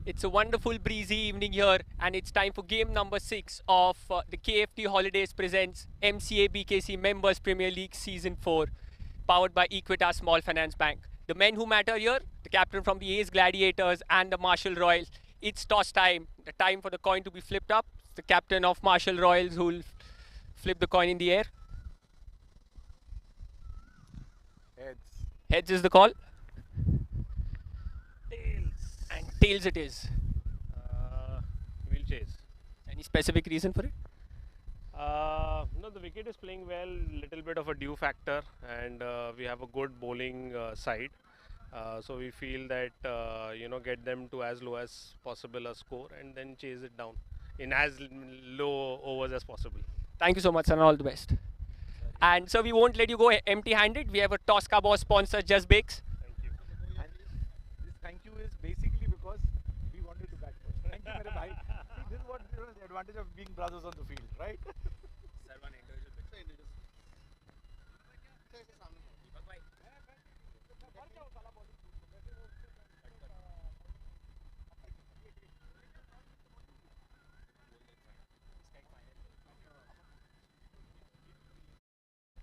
It's a wonderful breezy evening here, and it's time for game number 6 of the KFT Holidays presents MCA BKC Members Premier League Season 4, powered by Equitas Small Finance Bank. The men who matter here, the captain from the Ace Gladiators and the Marshall Royals. It's toss time, the time for the coin to be flipped up. It's the captain of Marshall Royals who will flip the coin in the air. Heads. Heads is the call. Tails. And tails it is. We'll chase. Any specific reason for it? No, the wicket is playing well, little bit of a dew factor, and we have a good bowling side. So we feel that, get them to as low as possible a score and then chase it down in as low overs as possible. Thank you so much, and all the best. And so we won't let you go empty-handed. We have a Toss Ka Boss sponsor, Just Bakes. Thank you. And this thank you is basically because we wanted to bat first. Thank you, mere bhai. See, this is what the advantage of being brothers on the field, right?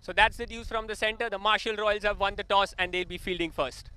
So that's the news from the center. The Marshall Royals have won the toss and they'll be fielding first.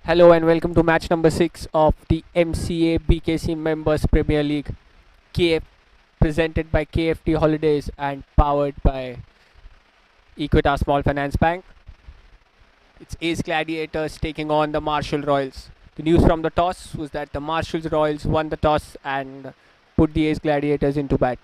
Hello and welcome to match number 6 of the MCA BKC Members Premier League, KF, presented by KFT Holidays and powered by Equitas Small Finance Bank. It's Ace Gladiators taking on the Marshall Royals. The news from the toss was that the Marshall Royals won the toss and put the Ace Gladiators into bat.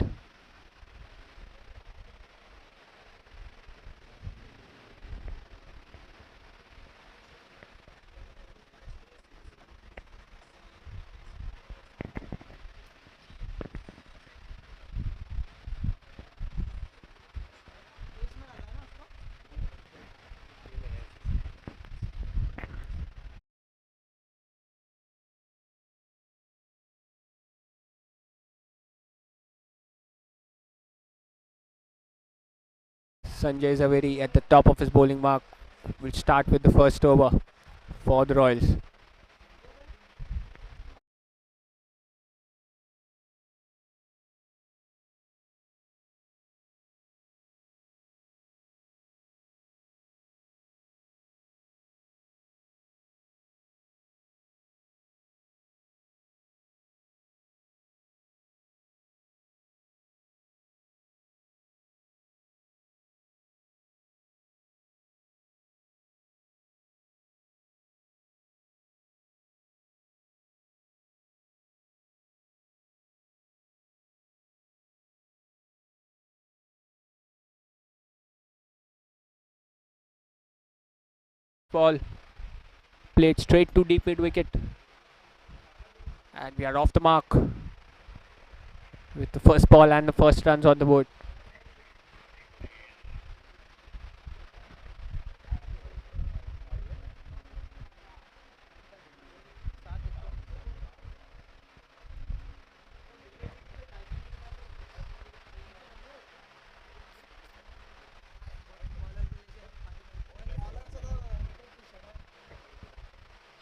Sanjay Zaveri at the top of his bowling mark will start with the first over for the Royals. Ball played straight to deep mid wicket, and we are off the mark with the first ball and the first runs on the board.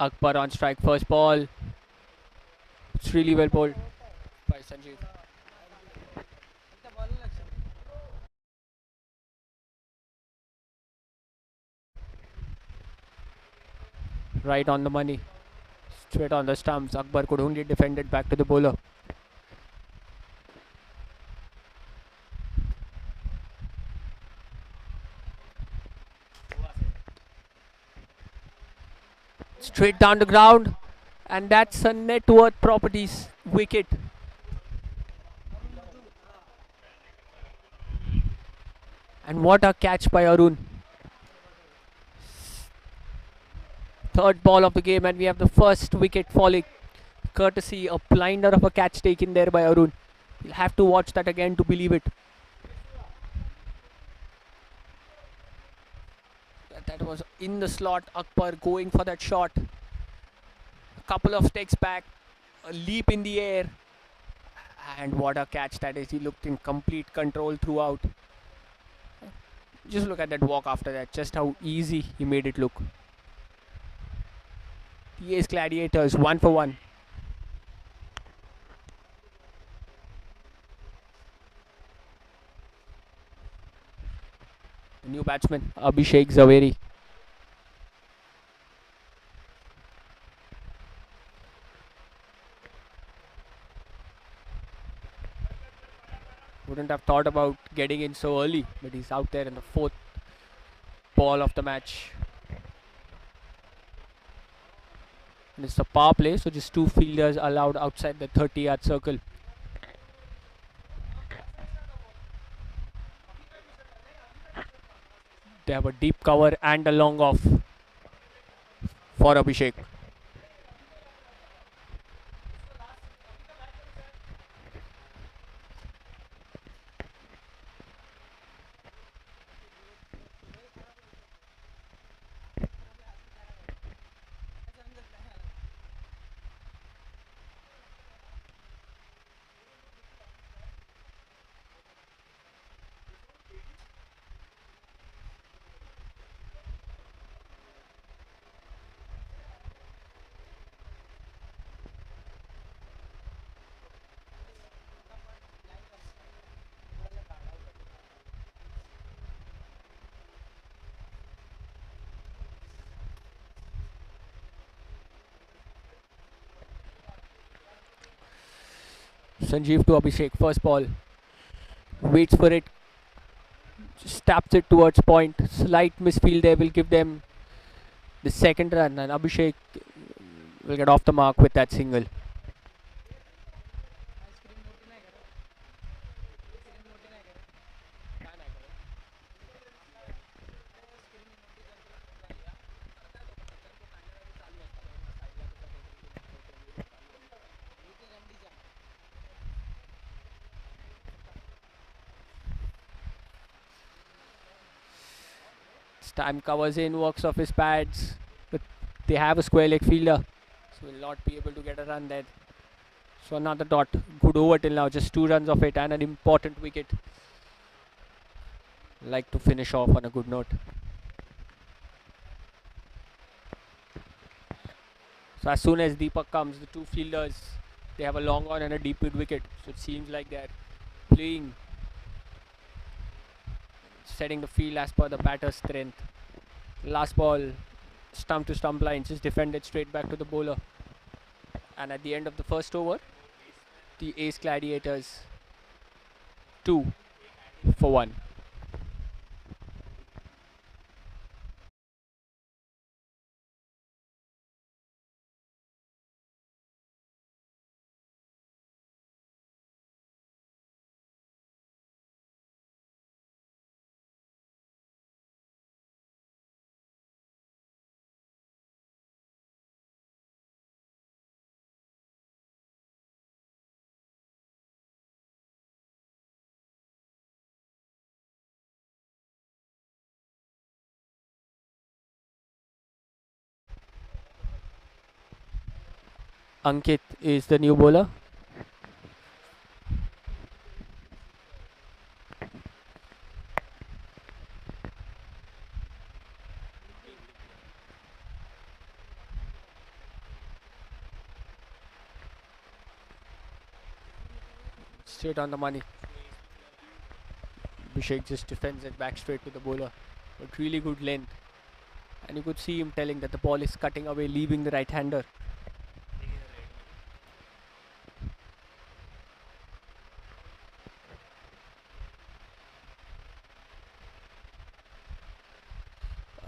Akbar on strike, first ball. It's really well bowled by Sanjeev. Right on the money, straight on the stumps. Akbar could only defend it back to the bowler. Straight down the ground, and that's a net worth properties wicket. And what a catch by Arun. Third ball of the game, and we have the first wicket falling, courtesy a blinder of a catch taken there by Arun. You'll have to watch that again to believe it. That was in the slot. Akbar going for that shot. A couple of takes back, a leap in the air, and what a catch that is. He looked in complete control throughout. Just look at that walk after that, just how easy he made it look. The Ace Gladiators 1 for 1. The new batsman Abhishek Zaveri. Wouldn't have thought about getting in so early, but he's out there in the fourth ball of the match. And it's a power play, so just 2 fielders allowed outside the 30-yard circle. They have a deep cover and a long off for Abhishek. Sanjeev to Abhishek. First ball. Waits for it. Just taps it towards point. Slight misfield there will give them the second run, and Abhishek will get off the mark with that single. Time covers in, works off his pads, but they have a square leg fielder, so will not be able to get a run there. So another dot. Good over till now, just 2 runs off it and an important wicket. Like to finish off on a good note. So as soon as Deepak comes, the 2 fielders, they have a long on and a deep mid wicket. So it seems like they're playing, setting the field as per the batter's strength. Last ball, stump to stump line, just defended straight back to the bowler. And at the end of the first over, the Ace Gladiators 2 for 1. Ankit is the new bowler. Straight on the money. Abhishek just defends it back straight to the bowler. But really good length. And you could see him telling that the ball is cutting away, leaving the right hander.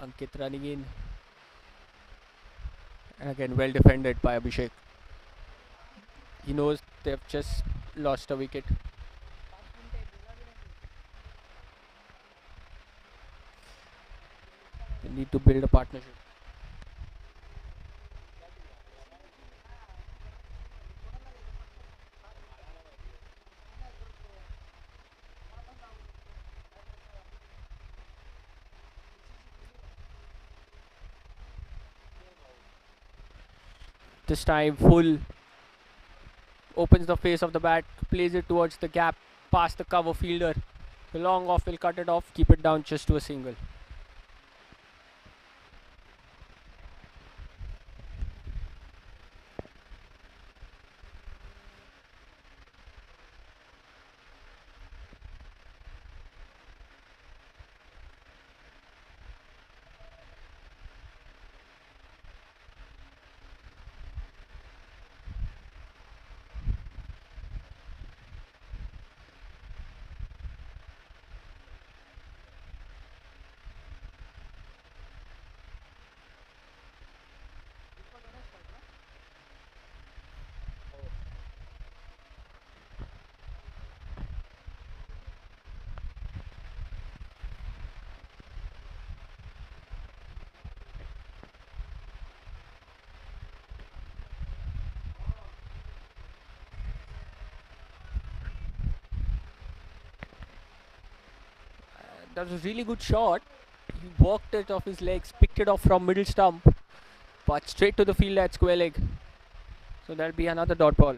Ankit running in. And again, well defended by Abhishek. He knows they've just lost a wicket. They need to build a partnership. This time full, opens the face of the bat, plays it towards the gap, past the cover fielder. The long off will cut it off, keep it down just to a single. That was a really good shot. He walked it off his legs, picked it off from middle stump, but straight to the field at square leg. So that'll be another dot ball.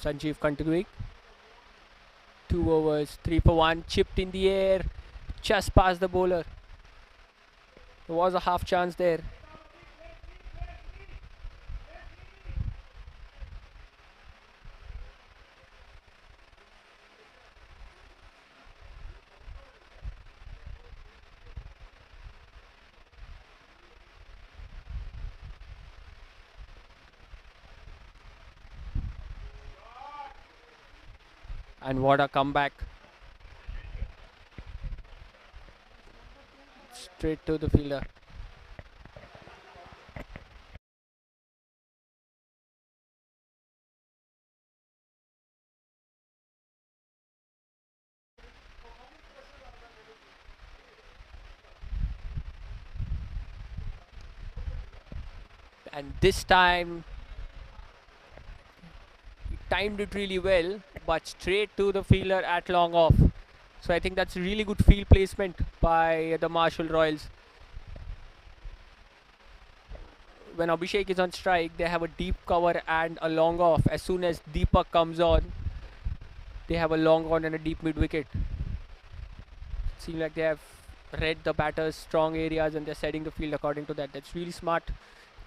Sanjeev continuing. 2 overs, 3 for 1, chipped in the air, just past the bowler. There was a half chance there. And what a comeback. Straight to the fielder. And this time he timed it really well, but straight to the fielder at long off. So I think that's really good field placement by the Marshall Royals. When Abhishek is on strike, they have a deep cover and a long off. As soon as Deepak comes on, they have a long on and a deep mid wicket. Seems like they have read the batter's strong areas and they're setting the field according to that. That's really smart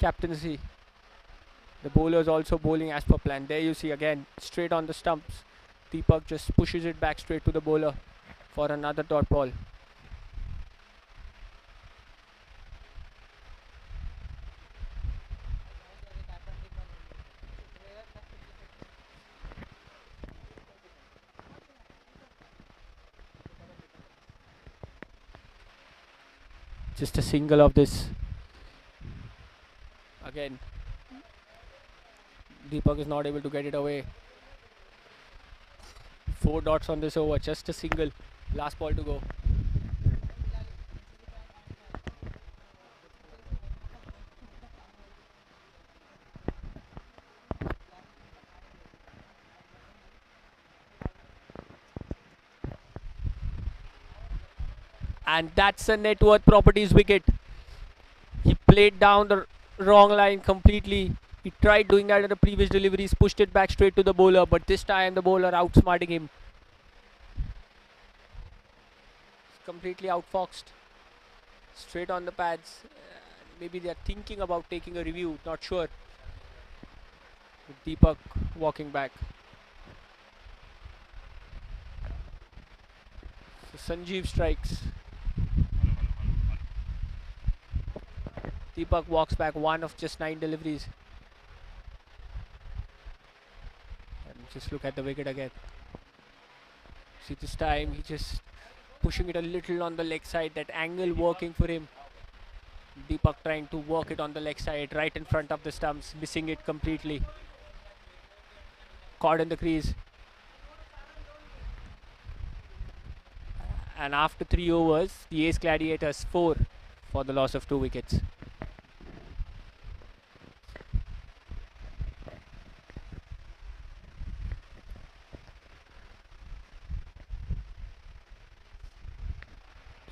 captaincy. The bowlers also bowling as per plan. There you see again, straight on the stumps. Deepak just pushes it back straight to the bowler for another dot ball. Just a single of this. Again, Deepak is not able to get it away. 4 dots on this over, just a single. Last ball to go. And that's a net worth properties wicket. He played down the wrong line completely. He tried doing that in the previous deliveries, pushed it back straight to the bowler, but this time the bowler outsmarting him. Completely outfoxed. Straight on the pads. Maybe they are thinking about taking a review, not sure. With Deepak walking back. So Sanjeev strikes. Deepak walks back, 1 of just 9 deliveries. And just look at the wicket again. See, this time he just pushing it a little on the leg side, that angle working for him. Deepak trying to work it on the leg side, right in front of the stumps, missing it completely. Caught in the crease. And after 3 overs, the Ace Gladiators 4 for the loss of 2 wickets.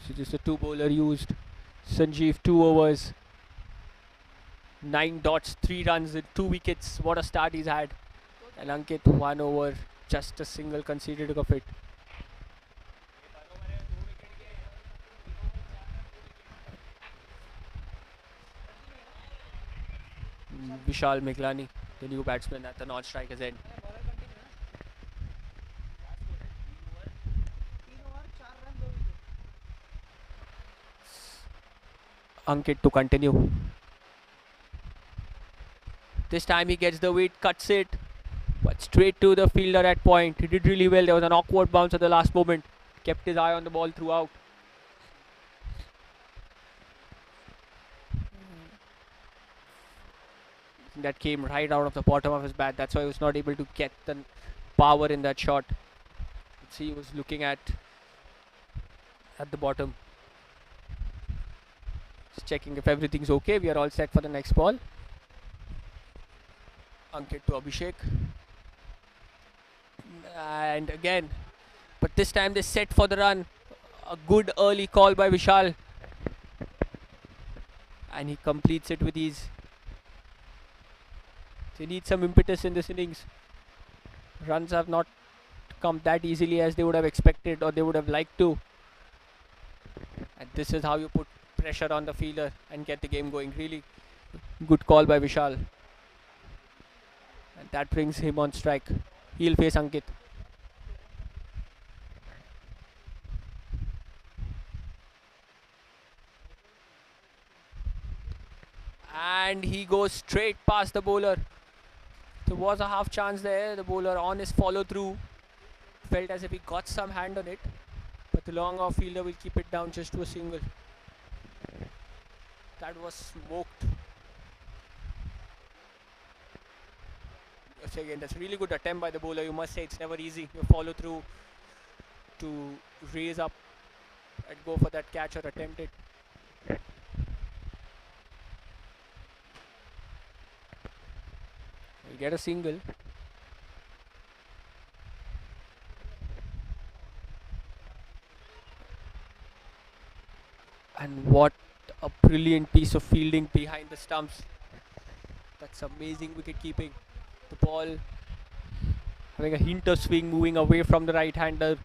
So just a 2 bowler used. Sanjeev 2 overs, 9 dots, 3 runs with 2 wickets. What a start he's had. And Ankit 1 over, just a single conceded of it. Vishal Miglani, the new batsman at the non-striker's end. Ankit to continue. This time he gets the weight, cuts it, but straight to the fielder at point. He did really well. There was an awkward bounce at the last moment. Kept his eye on the ball throughout. That came right out of the bottom of his bat. That's why he was not able to get the power in that shot. See, he was looking at the bottom. Just checking if everything's okay. We are all set for the next ball. Ankit to Abhishek. And again, but this time they set for the run. A good early call by Vishal. And he completes it with ease. They need some impetus in this innings. Runs have not come that easily as they would have expected or they would have liked to. And this is how you put pressure on the fielder and get the game going. Really good call by Vishal. And that brings him on strike. He'll face Ankit. And he goes straight past the bowler. There was a half chance there. The bowler on his follow through felt as if he got some hand on it, but the long off fielder will keep it down just to a single. That was smoked. So again, that's a really good attempt by the bowler. You must say it's never easy. You follow through to raise up and go for that catch or attempt it. He'll get a single. And what a brilliant piece of fielding behind the stumps. That's amazing wicket keeping. The ball having a hint of swing, moving away from the right hander.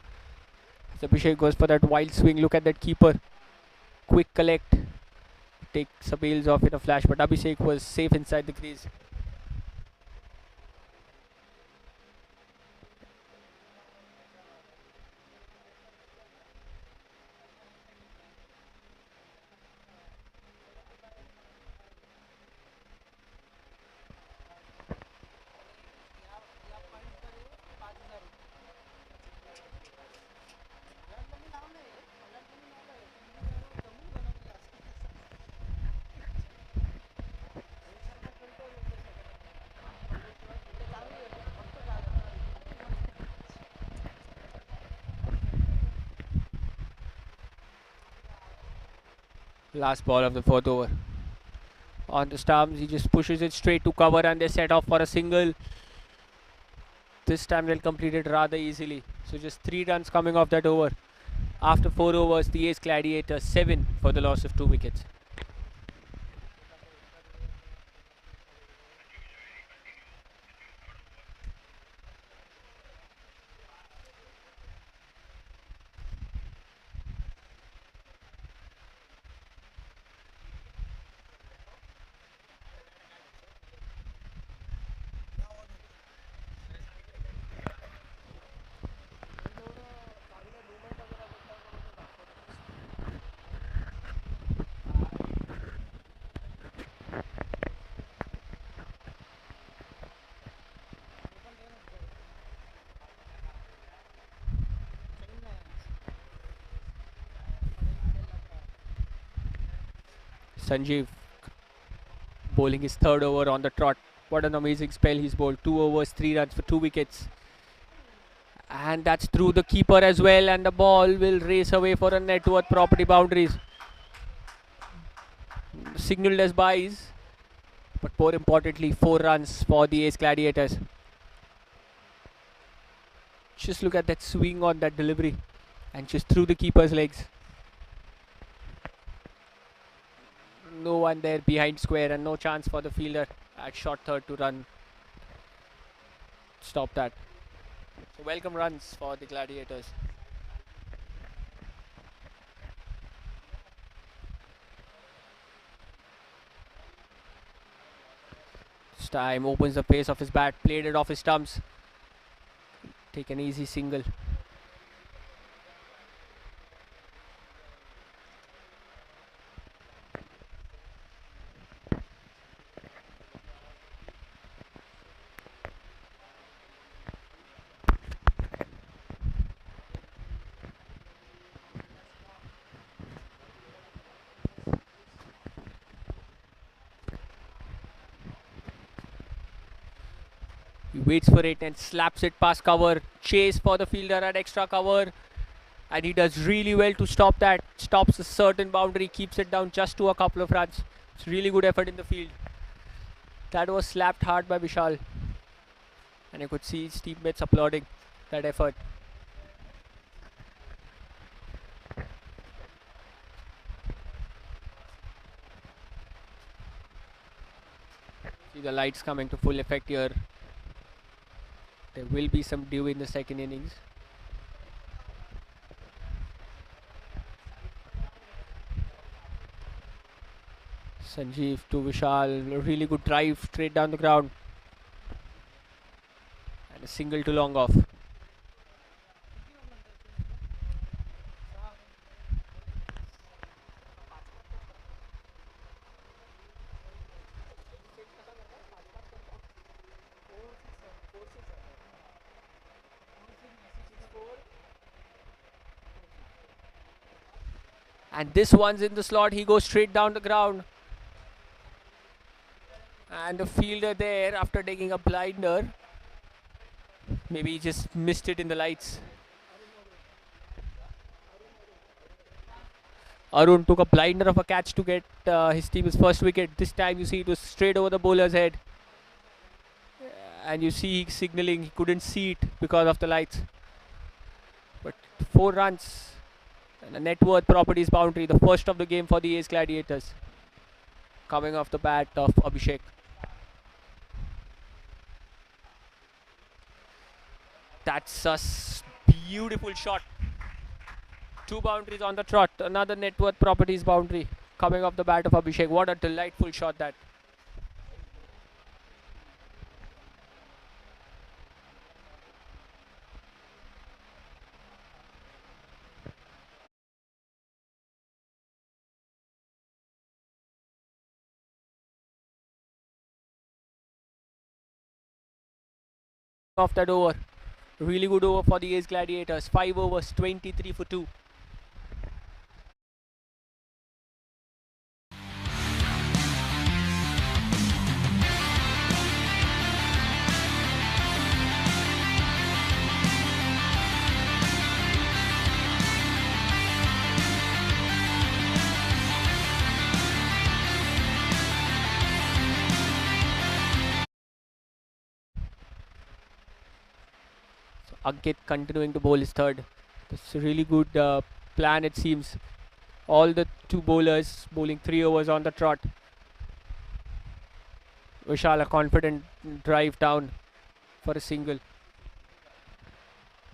As Abhishek goes for that wild swing. Look at that keeper. Quick collect. Take some bails off in a flash, but Abhishek was safe inside the crease. Last ball of the fourth over. On the stumps, he just pushes it straight to cover and they set off for a single. This time they'll complete it rather easily. So just 3 runs coming off that over. After 4 overs, the Ace Gladiators 7 for the loss of 2 wickets. Sanjeev bowling his 3rd over on the trot. What an amazing spell he's bowled. 2 overs, 3 runs for 2 wickets. And that's through the keeper as well, and the ball will race away for a net worth property boundaries. Signalled as byes, but more importantly 4 runs for the Ace Gladiators. Just look at that swing on that delivery and just through the keeper's legs. No one there behind square and no chance for the fielder at short third to run. Stop that. So welcome runs for the Gladiators. This time opens the pace of his bat, played it off his stumps. Take an easy single. He waits for it and slaps it past cover. Chase for the fielder at extra cover. And he does really well to stop that. Stops a certain boundary, keeps it down just to a couple of runs. It's really good effort in the field. That was slapped hard by Vishal. And you could see his teammates applauding that effort. See the lights coming to full effect here. There will be some dew in the second innings. Sanjeev to Vishal, a really good drive straight down the ground. And a single to long off. And this one's in the slot, he goes straight down the ground. And the fielder there, after taking a blinder, maybe he just missed it in the lights. Arun took a blinder of a catch to get his team's first wicket. This time you see it was straight over the bowler's head. And you see signaling, he couldn't see it because of the lights. But 4 runs and a net worth properties boundary, the first of the game for the Ace Gladiators. Coming off the bat of Abhishek. That's a beautiful shot. 2 boundaries on the trot. Another net worth properties boundary coming off the bat of Abhishek. What a delightful shot that. Off that over. Really good over for the Ace Gladiators. 5 overs, 23 for 2. Ankit continuing to bowl his third. It's a really good plan, it seems. All the 2 bowlers bowling 3 overs on the trot. Vishal a confident drive down for a single.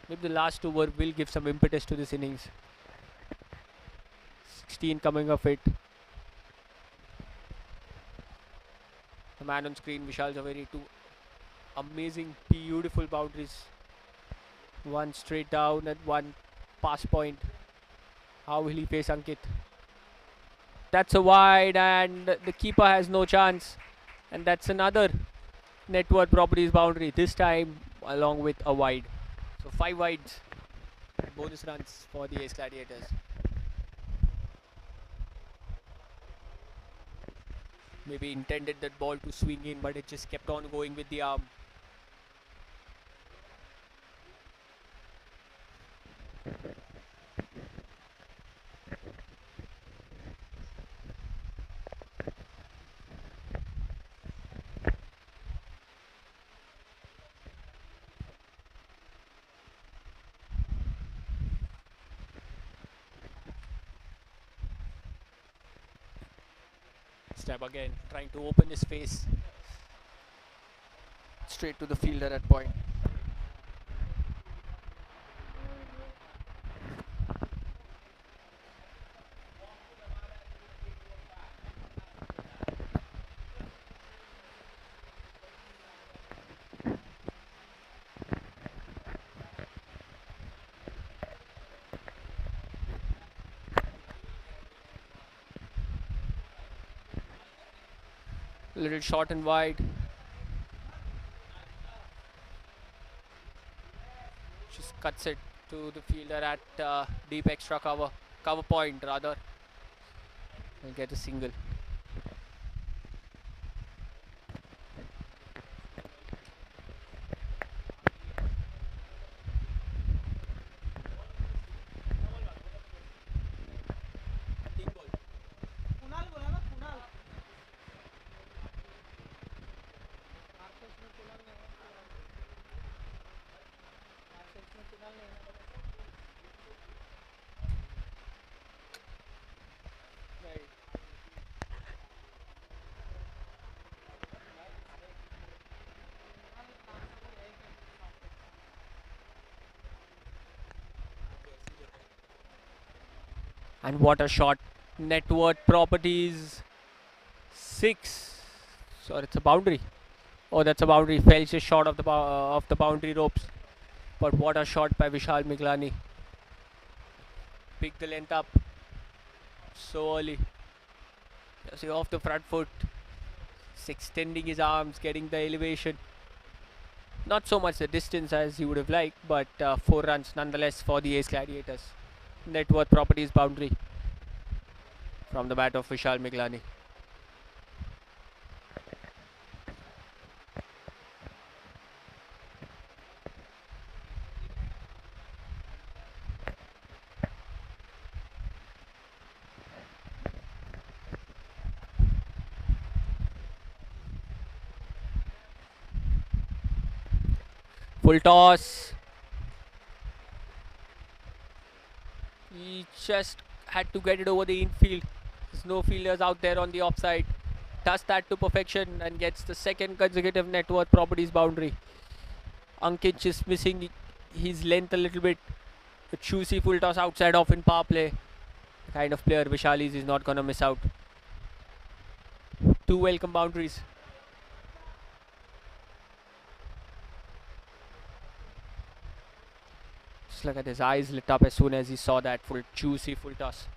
Maybe the last over will give some impetus to this innings. 16 coming off it. The man on screen, Vishal Javeri, 2 amazing, beautiful boundaries. One straight down and one pass point. How will he face Ankit? That's a wide and the keeper has no chance. And that's another net worth properties boundary. This time along with a wide. So 5 wides. Bonus runs for the Ace Gladiators. Maybe intended that ball to swing in, but it just kept on going with the arm. Step again, trying to open his face. Straight to the fielder at point. A little short and wide. Just cuts it to the fielder at deep extra cover point rather. And get a single. And what a shot. Net worth properties 6. Sorry, it's a boundary. Oh, that's a boundary. Fell just short of the boundary ropes. But what a shot by Vishal Miglani. Pick the length up so early. See, off the front foot. Just extending his arms, getting the elevation. Not so much the distance as he would have liked, but 4 runs nonetheless for the Ace Gladiators. Net worth properties boundary from the bat of Vishal Miglani. Full toss. He just had to get it over the infield. There's no fielders out there on the offside. Does that to perfection and gets the second consecutive net worth properties boundary. Ankit just missing his length a little bit. A choosy full toss outside off in power play. The kind of player Vishal is not gonna miss out. 2 welcome boundaries. Just look at his eyes lit up as soon as he saw that juicy full toss.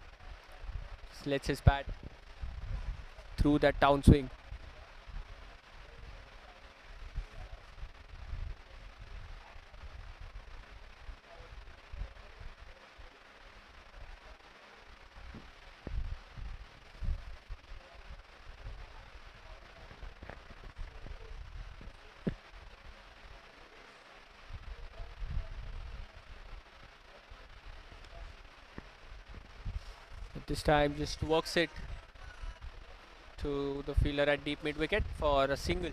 Just lets his bat through that downswing. This time just works it to the fielder at deep mid wicket for a single.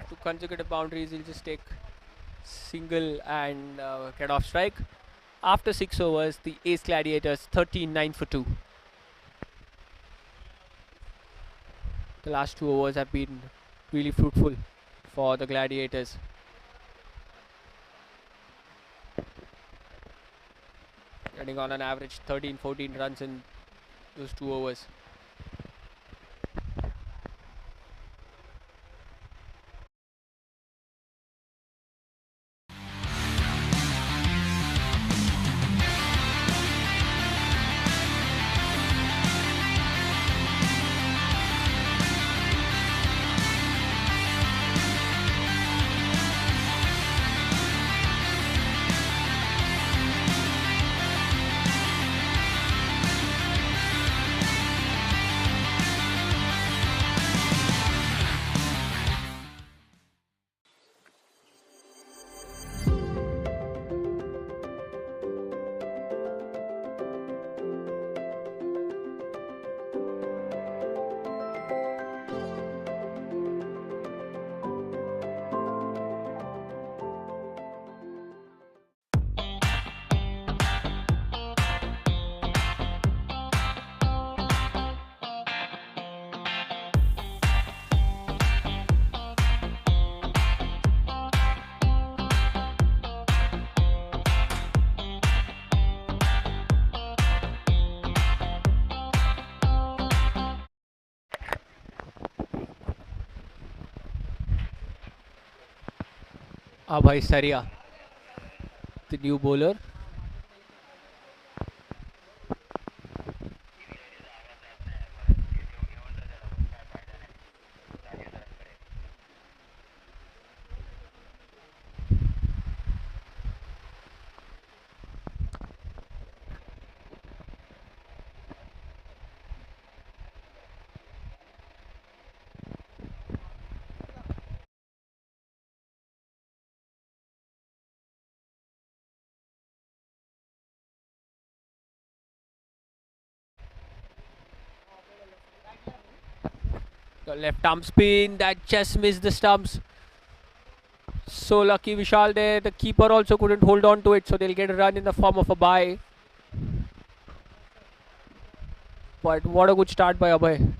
2 consecutive boundaries, he'll just take single and get off strike. After 6 overs, the Ace Gladiators 13-9 for 2. The last 2 overs have been really fruitful for the Gladiators. Getting on an average 13-14 runs in those 2 overs. Abhay Saria, the new bowler. The left arm spin that just missed the stumps. So lucky Vishal there. The keeper also couldn't hold on to it, so they'll get a run in the form of a bye. But what a good start by Abhay.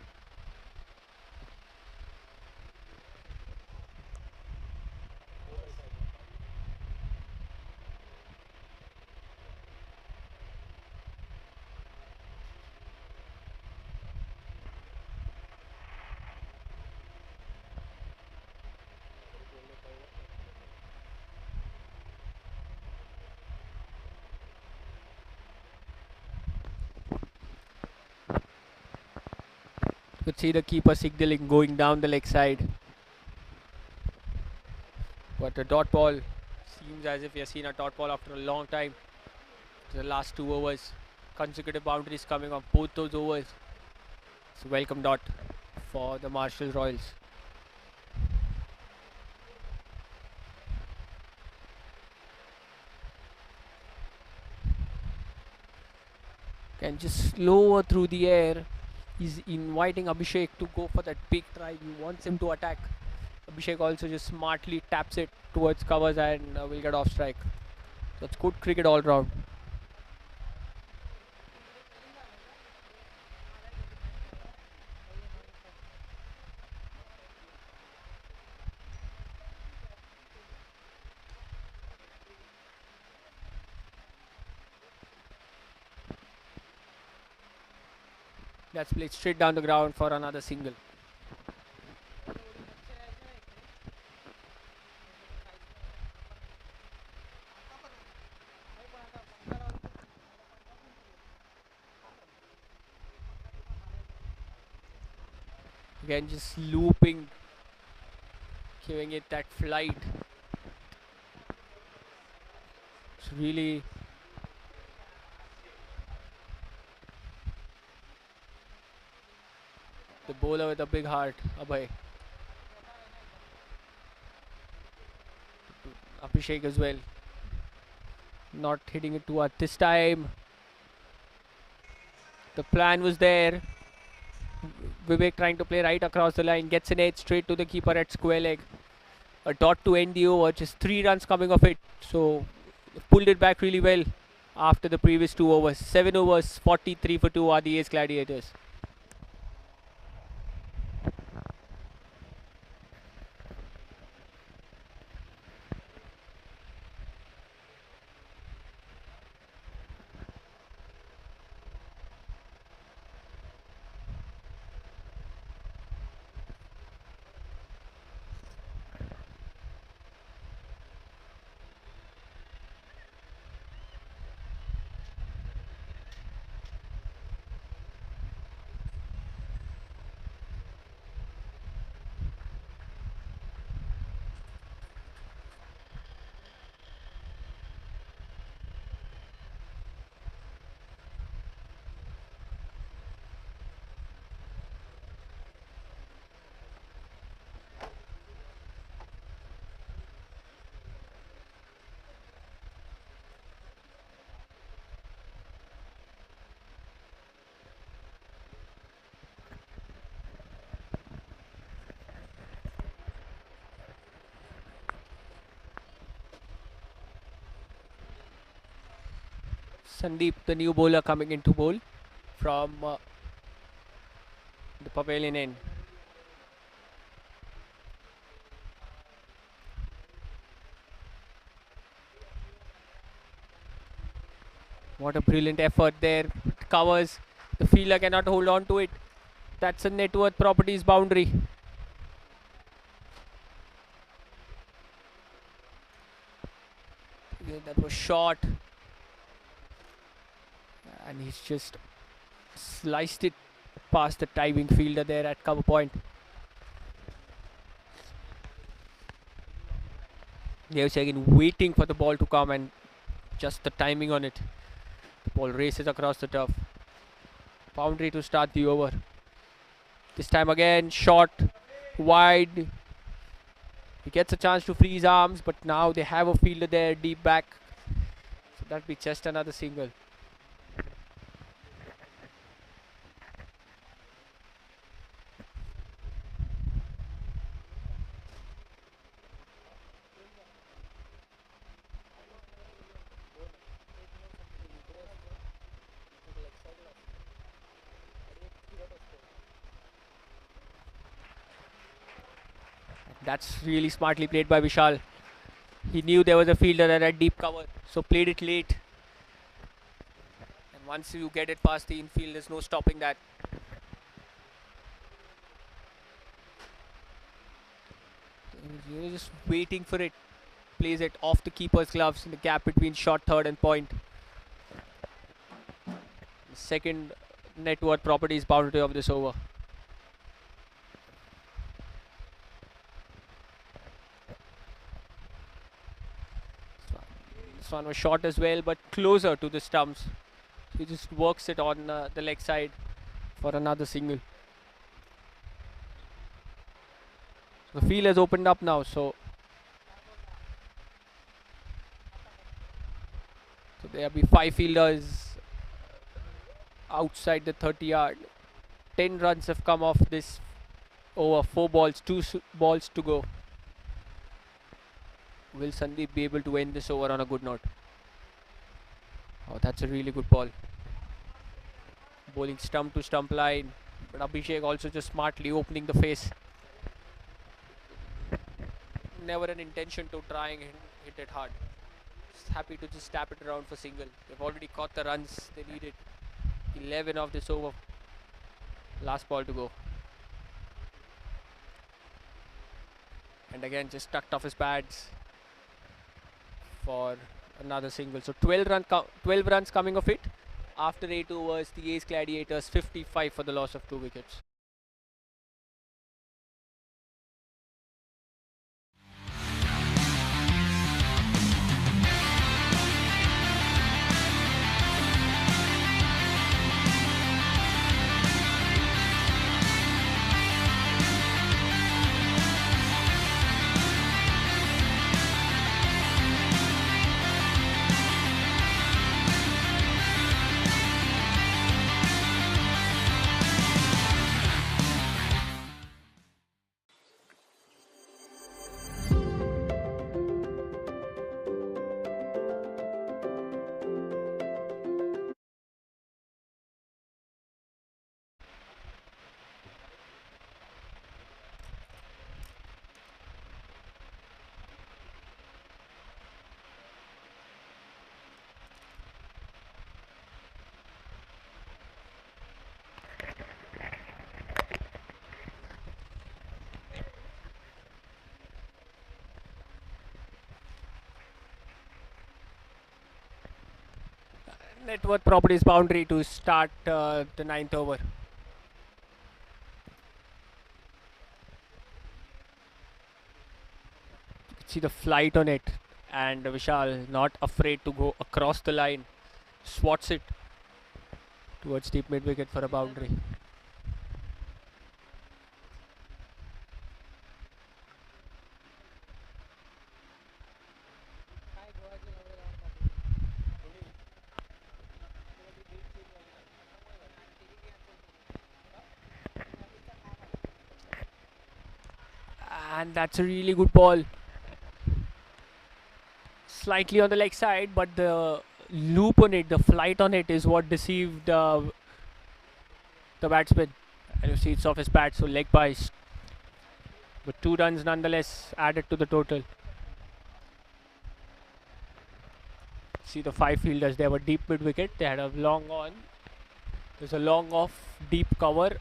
You could see the keeper signaling going down the leg side. But the dot ball seems as if we have seen a dot ball after a long time. The last 2 overs, consecutive boundaries coming on both those overs. It's a welcome dot for the Marshall Royals. Can just slower through the air. He's inviting Abhishek to go for that big try. He wants him to attack. Abhishek also just smartly taps it towards covers and will get off strike. So it's good cricket all round. That's played straight down the ground for another single. Again, just looping, giving it that flight. It's really the bowler with a big heart, Abhay. Abhishek as well. Not hitting it too hard this time. The plan was there. Vivek trying to play right across the line, gets an edge straight to the keeper at square leg. A dot to end the over, just 3 runs coming off it. So pulled it back really well after the previous 2 overs. 7 overs, 43 for 2 are the Ace Gladiators. Sandeep, the new bowler, coming into bowl from the pavilion end. What a brilliant effort there. It covers. The fielder cannot hold on to it. That's a net worth properties boundary. Yeah, that was short. And he's just sliced it past the diving fielder there at cover point. Dev again waiting for the ball to come and just the timing on it. The ball races across the turf. Boundary to start the over. This time again, short, wide. He gets a chance to free his arms, but now they have a fielder there deep back. So that'll be just another single. That's really smartly played by Vishal. He knew there was a fielder that had deep cover, so played it late. And once you get it past the infield, there's no stopping that. You're just waiting for it. Plays it off the keeper's gloves in the gap between short third and point. Second net worth properties boundary of this over. This one was short as well, but closer to the stumps. He just works it on the leg side for another single. The field has opened up now, so there'll be 5 fielders outside the 30-yard. 10 runs have come off this over. 4 balls, 2 balls to go. Will Sandeep be able to end this over on a good note? Oh, that's a really good ball. Bowling stump to stump line. But Abhishek also just smartly opening the face. Never an intention to try and hit it hard. Just happy to just tap it around for single. They've already caught the runs they needed. 11 of this over. Last ball to go. And again just tucked off his pads for another single. So 12 runs coming of it. After 8 overs, the Ace Gladiators 55 for the loss of 2 wickets. Net worth properties boundary to start the 9th over. You can see the flight on it, and Vishal not afraid to go across the line, swats it towards deep mid wicket for a boundary. And that's a really good ball. Slightly on the leg side, but the loop on it, the flight on it is what deceived the batsman. And you see it's off his bat, so leg bias. But 2 runs nonetheless added to the total. See the 5 fielders, they have a deep mid wicket, they had a long on. There's a long off, deep cover.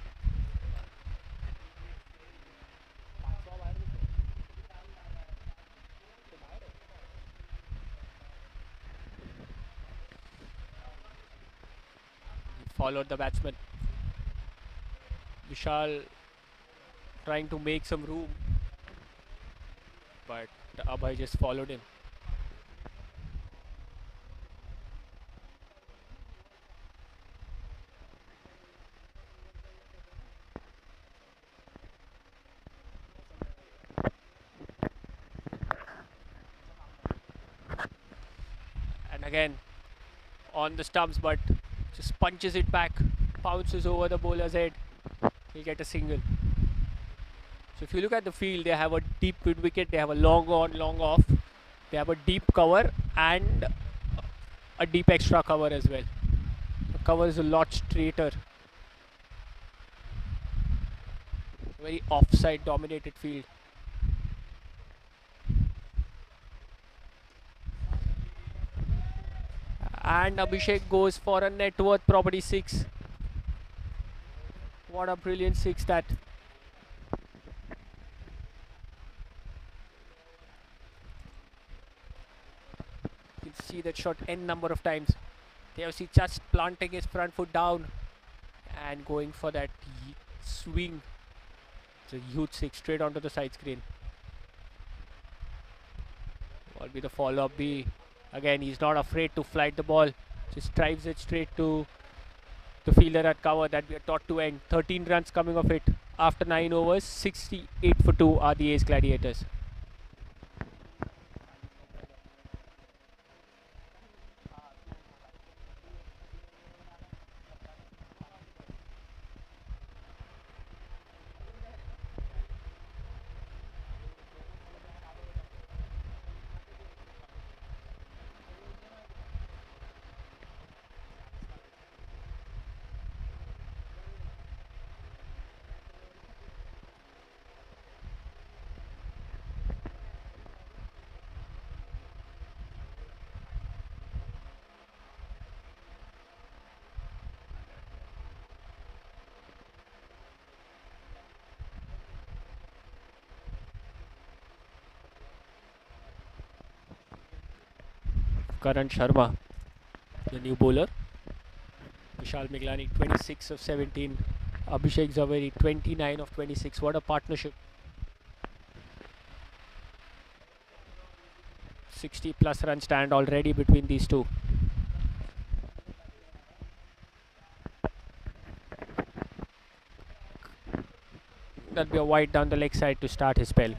Followed the batsman. Vishal trying to make some room, but Abhay just followed him. And again on the stumps, but just punches it back, bounces over the bowler's head. He'll get a single. So if you look at the field, they have a deep mid wicket, they have a long on, long off, they have a deep cover and a deep extra cover as well. The cover is a lot straighter. Very offside dominated field. And Abhishek goes for a net worth property 6. What a brilliant 6 that. You can see that shot n number of times. KFT just planting his front foot down and going for that swing. It's a huge 6 straight onto the side screen. What will be the follow-up be? Again, he's not afraid to flight the ball. Just drives it straight to the fielder at cover that we are taught to end. 13 runs coming of it after 9 overs. 68 for 2 are the Ace Gladiators. Karan Sharma, the new bowler. Vishal Miglani, 26 of 17. Abhishek Zaveri, 29 of 26. What a partnership. 60 plus run stand already between these two. That'll be a wide down the leg side to start his spell.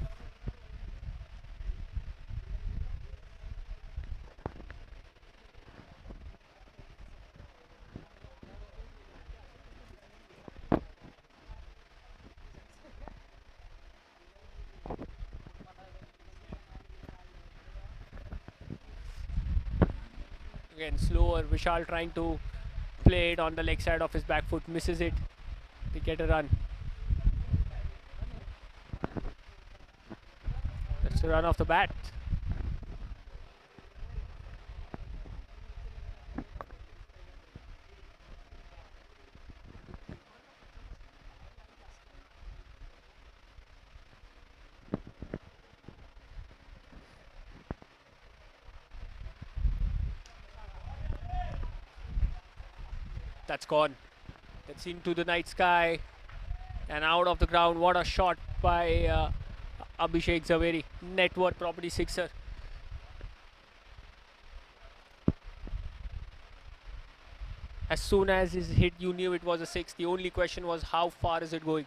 Again, slower. Vishal trying to play it on the leg side of his back foot. Misses it. They get a run. That's a run off the bat. That's gone. That's into the night sky and out of the ground. What a shot by Abhishek Zaveri. Net worth property sixer. As soon as it hit, you knew it was a six. The only question was how far is it going?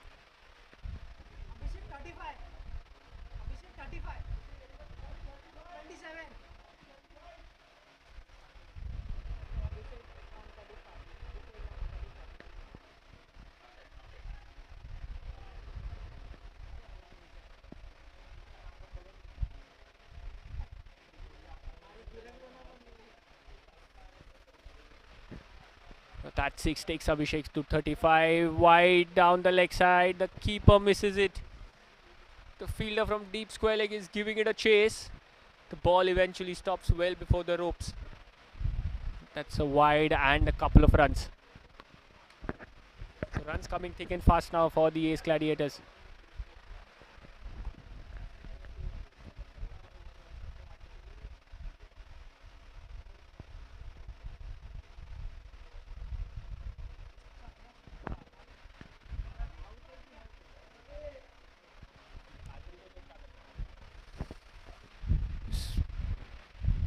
Abhishek 35. Abhishek 35. 27. That six takes Abhishek to 35. Wide down the leg side. The keeper misses it. The fielder from deep square leg is giving it a chase. The ball eventually stops well before the ropes. That's a wide and a couple of runs. So runs coming thick and fast now for the Ace Gladiators.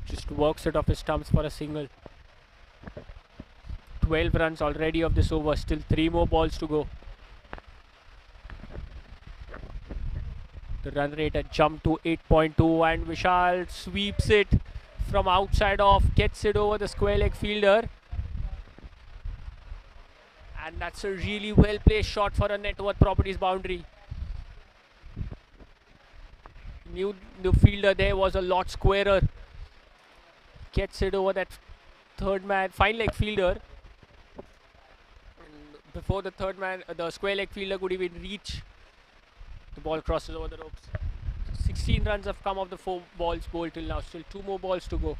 Just works it off his stumps for a single. 12 runs already of this over. Still 3 more balls to go. The run rate had jumped to 8.2 and Vishal sweeps it from outside off. Gets it over the square leg fielder. And that's a really well placed shot for a net worth properties boundary. Knew the fielder there was a lot squarer. Gets it over that third man, fine leg fielder. And before the third man, the square leg fielder could even reach, the ball crosses over the ropes. 16 runs have come off the 4 balls bowled till now. Still 2 more balls to go.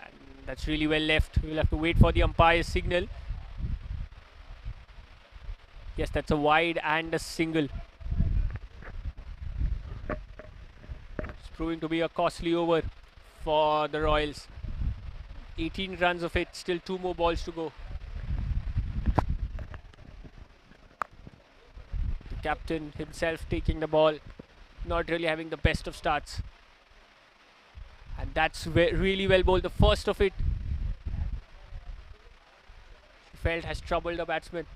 And that's really well left. We'll have to wait for the umpire's signal. Yes, that's a wide and a single. It's proving to be a costly over for the Royals. 18 runs of it, still 2 more balls to go. The captain himself taking the ball, not really having the best of starts. That's really well bowled. The first of it. Felt has troubled the batsman.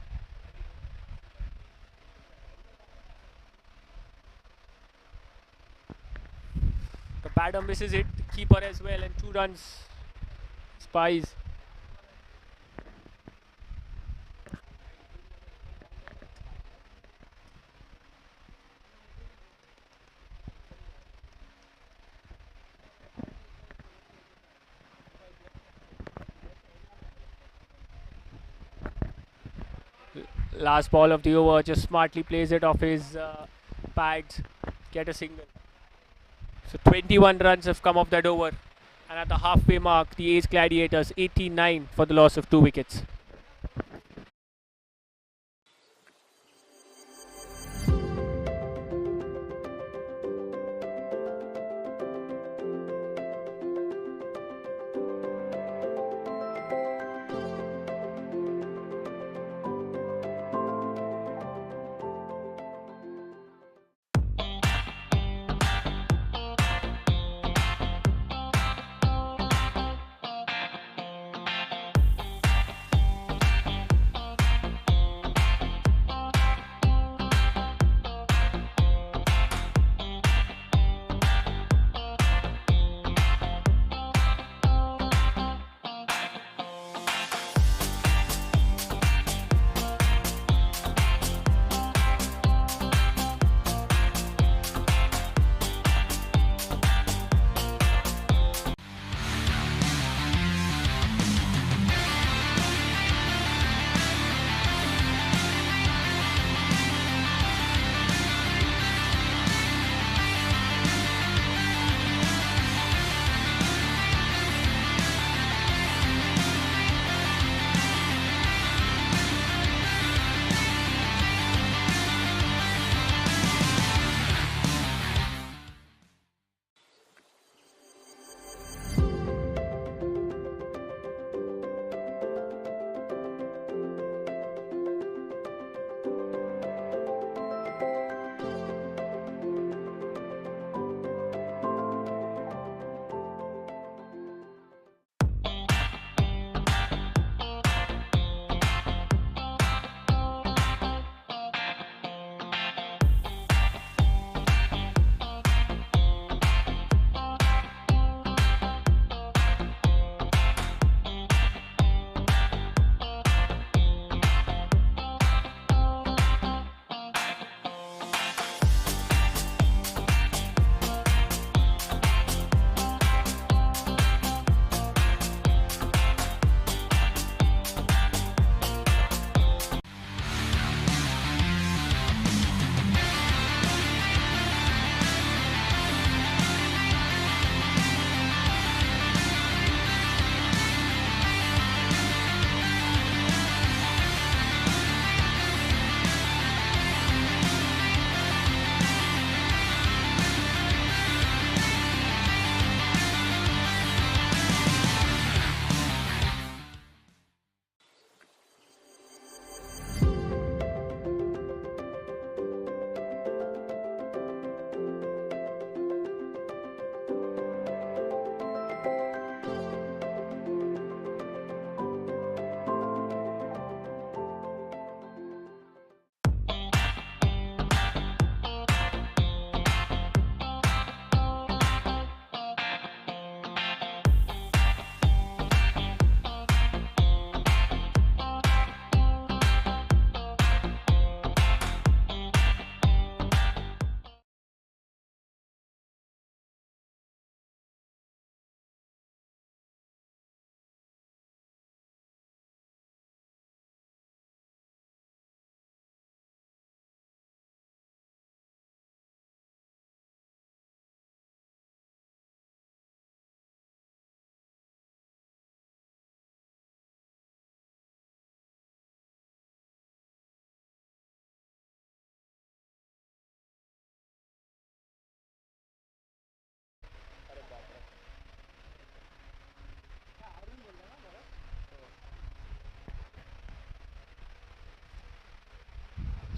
The batter misses it, the keeper as well, and 2 runs. Spies. Last ball of the over, just smartly plays it off his pads, get a single. So 21 runs have come off that over, and at the halfway mark, the Ace Gladiators 89 for the loss of 2 wickets.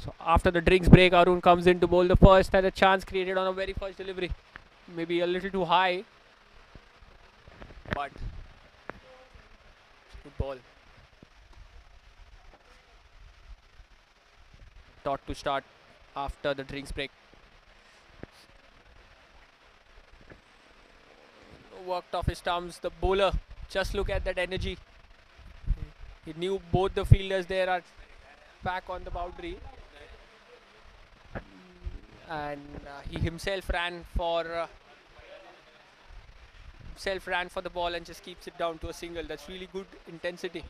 So after the drinks break, Arun comes in to bowl the first, and a chance created on a very first delivery. Maybe a little too high. Good ball. Dot to start after the drinks break. Worked off his stumps. The bowler, just look at that energy. He knew both the fielders there are back on the boundary. And he himself ran for the ball and just keeps it down to a single. That's really good intensity.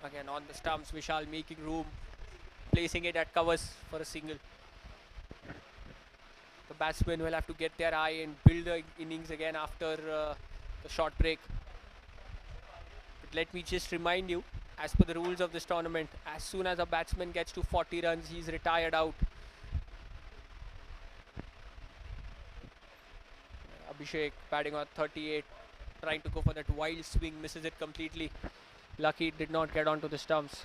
Again on the stumps, Vishal making room, placing it at covers for a single. The batsmen will have to get their eye and build the innings again after the short break. But let me just remind you, as per the rules of this tournament, as soon as a batsman gets to 40 runs, he's retired out. Abhishek batting on 38, trying to go for that wild swing, misses it completely. Lucky it did not get onto the stumps.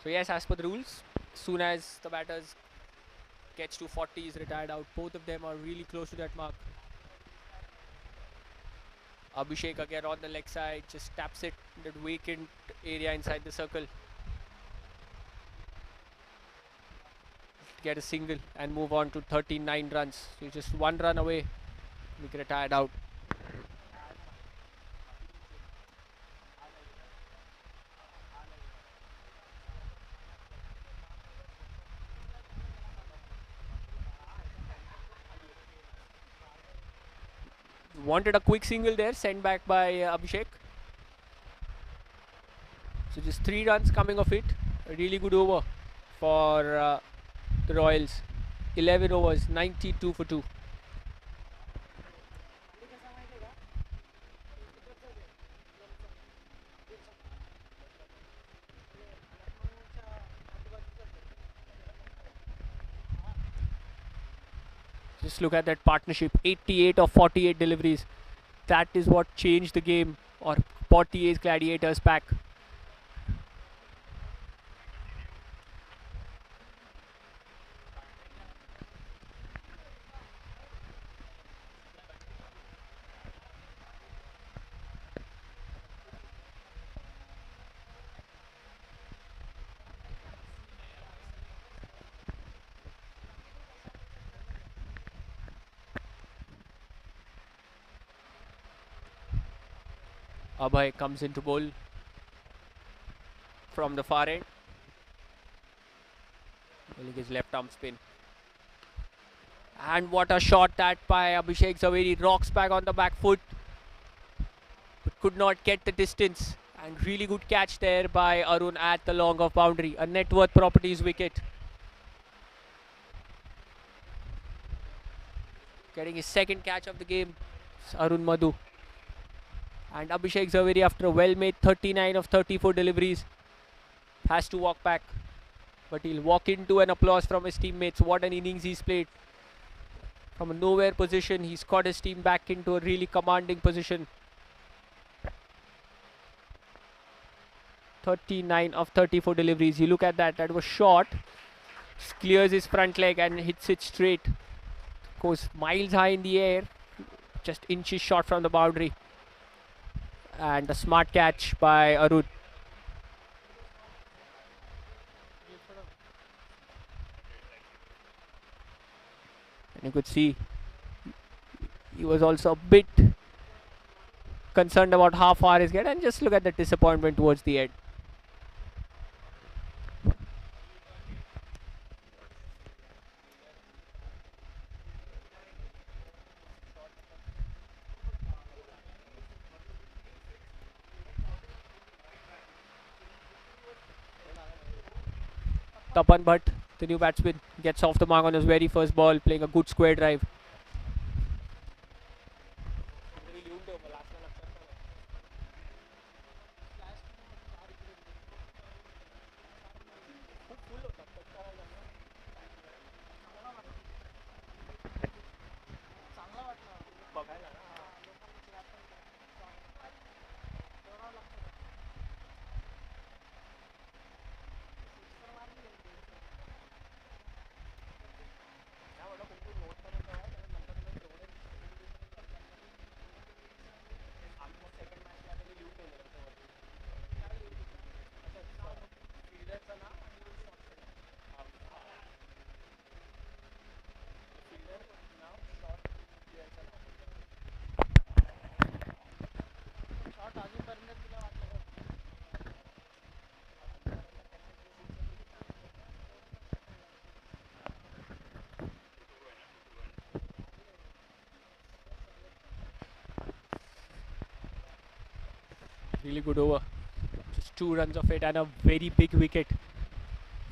So yes, as per the rules, as soon as the batters gets to 40, he's retired out. Both of them are really close to that mark. Abhishek again on the leg side, just taps it in that vacant area inside the circle. Get a single and move on to 39 runs. So just one run away, we get retired out. Wanted a quick single there, sent back by Abhishek. So just 3 runs coming of it. A really good over for the Royals. 11 overs, 92 for 2. Just look at that partnership, 88 of 48 deliveries. That is what changed the game, or Portia's Gladiators pack. Abhay comes into bowl from the far end. His left arm spin. And what a shot that by Abhishek Zaveri. Rocks back on the back foot, but could not get the distance. And really good catch there by Arun at the long off boundary. A net worth properties wicket. Getting his second catch of the game, Arun Madhu. And Abhishek Zaveri, after a well-made 39 of 34 deliveries, has to walk back. But he'll walk into an applause from his teammates. What an innings he's played. From a nowhere position, he's got his team back into a really commanding position. 39 of 34 deliveries. You look at that, that was short. Clears his front leg and hits it straight. Goes miles high in the air. Just inches short from the boundary. And a smart catch by Arun. And you could see he was also a bit concerned about how far he's get, and just look at the disappointment towards the end. Tapan Bhatt, the new batsman, gets off the mark on his very first ball, playing a good square drive. Really good over. Just 2 runs of it and a very big wicket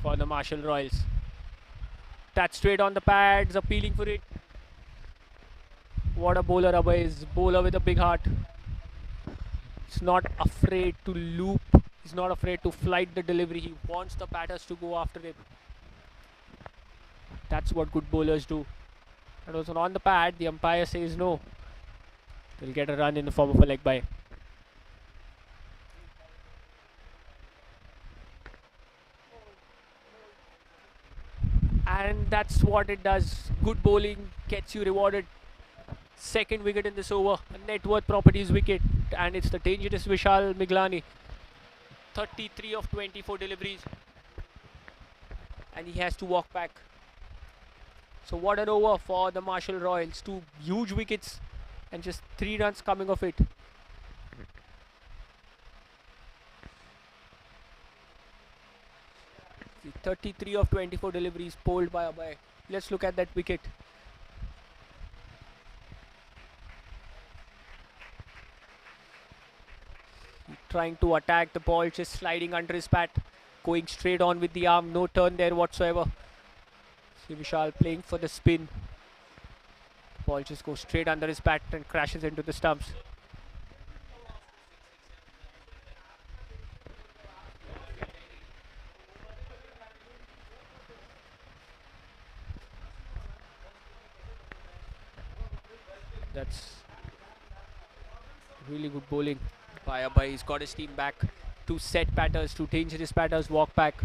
for the Marshall Royals. That's straight on the pads, appealing for it. What a bowler Abhay is. Bowler with a big heart. He's not afraid to loop. He's not afraid to flight the delivery. He wants the batters to go after him. That's what good bowlers do. And also on the pad, the umpire says no. They'll get a run in the form of a leg by. And that's what it does. Good bowling gets you rewarded. Second wicket in this over, a net worth properties wicket, and it's the dangerous Vishal Miglani. 33 of 24 deliveries, and he has to walk back. So what an over for the Marshall Royals. 2 huge wickets and just 3 runs coming of it. See, 33 of 24 deliveries bowled by Abhay. Let's look at that wicket. Trying to attack the ball, just sliding under his bat, going straight on with the arm, no turn there whatsoever. See Vishal playing for the spin. Ball just goes straight under his bat and crashes into the stumps. That's really good bowling by Abhay. He's got his team back. 2 set batters, 2 dangerous batters walk back.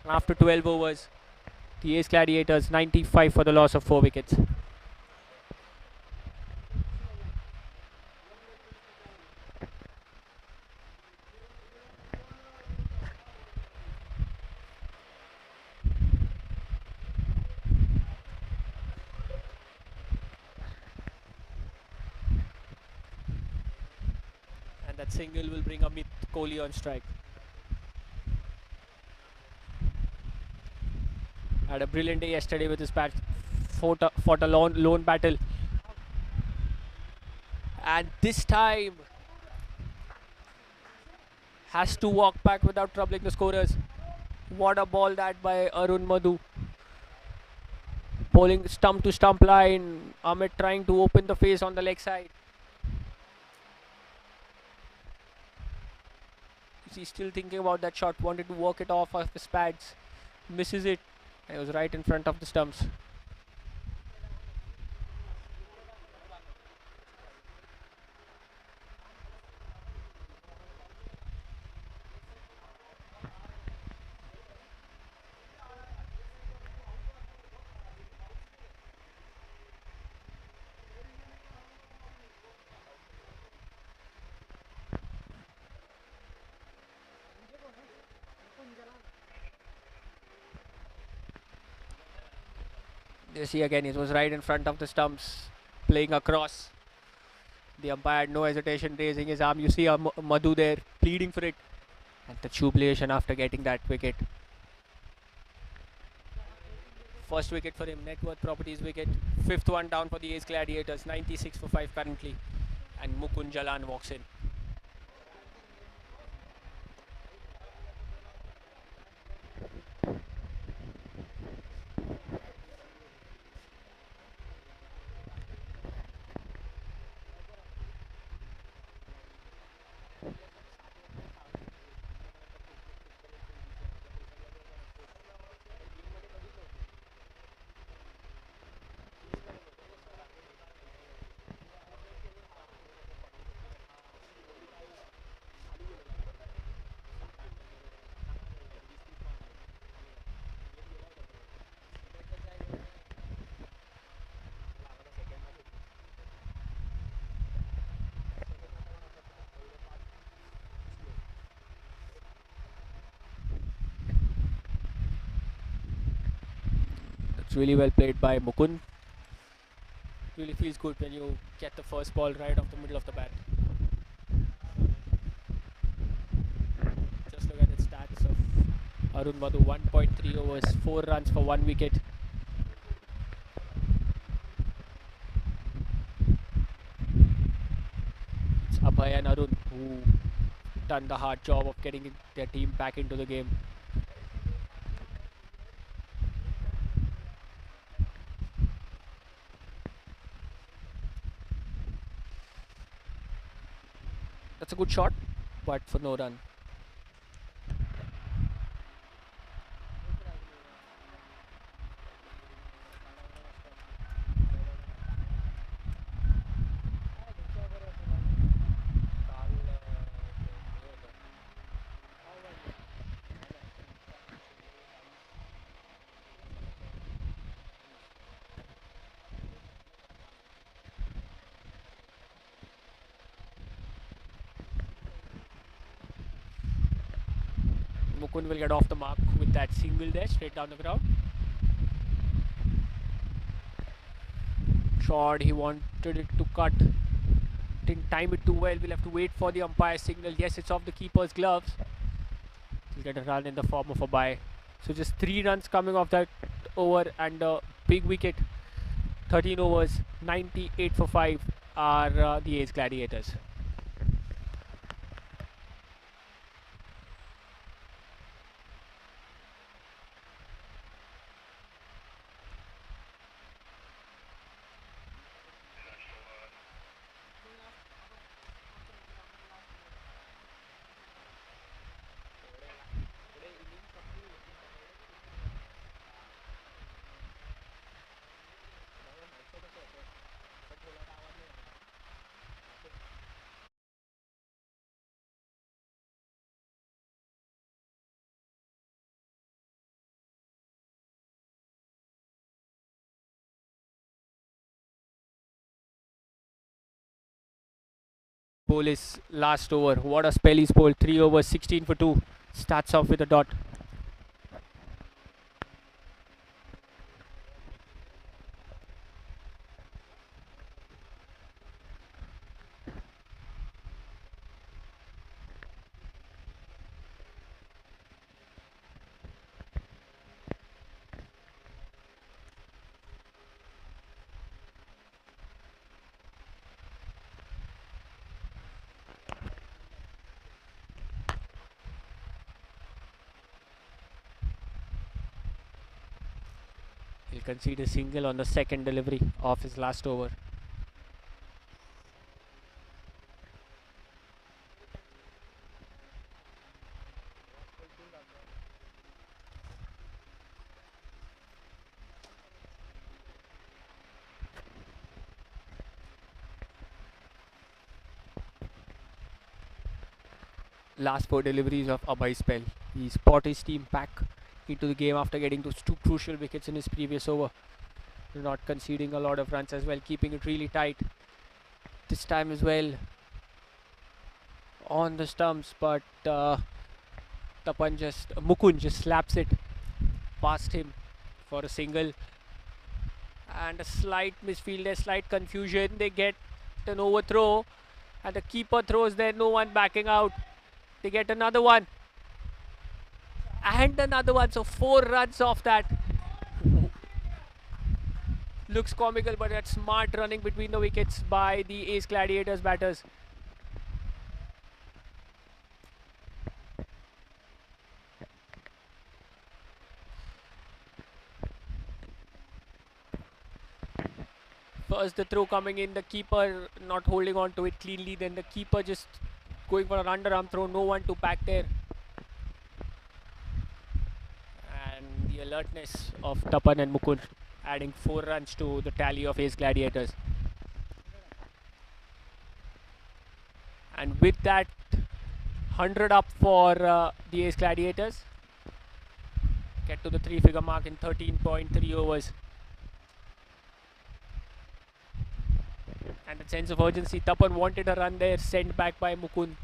And after 12 overs, the Ace Gladiators 95 for the loss of 4 wickets. And that single will bring Amit Kohli on strike. Had a brilliant day yesterday with his bat. Fought a lone battle. And this time has to walk back without troubling the scorers. What a ball that by Arun Madhu. Bowling stump to stump line. Amit trying to open the face on the leg side. He's still thinking about that shot. Wanted to work it off his pads. Misses it. And it was right in front of the stumps. You see again, it was right in front of the stumps, playing across. The umpire had no hesitation, raising his arm. You see Madhu there pleading for it, and the jubilation after getting that wicket. First wicket for him, net worth properties wicket. 5th one down for the Ace Gladiators, 96 for 5 currently, and Mukund Jalan walks in. It's really well played by Mukund. Really feels good when you get the first ball right off the middle of the bat. Just look at the stats of Arun Madhu. 1.3 overs, 4 runs for 1 wicket. It's Abhay and Arun who done the hard job of getting their team back into the game. That's a good shot, but for no run. Mukund will get off the mark with that single there, straight down the ground. Shot, he wanted it to cut. Didn't time it too well. We'll have to wait for the umpire signal. Yes, it's off the keeper's gloves. He'll get a run in the form of a bye. So just 3 runs coming off that over and a big wicket. 13 overs, 98 for 5 are the Ace Gladiators. Ball is last over. What a spell he's bowled. 3 overs, 16 for 2. Starts off with a dot. He'll concede a single on the second delivery of his last over. Last 4 deliveries of Abhay's spell. He's brought his team back into the game after getting those 2 crucial wickets in his previous over. Not conceding a lot of runs as well, keeping it really tight. This time as well on the stumps, but Mukund just slaps it past him for a single. And a slight misfield, a slight confusion. They get an overthrow and the keeper throws there, no one backing out. They get another one and another one, so 4 runs off that. Looks comical, but that's smart running between the wickets by the Ace Gladiators batters. First the throw coming in, the keeper not holding on to it cleanly, then the keeper just going for an underarm throw, no one to back there. And the alertness of Tapan and Mukund adding 4 runs to the tally of Ace Gladiators. And with that, 100 up for the Ace Gladiators. Get to the 3-figure mark in 13.3 overs. And a sense of urgency. Tapan wanted a run there, sent back by Mukund.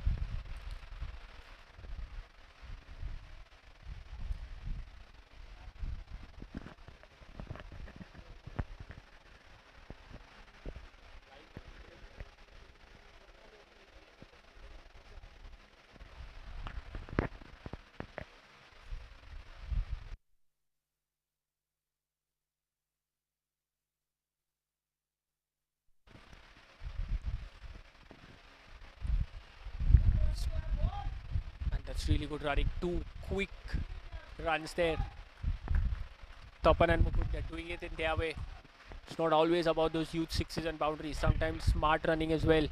That's really good running. 2 quick runs there. Tapan and Mukund, they're doing it in their way. It's not always about those huge sixes and boundaries. Sometimes smart running as well.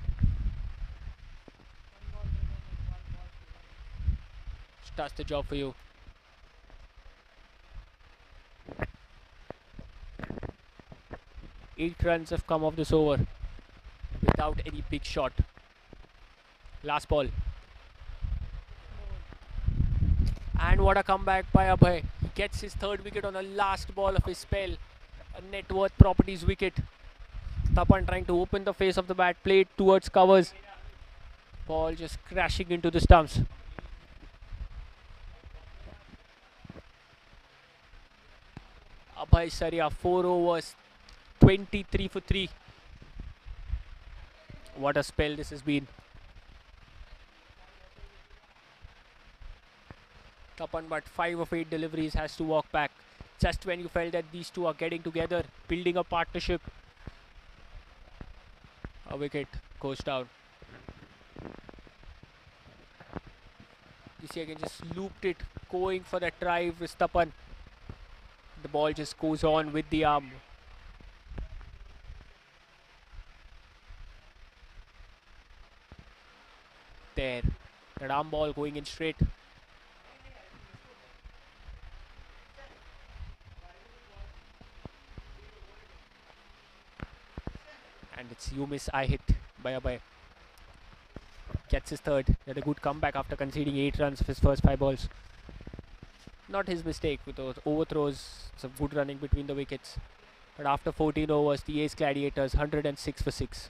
Does the job for you. Eight runs have come off this over without any big shot. Last ball. And what a comeback by Abhay. He gets his third wicket on the last ball of his spell. A net worth properties wicket. Tapan trying to open the face of the bat, play it towards covers. Ball just crashing into the stumps. Abhay Saria, 4 overs, 23 for 3. What a spell this has been. Tapan, but 5 of 8 deliveries, has to walk back. Just when you felt that these two are getting together, building a partnership, a wicket goes down. You see again, just looped it, going for that drive with Tapan. The ball just goes on with the arm. There, that arm ball going in straight. And it's you miss, I hit by Abhay. Gets his third. He had a good comeback after conceding 8 runs of his first 5 balls. Not his mistake with those overthrows, some good running between the wickets. But after 14 overs, the Ace Gladiators 106 for 6.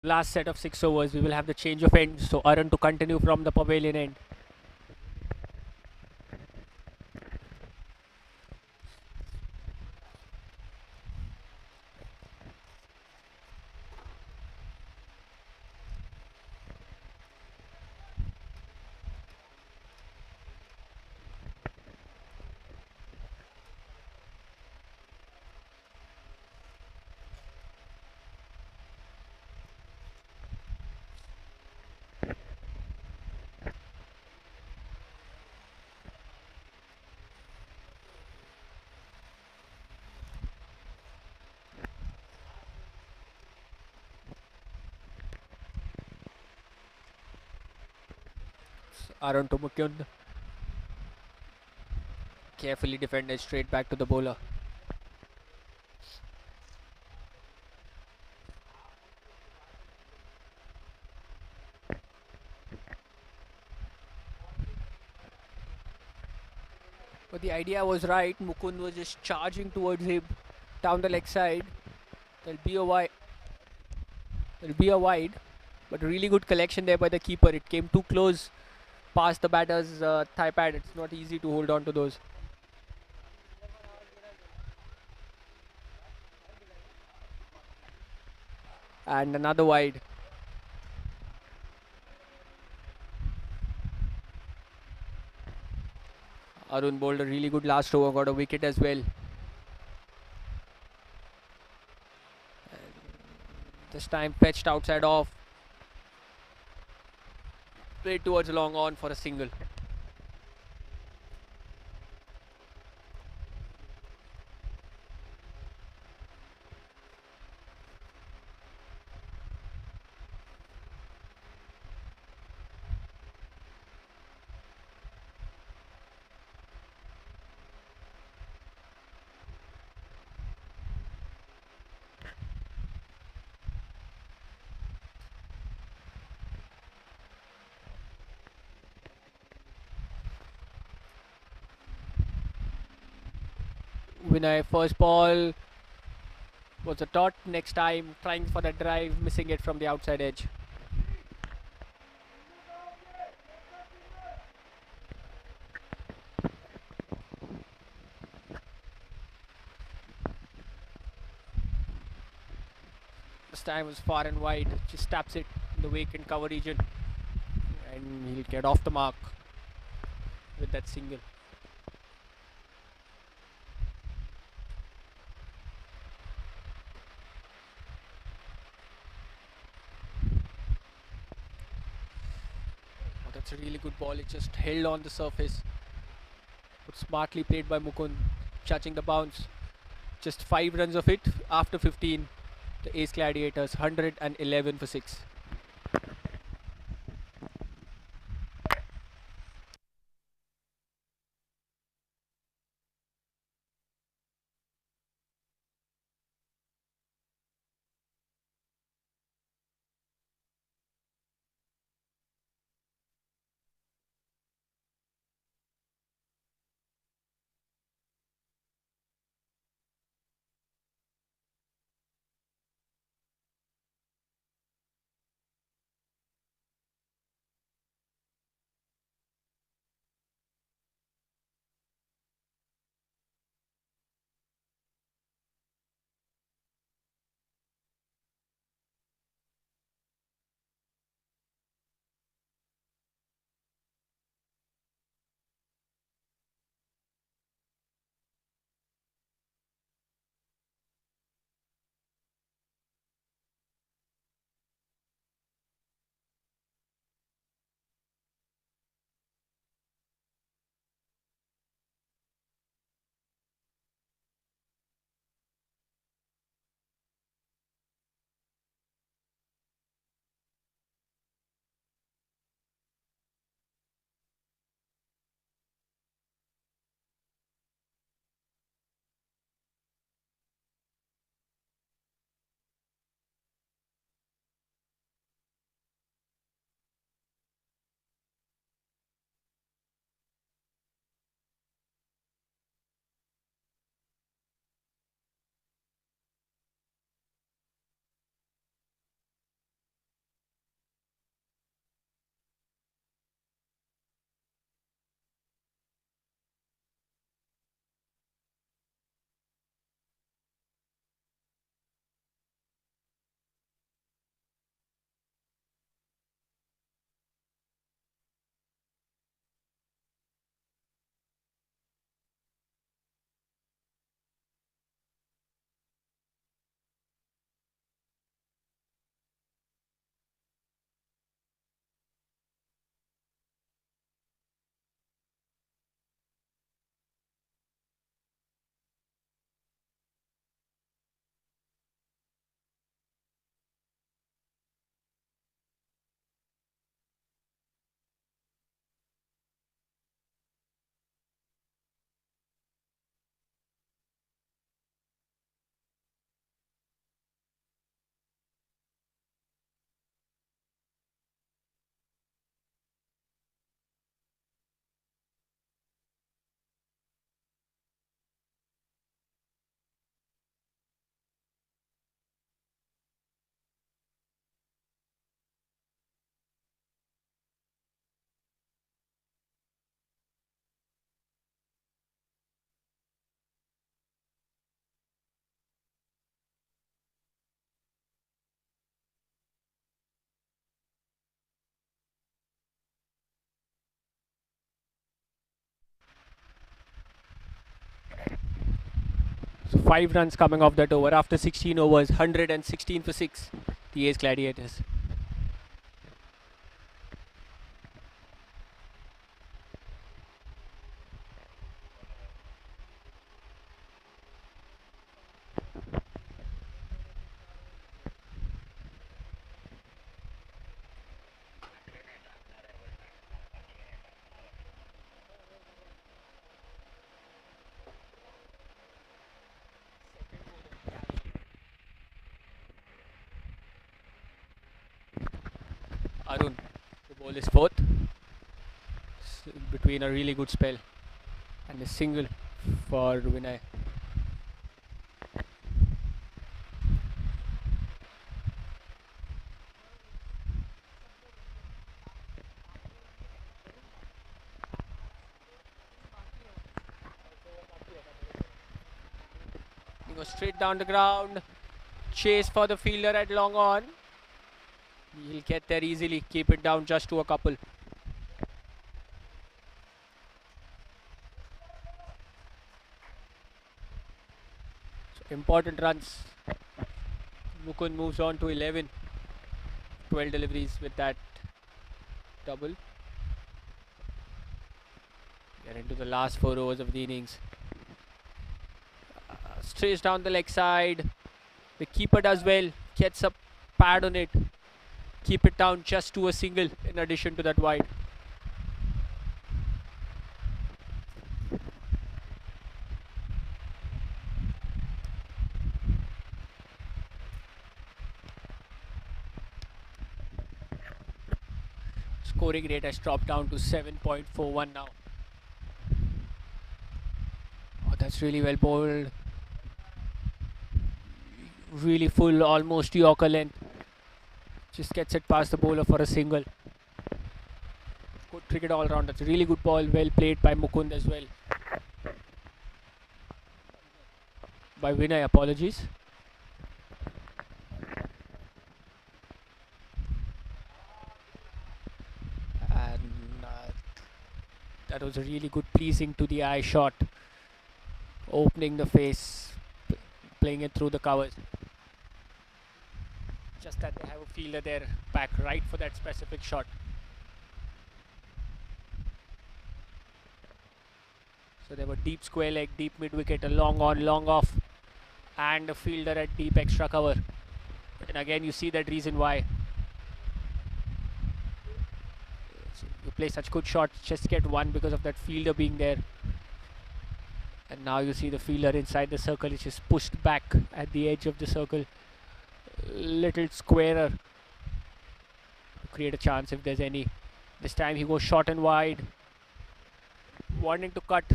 Last set of 6 overs, we will have the change of ends. So Arun to continue from the pavilion end. Arun to Mukund. Carefully defended, straight back to the bowler. But the idea was right. Mukund was just charging towards him down the leg side. There'll be a wide. But really good collection there by the keeper. It came too close past the batter's thigh pad. It's not easy to hold on to those. And another wide. Arun bowled a really good last over, got a wicket as well. And this time fetched outside off. Played towards long on for a single. Vinay, first ball Was a dot next time, trying for that drive, missing it from the outside edge. This time was far and wide, just taps it in the vacant cover region, and he'll get off the mark with that single. Oh, that's a really good ball. It just held on the surface. But smartly played by Mukund, judging the bounce. Just 5 runs of it after 15. The Ace Gladiators 111 for 6. So 5 runs coming off that over after 16 overs, 116 for 6. The Ace Gladiators. Arun, the ball is fourth. Between a really good spell and a single for Vinay. Goes straight down the ground. Chase for the fielder at long on. He'll get there easily. Keep it down just to a couple. So important runs. Mukund moves on to 11. 12 deliveries with that double. Get into the last 4 overs of the innings. Strays down the leg side. The keeper does well. Gets a pad on it. Keep it down just to a single in addition to that wide. Scoring rate has dropped down to 7.41 now. Oh, that's really well bowled. Really full, almost Yorker length. Just gets it past the bowler for a single. Good cricket all round. That's a really good ball. Well played by Mukund as well. By Vinay, apologies. And that was a really good pleasing to the eye shot. Opening the face, playing it through the covers. Just that they have a fielder there back right for that specific shot. So they were deep square leg, deep mid wicket, a long on, long off, and a fielder at deep extra cover. And again, you see that reason why. So you play such good shots, just get one because of that fielder being there. And now you see the fielder inside the circle, which is pushed back at the edge of the circle. Little squarer to create a chance if there's any. This time he goes short and wide. Wanting to cut,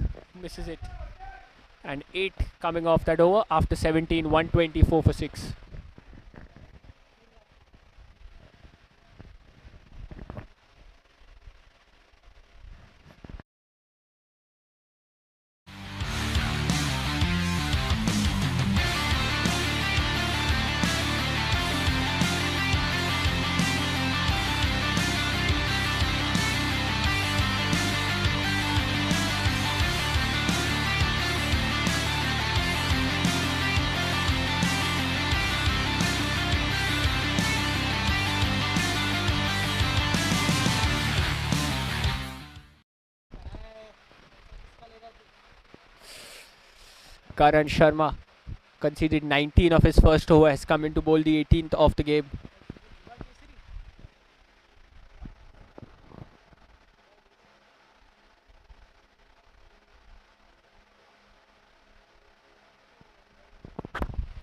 misses it. And 8 coming off that over after 17, 124 for 6. Karan Sharma conceded 19 of his first over, has come in to bowl the 18th of the game.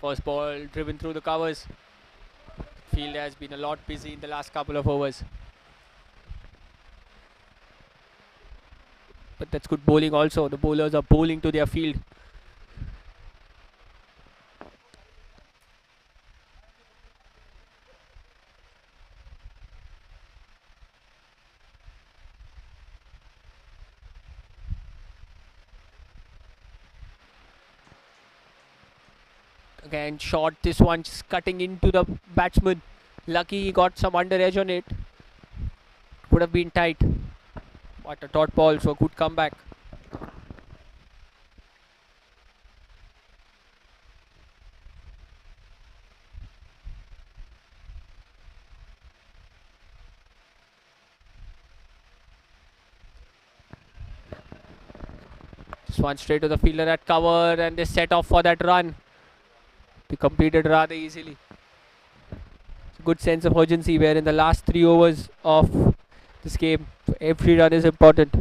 First ball driven through the covers. Field has been a lot busy in the last couple of overs. But that's good bowling also. The bowlers are bowling to their field. Again, short this one, just cutting into the batsman. Lucky he got some under edge on it. Could have been tight. But a dot ball, so a good comeback. This one straight to the fielder at cover, and they set off for that run. They completed rather easily. It's a good sense of urgency where in the last 3 overs of this game, every run is important.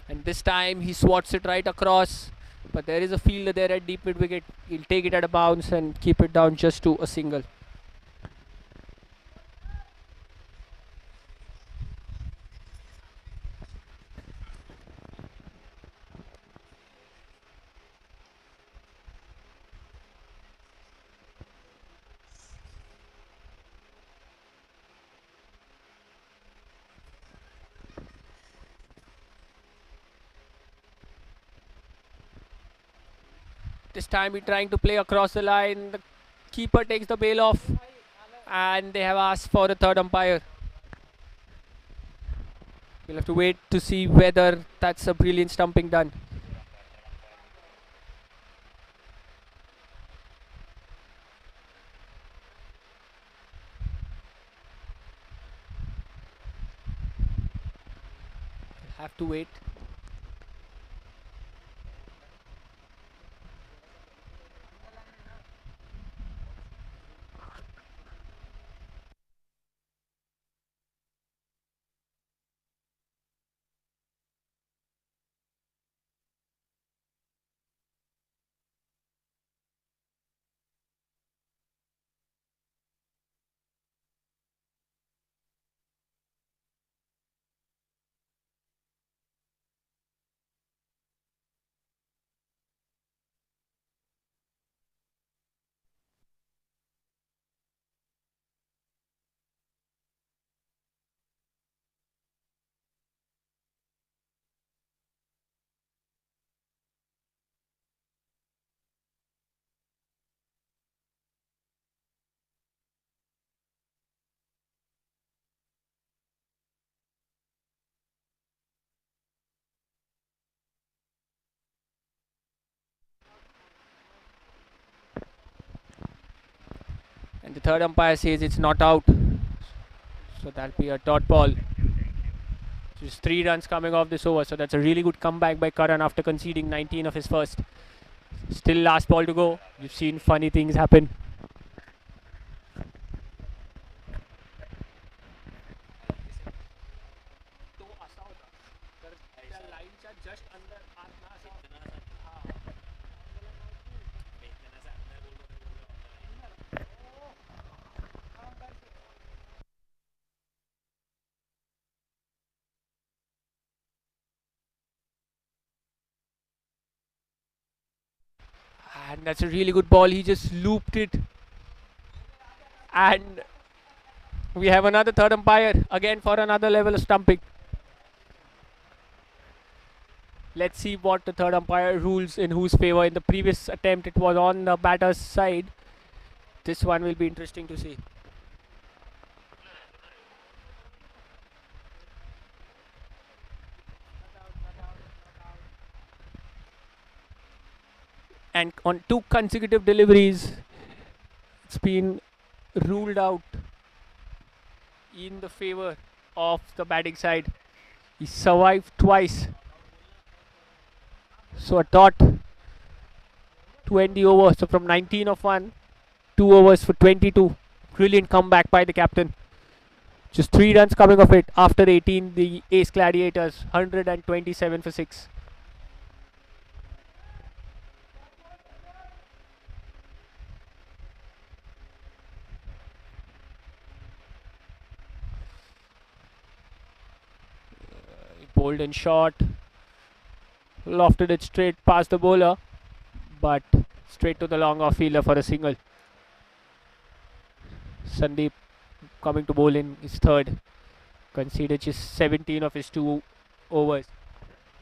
And this time he swats it right across. But there is a fielder there at deep mid wicket. He'll take it at a bounce and keep it down just to a single. This time he's trying to play across the line. The keeper takes the bail off, and they have asked for a third umpire. We'll have to wait to see whether that's a brilliant stumping done. Have to wait. And the third umpire says it's not out. So that'll be a dot ball. Just 3 runs coming off this over. So that's a really good comeback by Karan after conceding 19 of his first. Still last ball to go. We've seen funny things happen. And that's a really good ball. He just looped it. And we have another third umpire again for another level of stumping. Let's see what the third umpire rules in whose favor. In the previous attempt, it was on the batter's side. This one will be interesting to see. And on 2 consecutive deliveries, it's been ruled out in the favor of the batting side. He survived twice. So a dot to end the over. So from 19 of 1, 2 overs for 22. Brilliant comeback by the captain. Just 3 runs coming of it. After 18, the Ace Gladiators 127 for 6. Bowled and short. Lofted it straight past the bowler, but straight to the long off fielder for a single. Sandeep coming to bowl in his third. Conceded just 17 of his 2 overs.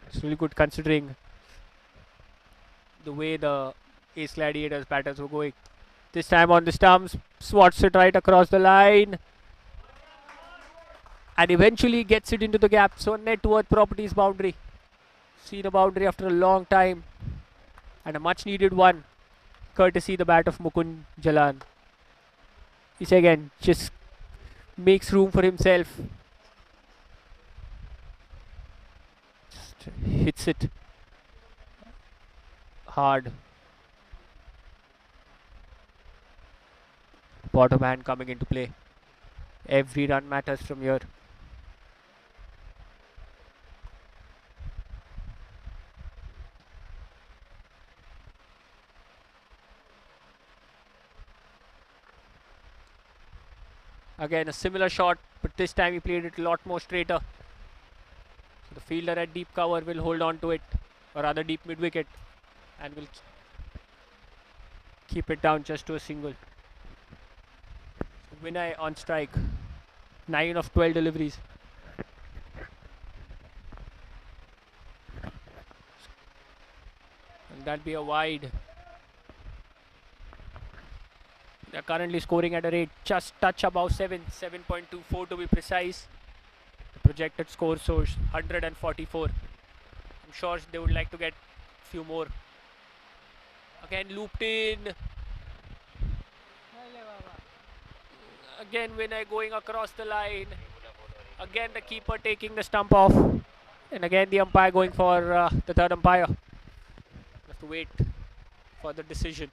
It's really good considering the way the Ace Gladiators batters were going. This time on the stumps, swats it right across the line. And eventually gets it into the gap. So net worth properties boundary. Seen a boundary after a long time. And a much needed one. Courtesy the bat of Mukund Jalan. He's again just makes room for himself. Just hits it hard. Bottom hand coming into play. Every run matters from here. Again a similar shot, but this time he played it a lot more straighter. So the fielder at deep cover will hold on to it, or rather deep mid wicket, and will keep it down just to a single. So Vinay on strike. 9 of 12 deliveries. And that'll be a wide. They're currently scoring at a rate just touch above 7.24 to be precise. The projected score shows 144. I'm sure they would like to get a few more. Again looped in. Again Vinay going across the line. Again the keeper taking the stump off. And again the umpire going for the third umpire. Have to wait for the decision.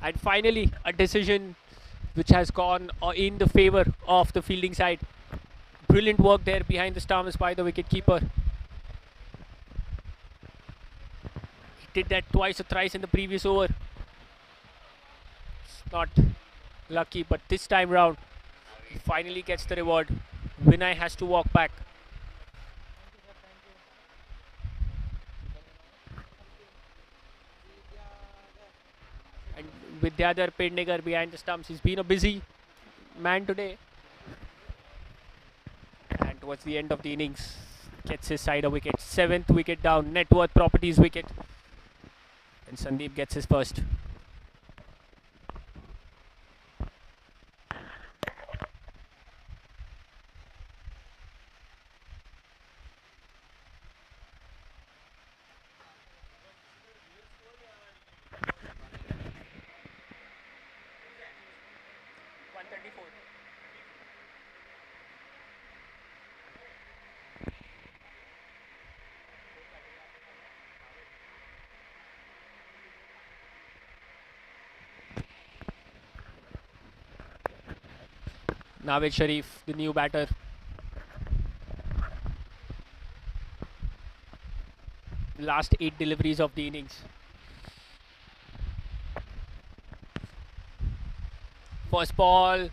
And finally, a decision which has gone in the favor of the fielding side. Brilliant work there behind the stumps by the wicketkeeper. He did that twice or thrice in the previous over. It's not lucky, but this time round, he finally gets the reward. Vinay has to walk back. And with the other Pendeggar behind the stumps, he's been a busy man today. And towards the end of the innings, gets his side a wicket. 7th wicket down, net worth properties wicket. And Sandeep gets his first. Nawaz Sharif, the new batter. Last 8 deliveries of the innings. First ball.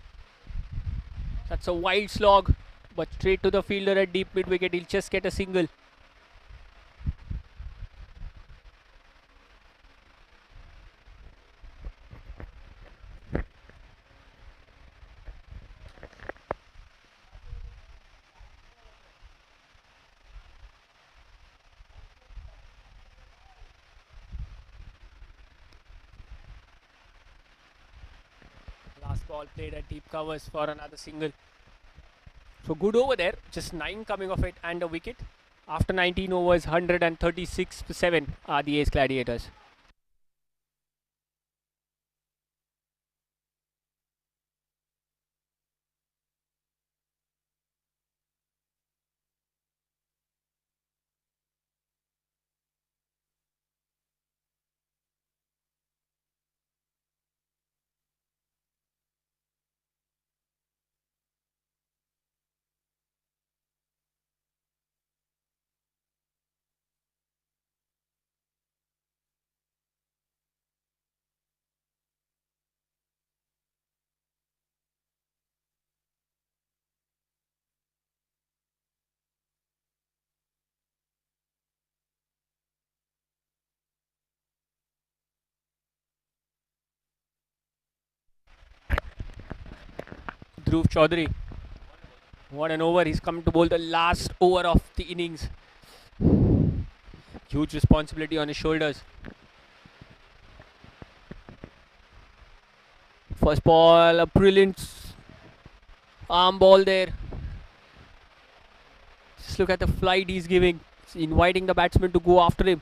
That's a wild slog, but straight to the fielder at deep mid wicket. He'll just get a single. Last ball played at deep covers for another single. So good over there, just 9 coming off it and a wicket. After 19 overs, 136 to 7 are the Ace Gladiators. Dhruv Chaudhary. What an over. He's come to bowl the last over of the innings. Huge responsibility on his shoulders. First ball, a brilliant arm ball there. Just look at the flight he's giving. He's inviting the batsman to go after him.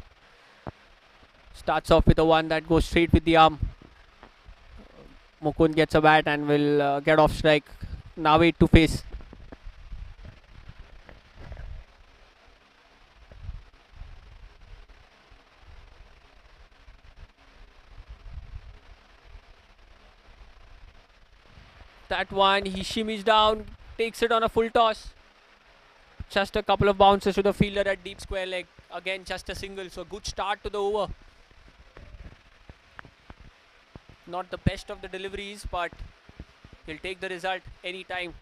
Starts off with a one that goes straight with the arm. Mukund gets a bat and will get off strike. Now 8 to face. That one, he shimmies down, takes it on a full toss. Just a couple of bounces to the fielder at deep square leg. Again, just a single. So good start to the over. Not the best of the deliveries, but he'll take the result anytime.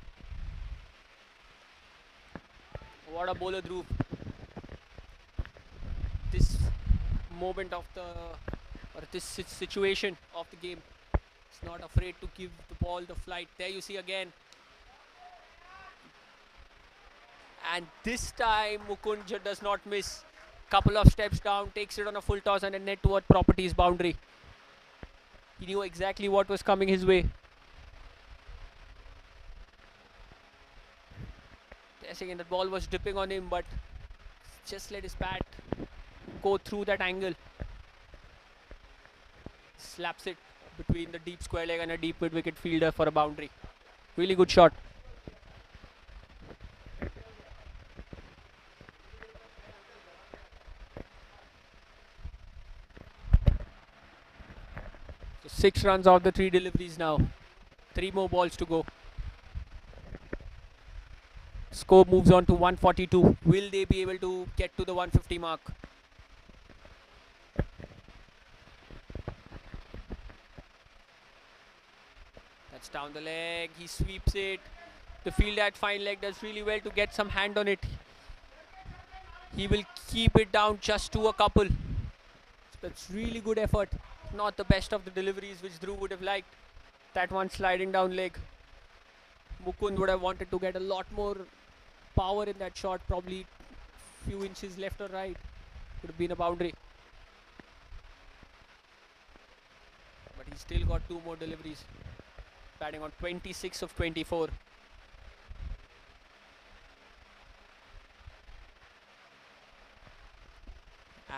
What a bowler, Dhruv. This moment of this situation of the game. He's not afraid to give the ball the flight. There you see again. And this time Mukund does not miss. Couple of steps down, takes it on a full toss and a net toward properties boundary. He knew exactly what was coming his way. Again, the ball was dipping on him, but just let his bat go through that angle. Slaps it between the deep square leg and a deep mid wicket fielder for a boundary. Really good shot. So 6 runs off the 3 deliveries now. 3 more balls to go. Score moves on to 142. Will they be able to get to the 150 mark? That's down the leg. He sweeps it. The fielder at fine leg does really well to get some hand on it. He will keep it down just to a couple. That's really good effort. Not the best of the deliveries which Dhruv would have liked. That one sliding down leg. Mukund would have wanted to get a lot more power in that shot, probably few inches left or right. Could have been a boundary. But he's still got 2 more deliveries. Batting on 26 of 24.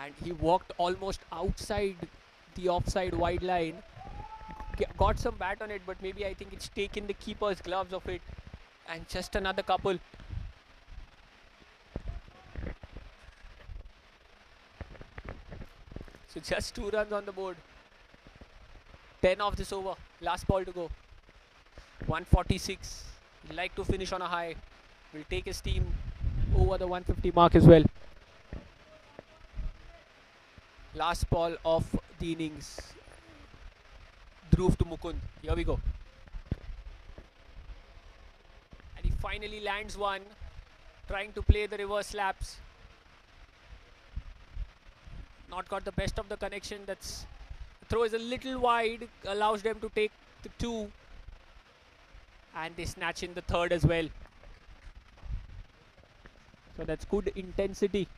And he walked almost outside the offside wide line. Got some bat on it, but maybe I think it's taken the keeper's gloves off it. And just another couple. So just 2 runs on the board. 10 off this over. Last ball to go. 146. He'd like to finish on a high. Will take his team over the 150 mark as well. Last ball of the innings. Dhruv to Mukund. Here we go. And he finally lands one. Trying to play the reverse slaps. Not got the best of the connection. That's throw is a little wide. Allows them to take the 2. And they snatch in the 3rd as well. So that's good intensity.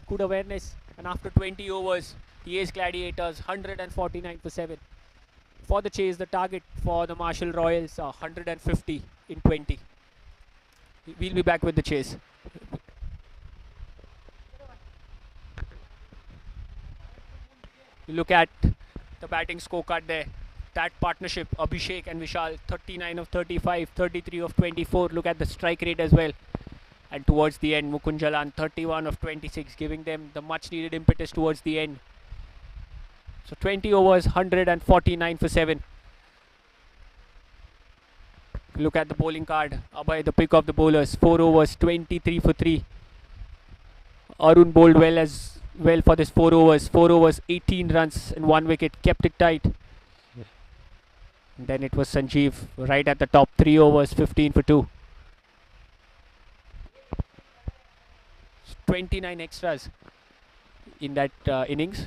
Good awareness. And after 20 overs, the Ace Gladiators 149 for 7. For the chase, the target for the Marshall Royals are 150 in 20. We'll be back with the chase. You look at the batting scorecard there. That partnership, Abhishek and Vishal, 39 of 35, 33 of 24. Look at the strike rate as well. And towards the end, Mukund Jalan, 31 of 26, giving them the much needed impetus towards the end. So 20 overs, 149 for 7. Look at the bowling card. Abhay, the pick of the bowlers. 4 overs, 23 for 3. Arun bowled well as well for this 4 overs. 4 overs, 18 runs and 1 wicket. Kept it tight. Then it was Sanjeev right at the top. 3 overs, 15 for 2. 29 extras in that innings.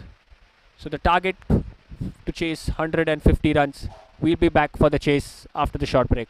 So the target to chase 150 runs. We'll be back for the chase after the short break.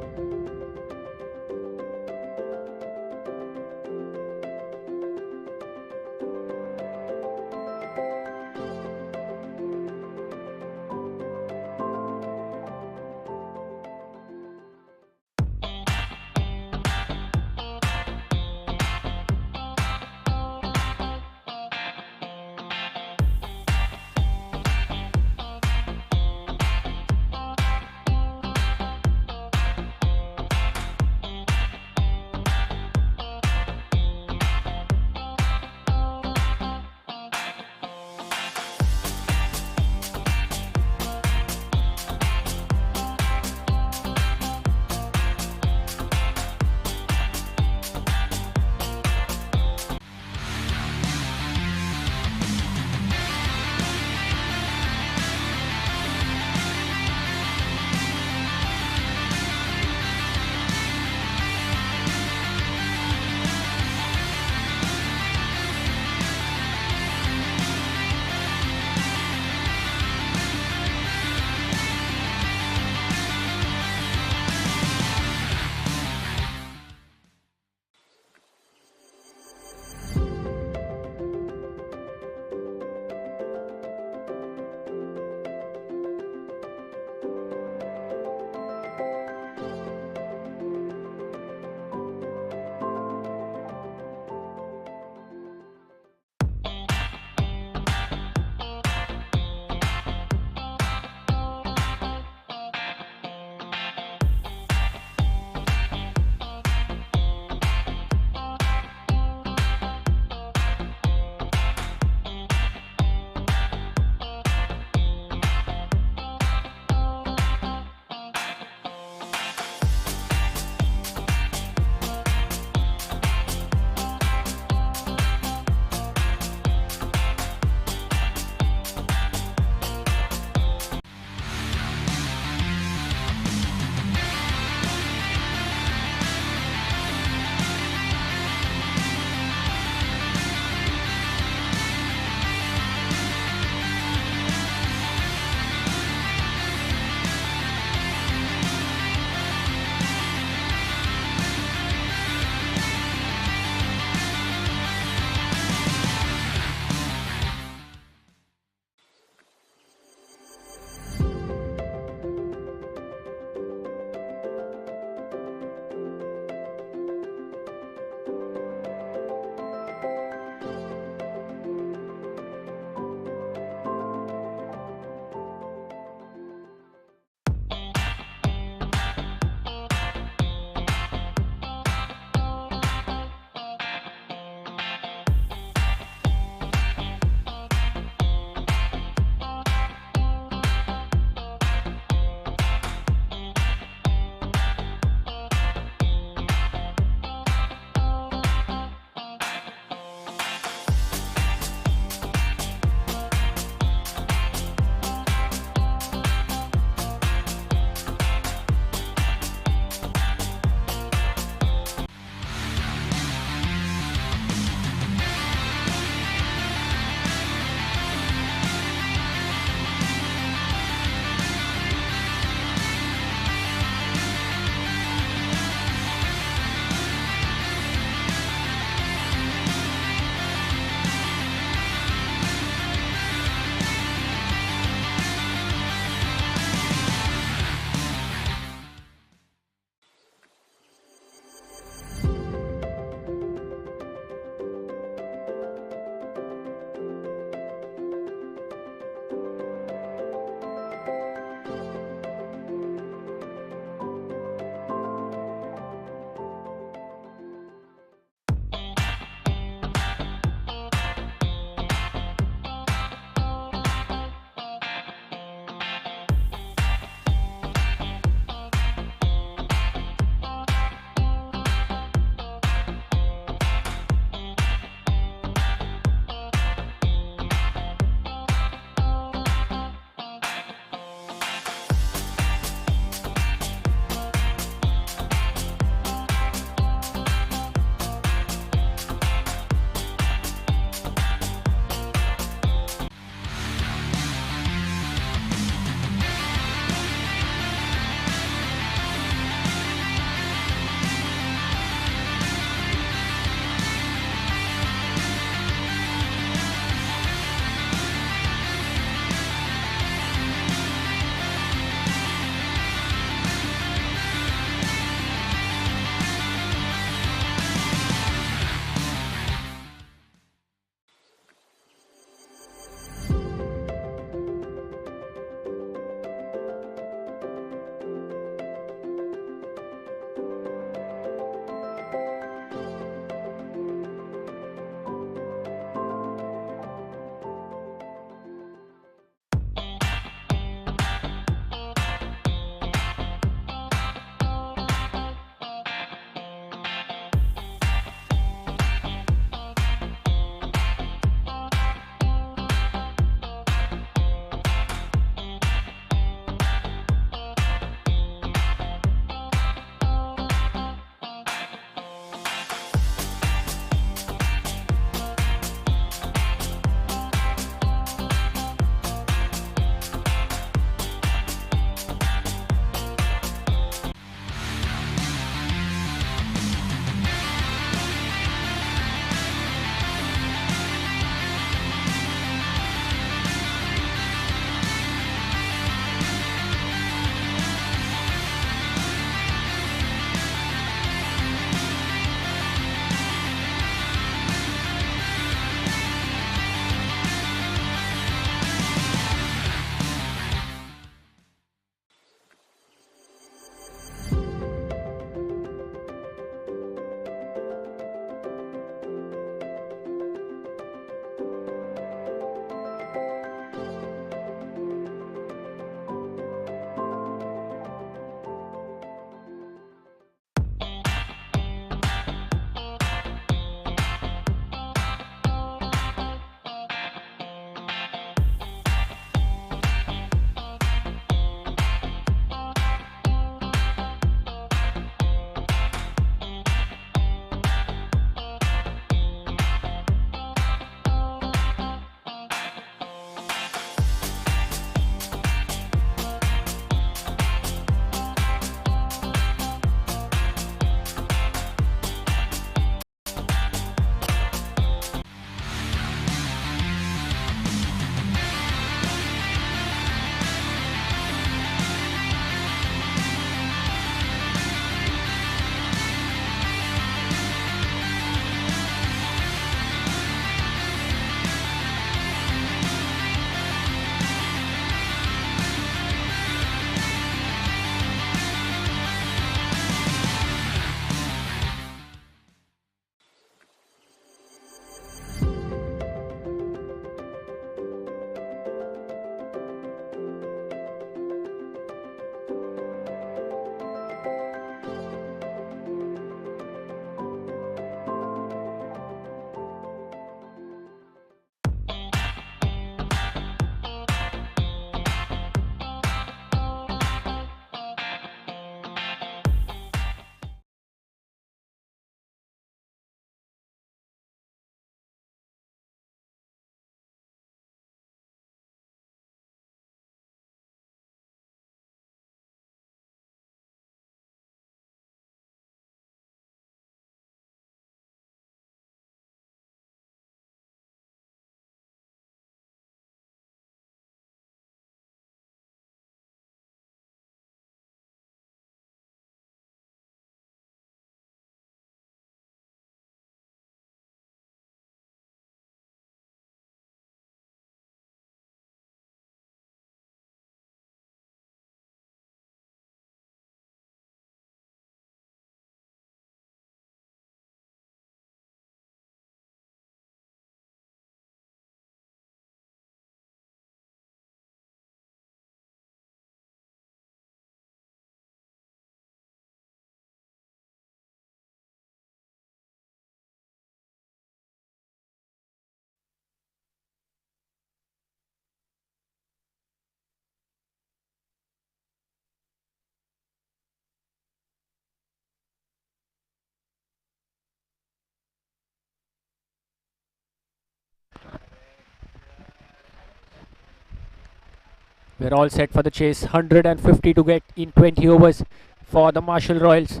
We're all set for the chase. 150 to get in 20 overs for the Marshall Royals.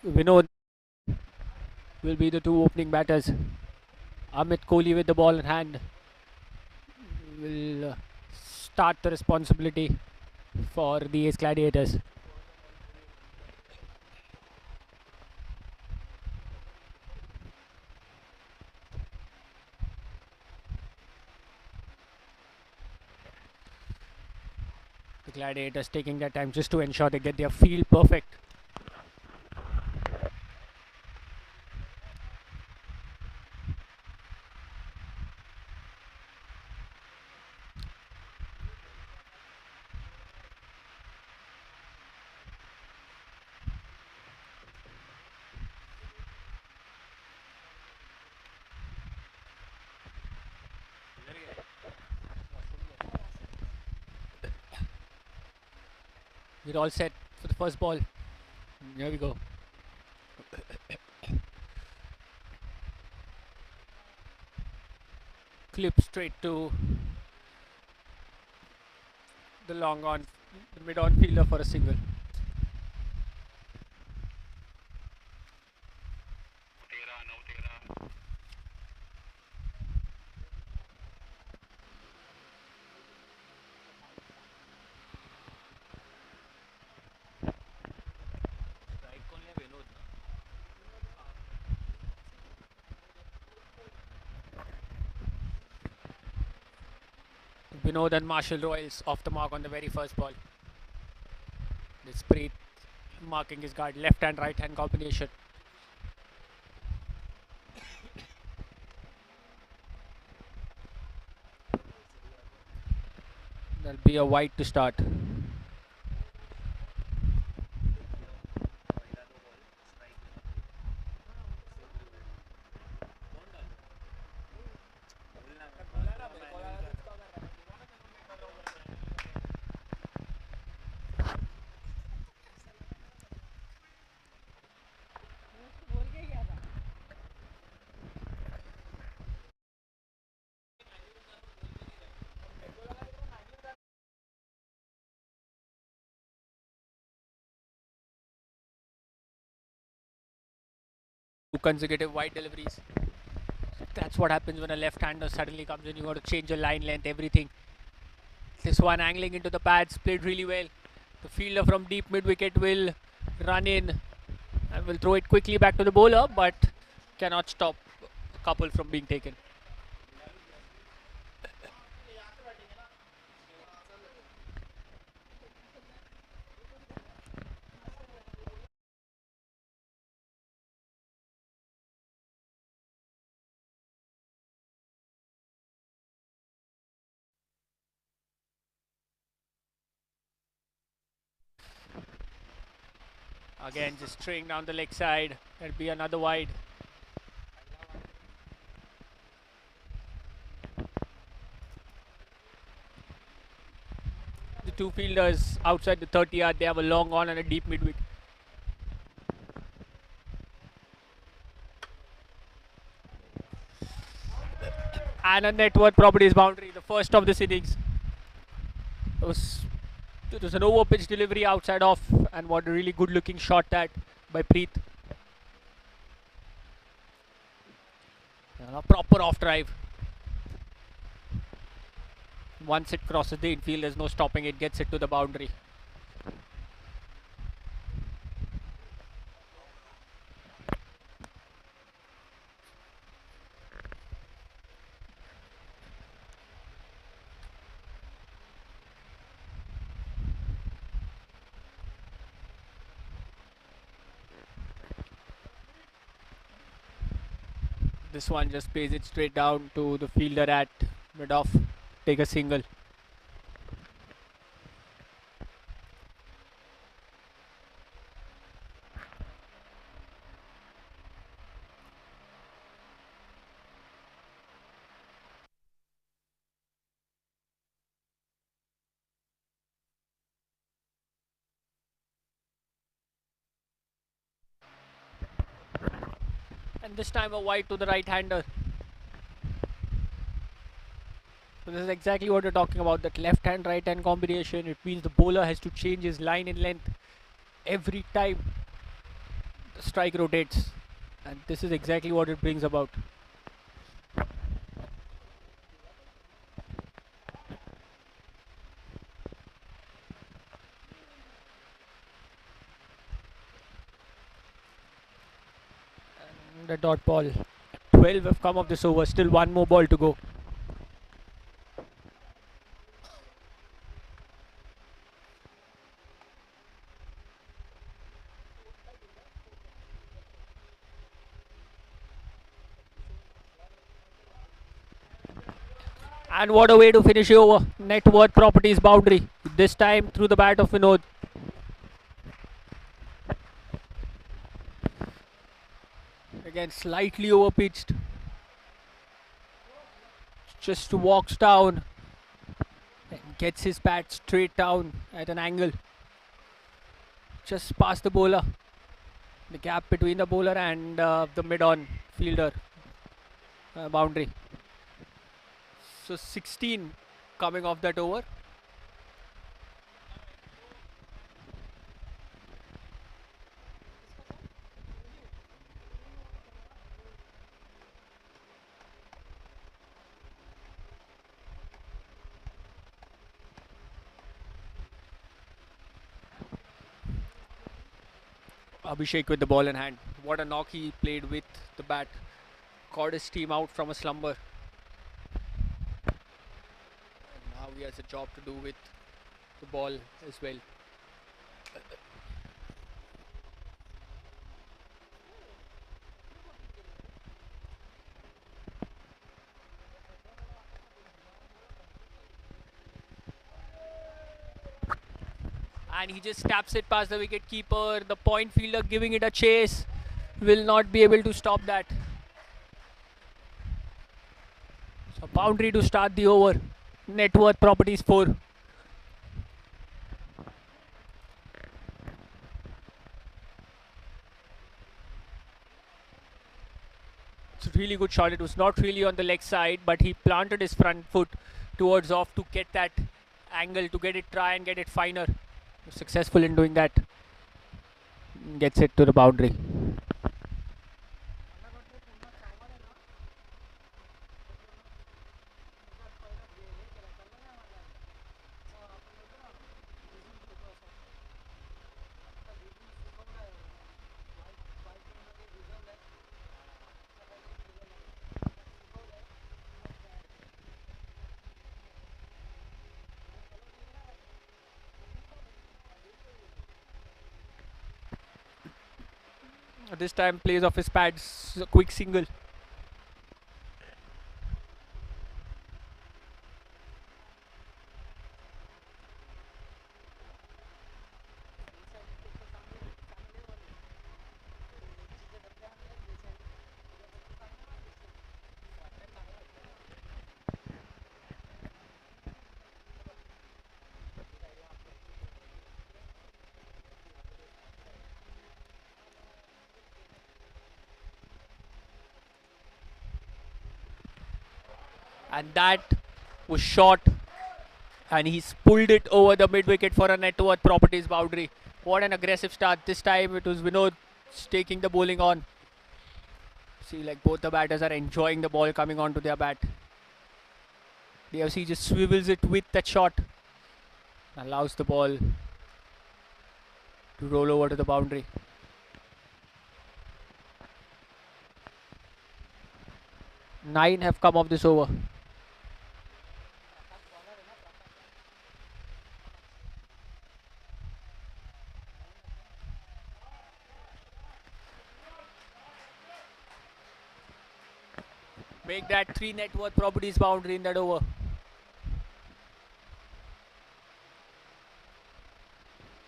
We know will be the two opening batters. Amit Kohli with the ball in hand will start the responsibility for the Ace Gladiators. The Gladiators taking their time just to ensure they get their field perfect. We're all set for the first ball. Here we go. Clip straight to the long on, the mid on fielder for a single. Vinod and Marshall Royals off the mark on the very first ball. This Preet marking his guard, left and right hand combination. There'll be a wide to start. बोल के गया था Two consecutive wide deliveries. That's what happens when a left-hander suddenly comes in. You got to change your line length, everything. This one angling into the pads, played really well. The fielder from deep mid-wicket will run in and will throw it quickly back to the bowler, but cannot stop a couple from being taken. Again, just straying down the leg side. There'll be another wide. The two fielders outside the 30 yard, they have a long on and a deep mid wicket. And a net worth properties boundary, the first of this innings. It was an over pitch delivery outside off, and what a really good looking shot that by Preet. And a proper off drive. Once it crosses the infield, there's no stopping it, gets it to the boundary. This one just plays it straight down to the fielder at mid-off. Take a single. And this time a wide to the right hander. So this is exactly what we're talking about, that left hand right hand combination. It means the bowler has to change his line in length every time the strike rotates, and this is exactly what it brings about. And the dot ball. 12 have come of this over, still one more ball to go. And what a way to finish over. Net worth properties boundary. This time through the bat of Vinod. Again, slightly overpitched. Just walks down and gets his bat straight down at an angle. Just past the bowler. The gap between the bowler and the mid-on fielder boundary. So 16 coming off that over. Abhishek with the ball in hand. What a knock he played with the bat. Caught his team out from a slumber. And now he has a job to do with the ball as well. And he just taps it past the wicket keeper. The point fielder giving it a chase will not be able to stop that. So boundary to start the over. Net worth properties 4. It's a really good shot. It was not really on the leg side, but he planted his front foot towards off to get that angle, to get it, try and get it finer. Successful in doing that. Gets it to the boundary. This time plays off his pads, a quick single. And that was short, and he's pulled it over the mid wicket for a net worth properties boundary. What an aggressive start. This time it was Vinod taking the bowling on. See, like both the batters are enjoying the ball coming onto their bat. DFC just swivels it with that shot, allows the ball to roll over to the boundary. Nine have come off this over. Make that 3 net worth properties boundary in that over.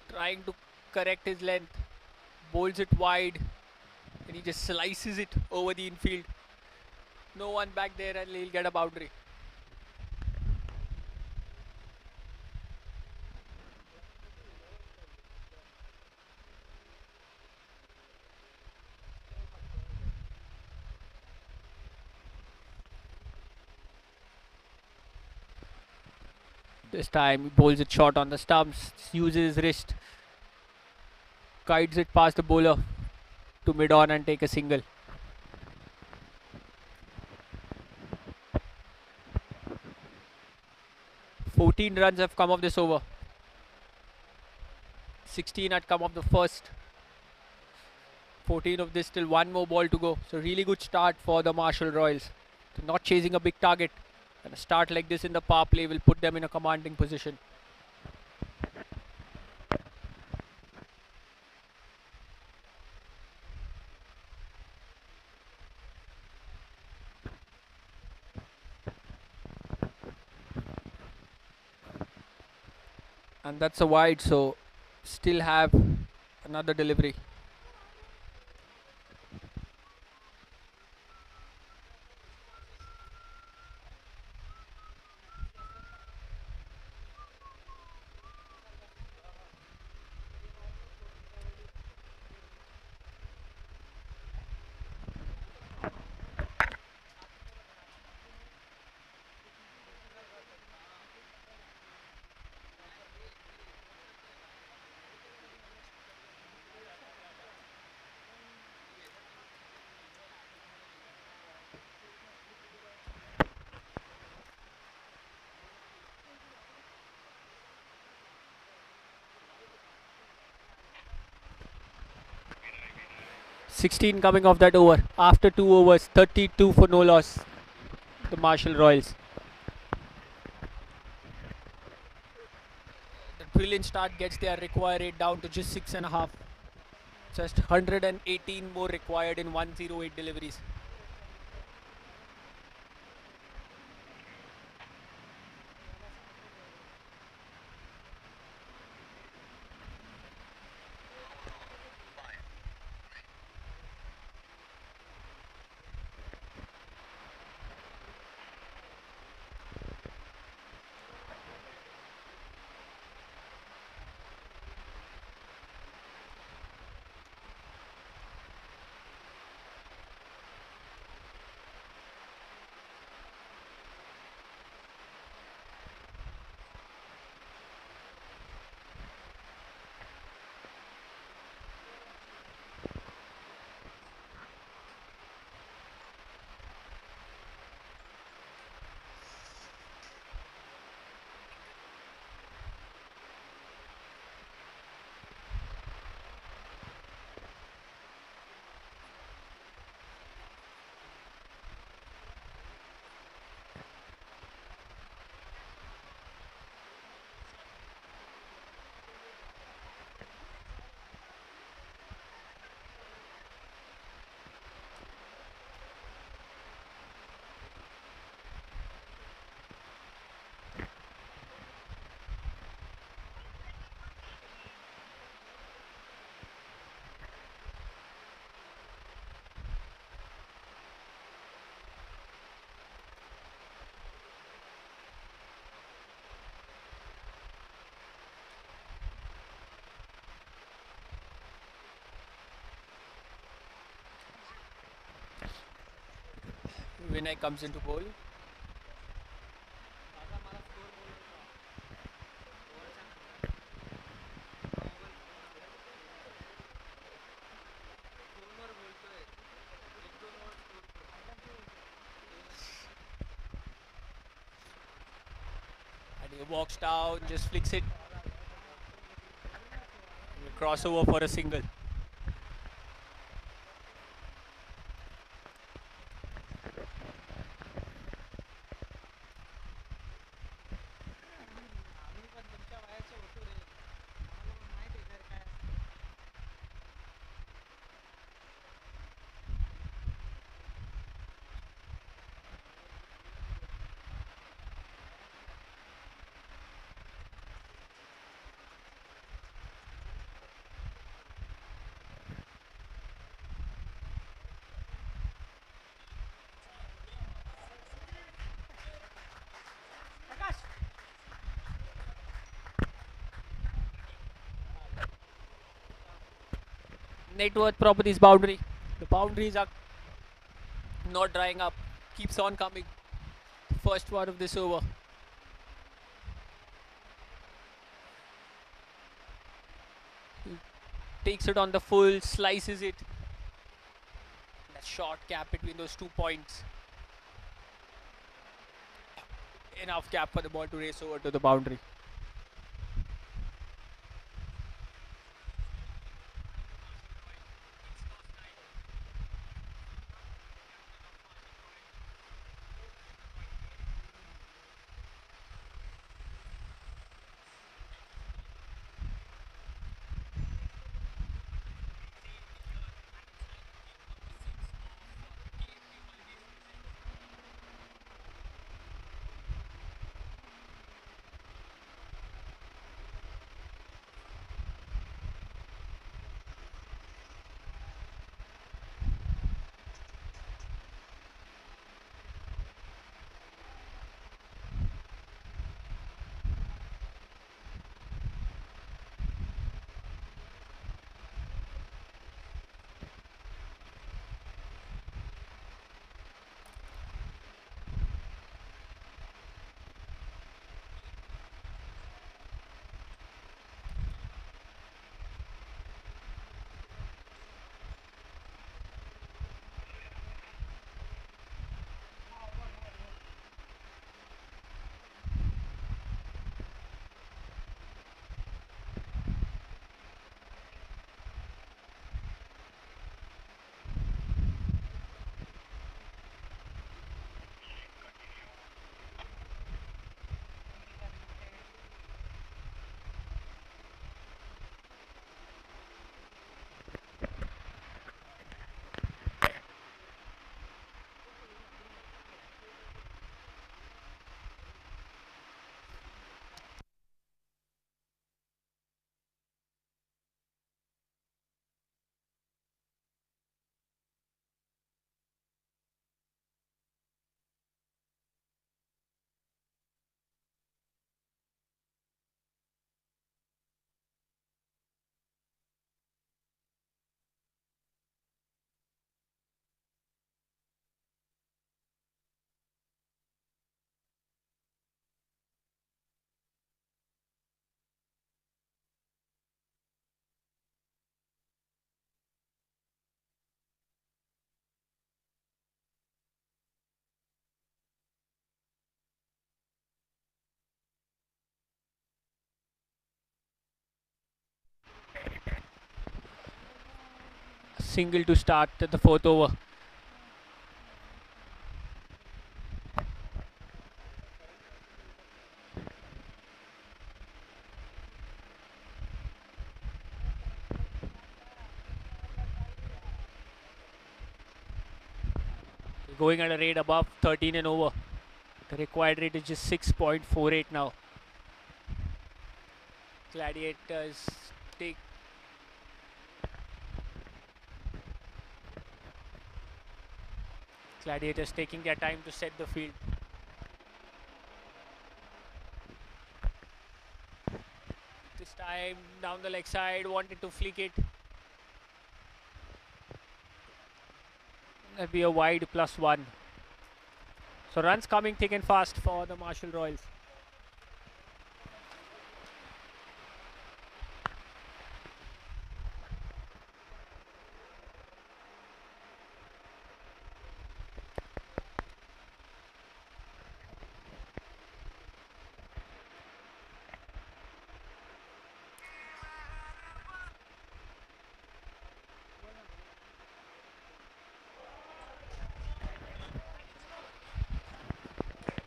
Trying to correct his length, bowls it wide, and he just slices it over the infield. No one back there, and he'll get a boundary. This time he bowls it short on the stumps, uses his wrist, guides it past the bowler to mid-on and take a single. "14 runs have come of this over. 16 had come of the first. 14 of this, still one more ball to go. So really good start for the Marshall Royals. They're not chasing a big target. And a start like this in the power play will put them in a commanding position. And that's a wide, so still have another delivery. "16 coming off that over. After 2 overs, 32 for no loss. The Marshall Royals. The brilliant start gets their required rate down to just 6.5. Just 118 more required in 108 deliveries. Vinay comes into bowl. And he walks down, just flicks it. Crossover for a single. Net worth properties boundary. The boundaries are not drying up. Keeps on coming. First one of this over. takes it on the full, slices it. That short gap between those 2 points. Enough gap for the ball to race over to the boundary. Single to start the 4th over. Going at a rate above 13 and over. The required rate is just 6.48 now. Gladiators take Gladiators taking their time to set the field. This time down the leg side, wanted to flick it. That'll be a wide +1. So runs coming thick and fast for the Marshall Royals.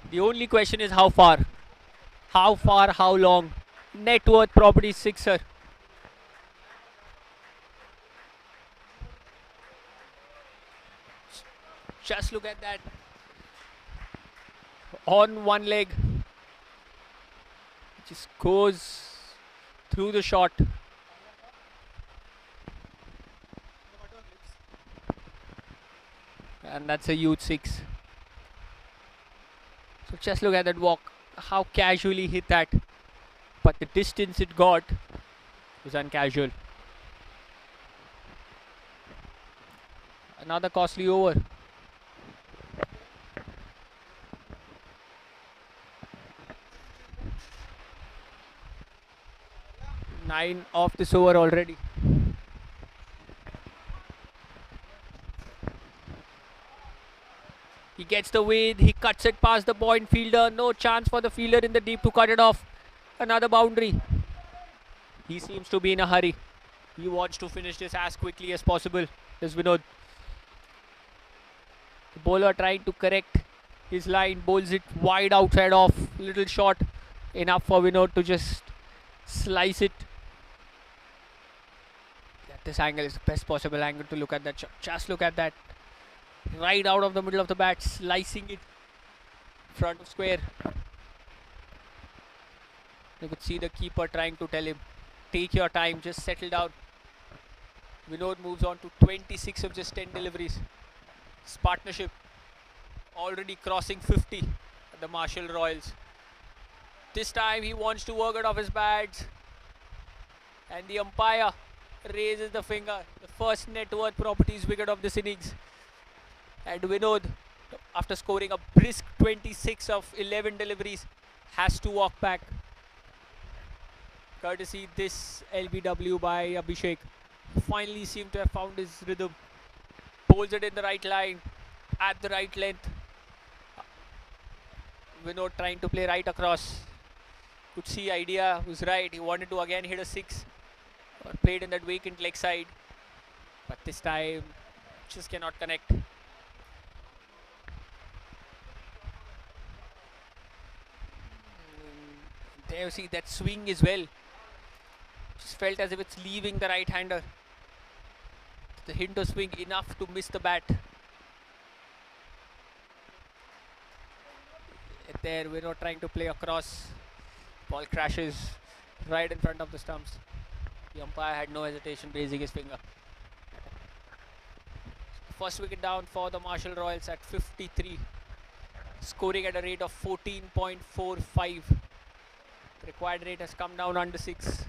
The only question is how far? How far, how long? Net worth property sixer. Just look at that. On one leg. Just goes through the shot. And that's a huge 6. So just look at that walk. How casually hit that. But the distance it got was uncasual. Another costly over. 9 off this over already. gets the win. He cuts it past the point fielder. No chance for the fielder in the deep to cut it off. Another boundary. He seems to be in a hurry. He wants to finish this as quickly as possible. This Vinod. The bowler trying to correct his line. Bowls it wide outside off. Little short. Enough for Vinod to just slice it. This angle is the best possible angle to look at that shot. Just look at that. Right out of the middle of the bat, slicing it front of square. You could see the keeper trying to tell him, take your time, just settle down. Vinod moves on to 26 of just 10 deliveries. His partnership already crossing 50 at the Marshall Royals. This time he wants to work it off his bats. And the umpire raises the finger. The first net worth properties wicket of this innings. And Vinod, after scoring a brisk 26 of 11 deliveries, has to walk back. Courtesy this LBW by Abhishek. Finally seemed to have found his rhythm. Pulls it in the right line, at the right length. Vinod trying to play right across. Could see idea was right. He wanted to again hit a 6. Or played in that vacant leg side. But this time, just cannot connect. There you see that swing as well. Just felt as if it's leaving the right hander. The hint of swing enough to miss the bat. There we're not trying to play across. Ball crashes right in front of the stumps. The umpire had no hesitation raising his finger. First wicket down for the Marshall Royals at 53. Scoring at a rate of 14.45. The required rate has come down under 6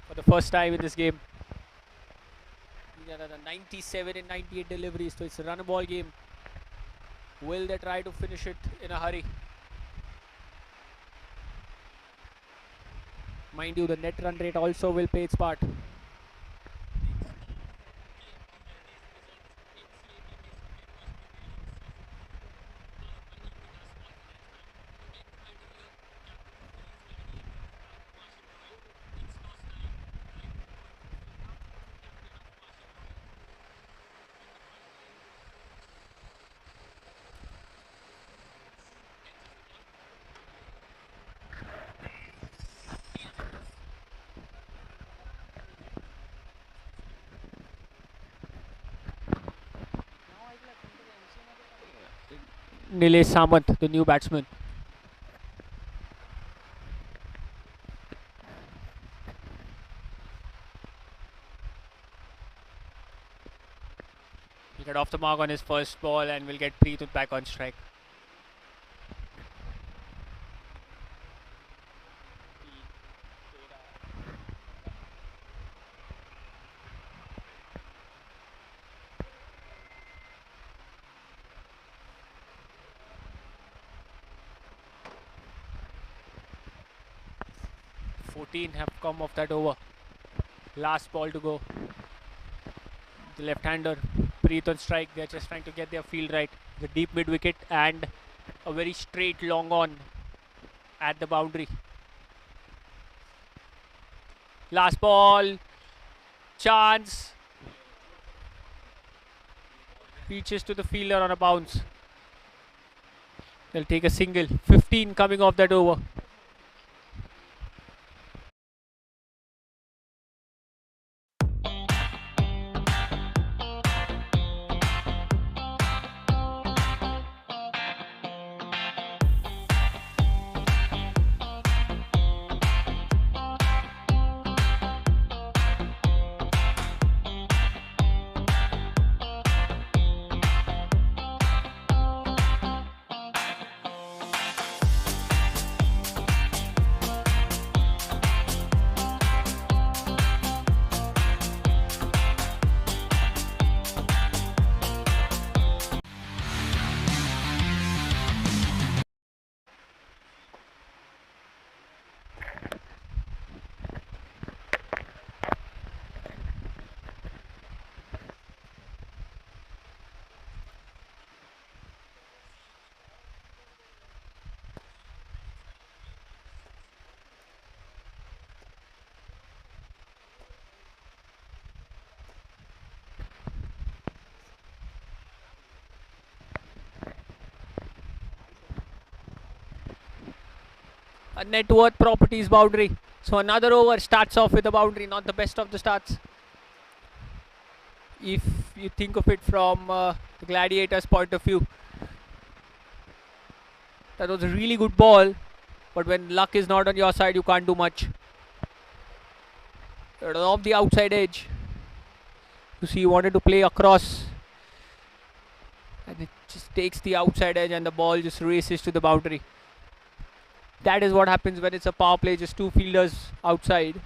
for the first time in this game. These are the 97 and 98 deliveries, so it's a run a ball game. Will they try to finish it in a hurry? Mind you, the net run rate also will play its part. Nilesh Samant, the new batsman. He got off the mark on his first ball and will get Preet back on strike. Have come off that over. Last ball to go. The left-hander, Preet on strike. They're just trying to get their field right. The deep mid wicket and a very straight long on at the boundary. Last ball. Chance. Reaches to the fielder on a bounce. They'll take a single. 15 coming off that over. A net worth properties boundary. So another over starts off with a boundary, not the best of the starts. If you think of it from the Gladiators' point of view, that was a really good ball, but when luck is not on your side, you can't do much. It was off the outside edge. You see, he wanted to play across, and it just takes the outside edge, and the ball just races to the boundary. That is what happens when it's a power play, just two fielders outside.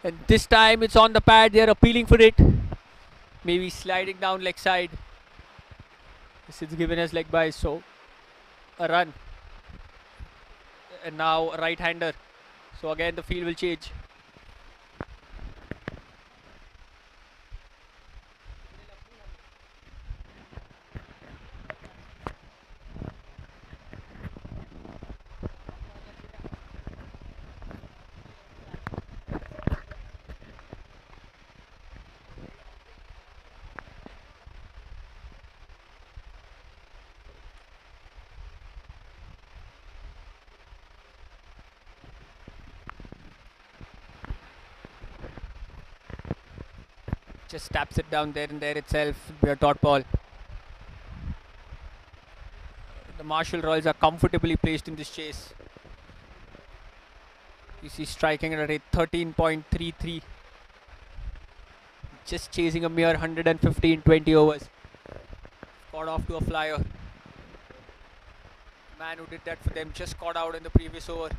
And this time it's on the pad, they're appealing for it. Maybe sliding down leg side. This is given as leg by, so a run. And now a right-hander. So again the field will change. Just taps it down there and there itself. Be a dot ball. The Marshall Royals are comfortably placed in this chase. You see striking at a rate 13.33. Just chasing a mere 150 in 20 overs. Got off to a flyer. The man who did that for them just got out in the previous over.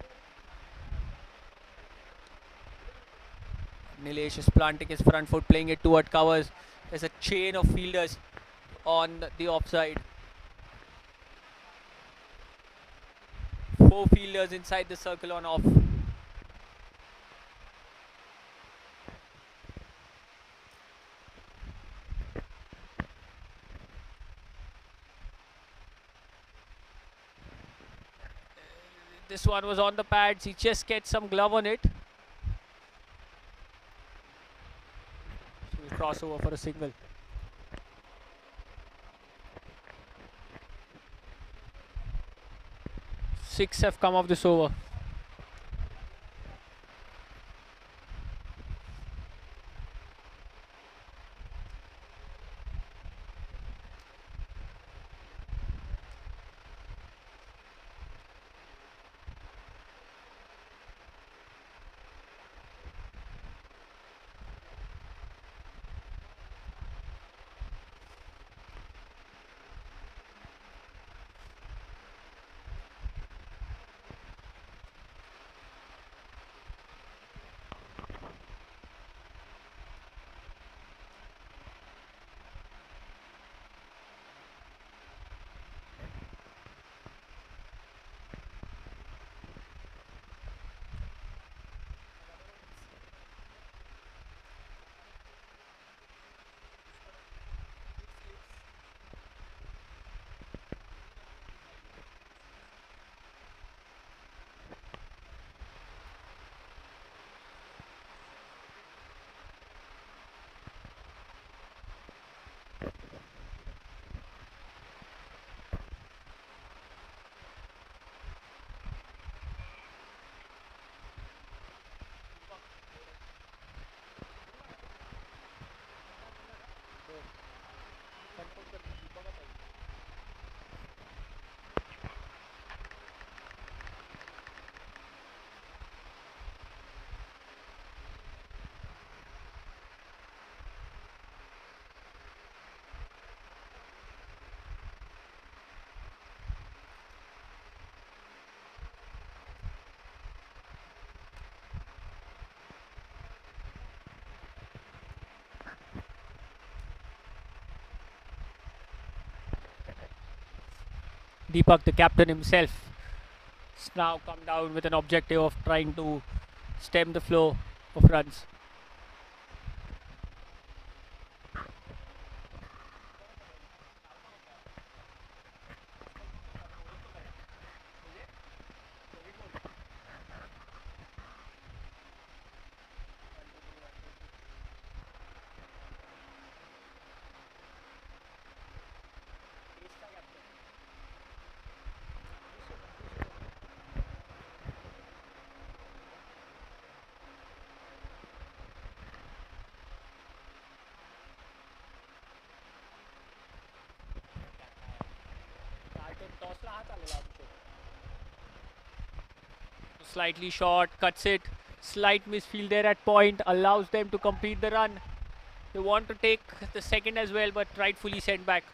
Nilesh is planting his front foot, playing it toward covers. There's a chain of fielders on the offside. 4 fielders inside the circle on off. This one was on the pads. He just gets some glove on it. He'll cross over for a single. 6 have come off this over. Deepak, the captain himself, has now come down with an objective of trying to stem the flow of runs. Slightly short, cuts it. Slight misfield there at point, allows them to complete the run. They want to take the second as well, but rightfully sent back.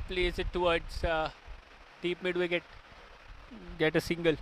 Plays it towards deep mid wicket. Get a single.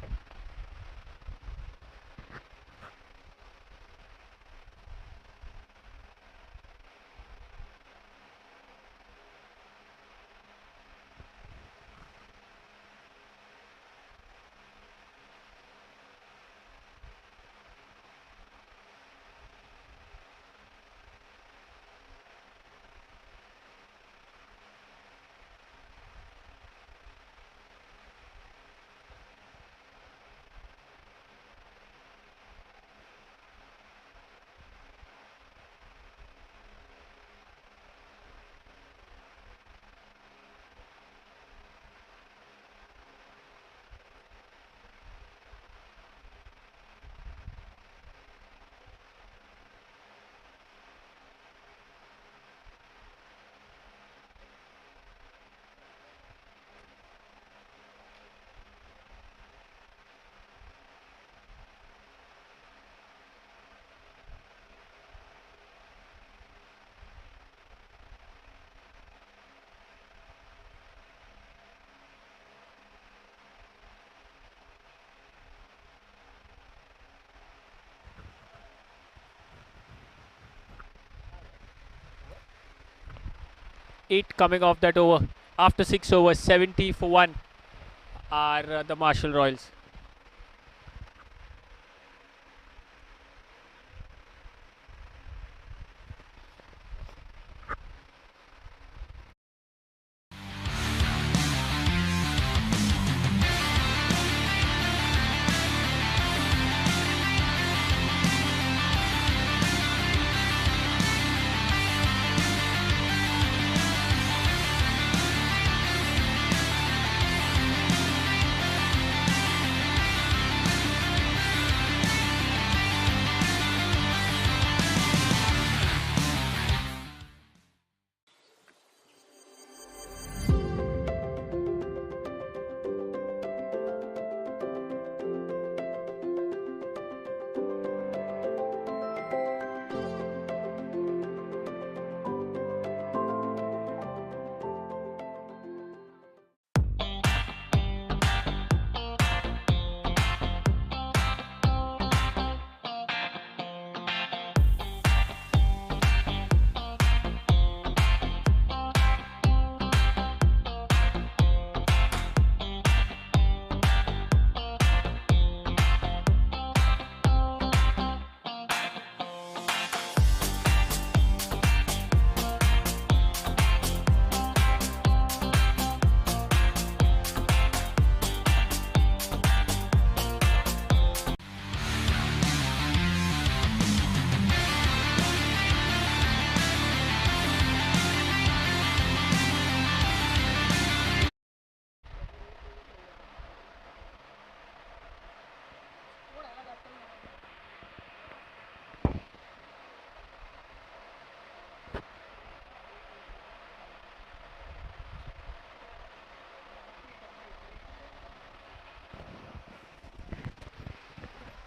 Eight coming off that over. After 6 overs, 70 for 1 are the Marshall Royals.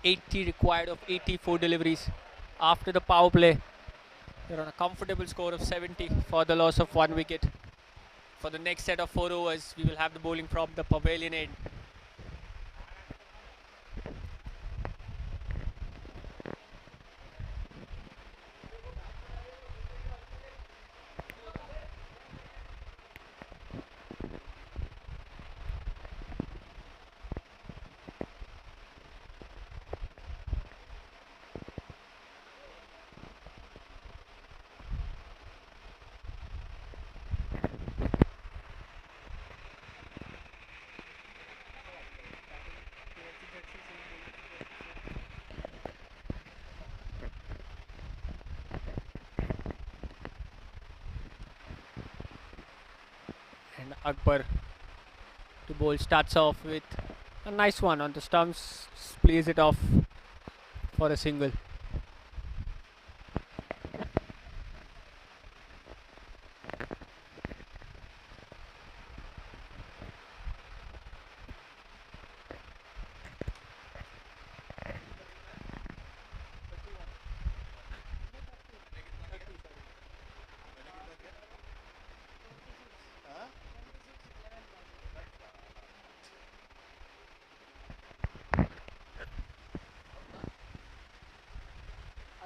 80 required of 84 deliveries after the power play. They're on a comfortable score of 70 for the loss of 1 wicket. For the next set of 4 overs, we will have the bowling from the pavilion end. And Akbar to bowl starts off with a nice one on the stumps, plays it off for a single.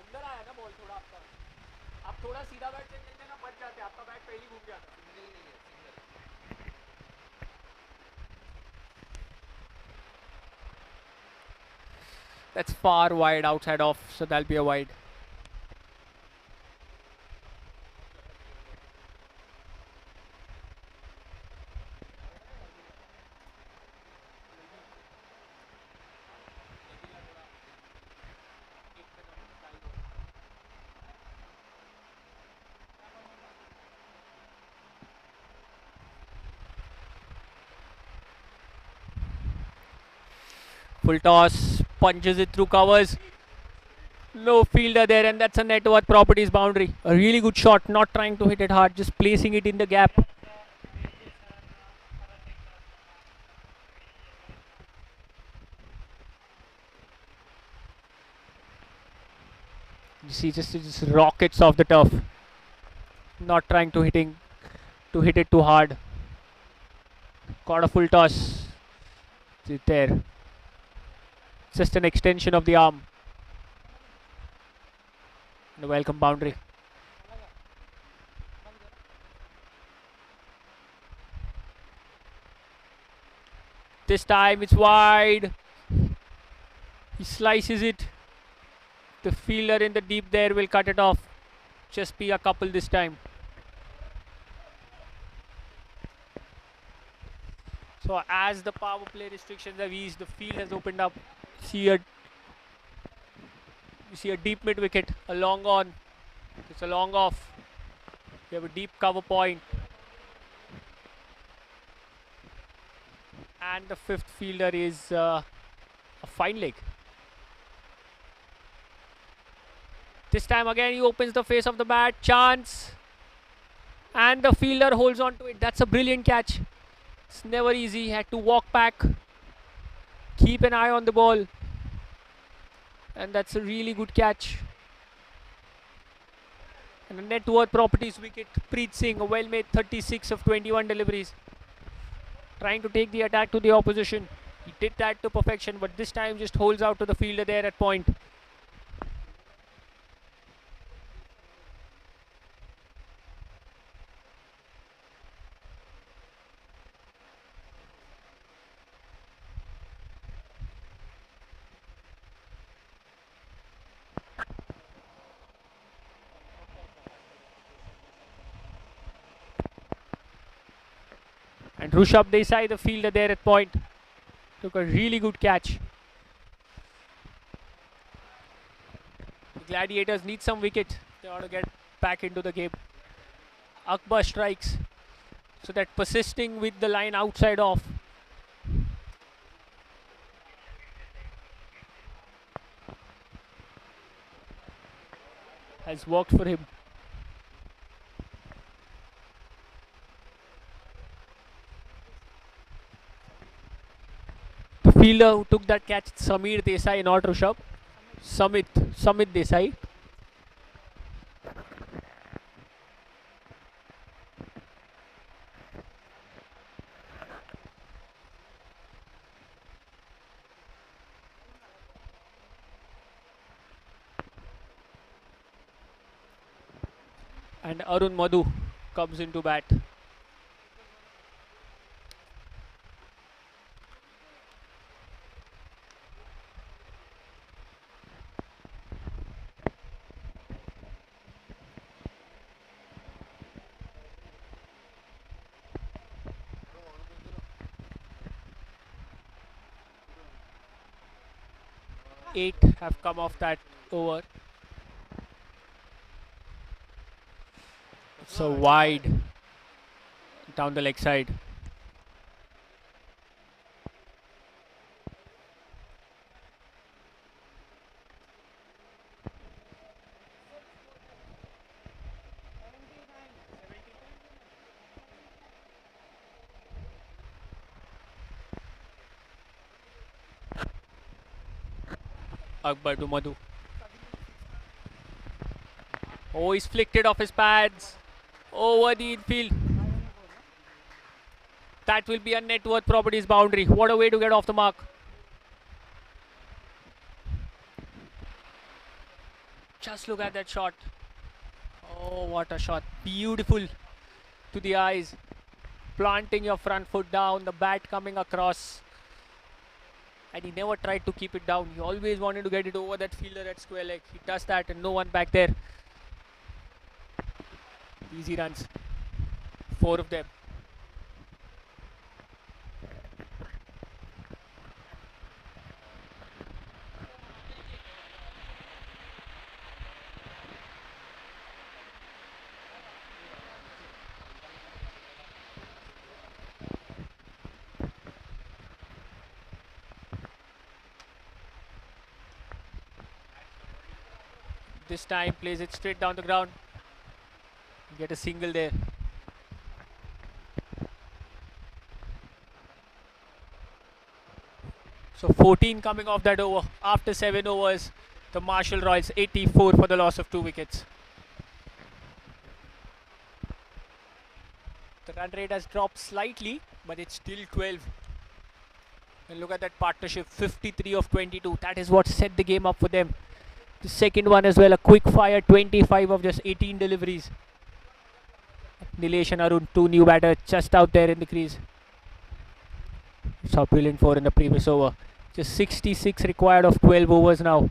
अंदर आया ना ball थोड़ा आपका, आप थोड़ा सीधा bat से खेलते ना बच जाते, आपका बैट पहले घूम गया था. That's far wide outside off, so that'll be a wide. Full toss, punches it through covers. No fielder there, and that's a net worth properties boundary. A really good shot, not trying to hit it hard, just placing it in the gap. You see, just rockets off the turf. Not trying to hit it too hard. Got a full toss. It's there. Just an extension of the arm. And a welcome boundary. This time it's wide. He slices it. The fielder in the deep there will cut it off. Just be a couple this time. So as the power play restrictions have eased, the field has opened up. You see a deep mid wicket, a long on. It's a long off. You have a deep cover point. And the fifth fielder is a fine leg. This time again he opens the face of the bat. Chance. And the fielder holds on to it. That's a brilliant catch. It's never easy. He had to walk back. Keep an eye on the ball. And that's a really good catch. And a net worth properties wicket. Preet Singh, a well-made 36 of 21 deliveries. Trying to take the attack to the opposition. He did that to perfection, but this time just holds out to the fielder there at point. And Rushabh Desai, the fielder there at point, took a really good catch. The Gladiators need some wicket. They ought to get back into the game. Akbar strikes. So that persisting with the line outside off. Has worked for him. The fielder who took that catch, Samir Desai, not Rishabh. Samit Desai. And Arun Madhu comes into bat. Eight have come off that over. So wide down the leg side. Akbar to Madhu. Oh, he's flicked it off his pads. Over the infield. That will be a net worth properties boundary. What a way to get off the mark. Just look at that shot. Oh, what a shot. Beautiful to the eyes. Planting your front foot down, the bat coming across. And he never tried to keep it down. He always wanted to get it over that fielder at square leg. He does that and no one back there. Easy runs. 4 of them. This time plays it straight down the ground. Get a single there. So 14 coming off that over. After 7 overs, the Marshall Royals 84 for the loss of 2 wickets. The run rate has dropped slightly, but it's still 12. And look at that partnership, 53 of 22. That is what set the game up for them. The second one as well, a quick fire, 25 of just 18 deliveries. Nilesh and Arun, 2 new batters just out there in the crease. Saw brilliant 4 in the previous over. Just 66 required of 12 overs now.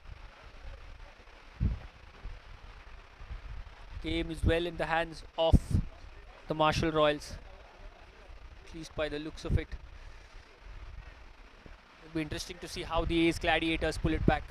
Game is well in the hands of the Marshall Royals, at least by the looks of it. It'll be interesting to see how the A's Gladiators pull it back.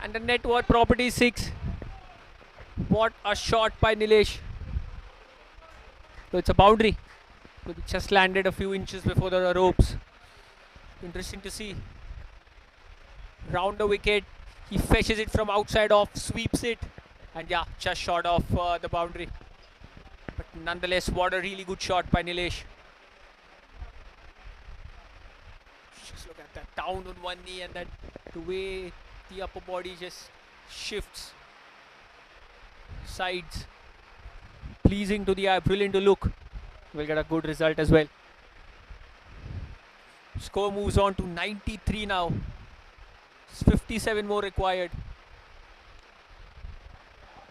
And the net worth property 6. What a shot by Nilesh. So it's a boundary. It just landed a few inches before the ropes. Interesting to see. Round the wicket. He fetches it from outside off, sweeps it. And yeah, just short of the boundary. But nonetheless, what a really good shot by Nilesh. Just look at that, down on one knee, and then the way the upper body just shifts sides. Pleasing to the eye, brilliant to look. We'll get a good result as well. Score moves on to 93 now. 57 more required.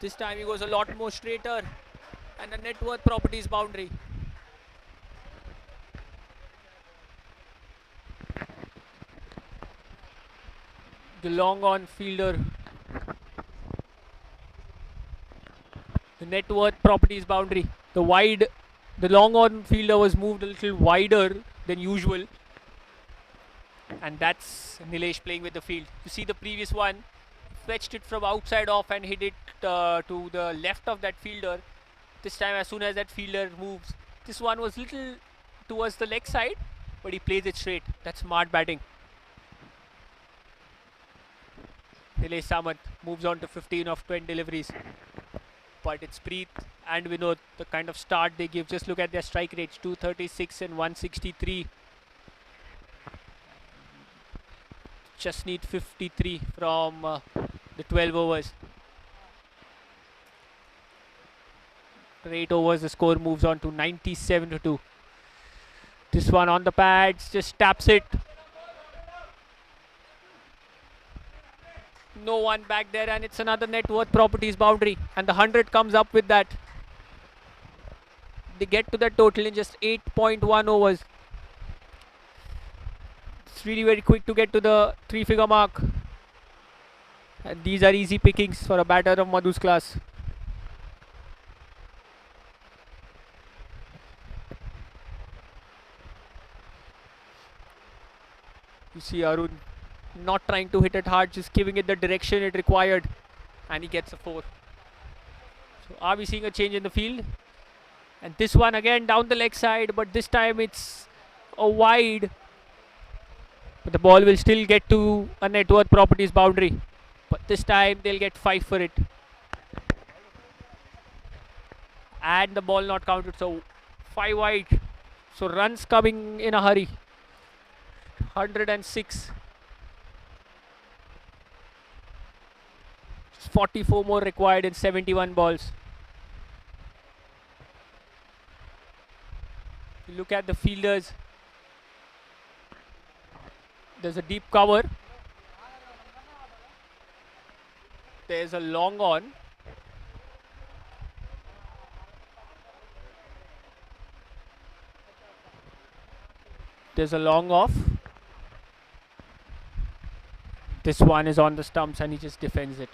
This time he goes a lot more straighter, and the net worth properties boundary. The long on fielder. The net worth properties boundary. The long on fielder was moved a little wider than usual. And that's Nilesh playing with the field. You see the previous one, fetched it from outside off and hit it to the left of that fielder. This time, as soon as that fielder moves, this one was little towards the leg side, but he plays it straight. That's smart batting. Nilesh Samant moves on to 15 of 20 deliveries. But it's Preet and Vinod, the kind of start they give. Just look at their strike rates, 236 and 163. Just need 53 from the 12 overs. 8 overs, the score moves on to 97 to 2. This one on the pads, just taps it. No one back there, and it's another net worth properties boundary, and the 100 comes up with that. They get to that total in just 8.1 overs. It's really very quick to get to the 3-figure mark, and these are easy pickings for a batter of Madhu's class. You see Arun not trying to hit it hard, just giving it the direction it required, and he gets a 4. So are we seeing a change in the field? And this one again down the leg side, but this time it's a wide. But the ball will still get to a net worth properties boundary, but this time they'll get 5 for it. And the ball not counted, so 5 wide. So runs coming in a hurry. 106. 44 more required in 71 balls. You look at the fielders. There's a deep cover. There's a long on. There's a long off. This one is on the stumps and he just defends it.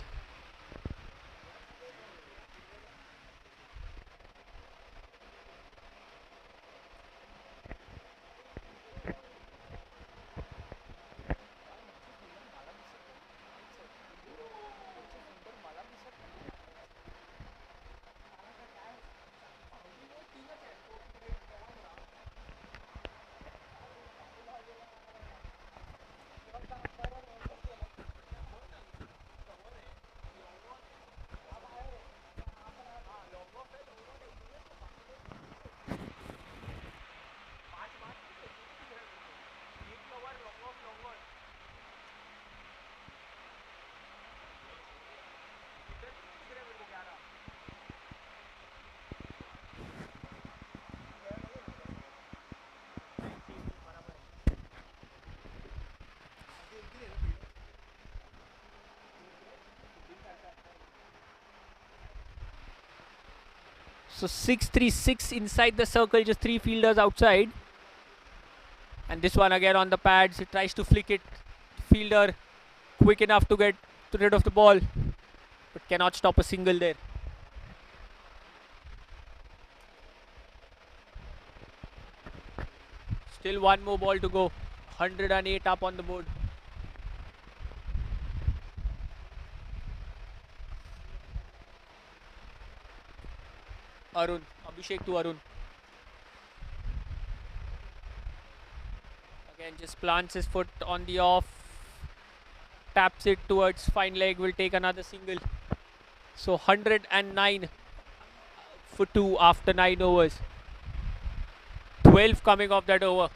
So 6-3-6 inside the circle, just 3 fielders outside. And this one again on the pads, he tries to flick it. Fielder quick enough to get rid of the ball, but cannot stop a single there. Still one more ball to go. 108 up on the board. Arun. Abhishek to Arun. Again, just plants his foot on the off. Taps it towards fine leg. Will take another single. So 109 for 2 after 9 overs. 12 coming off that over.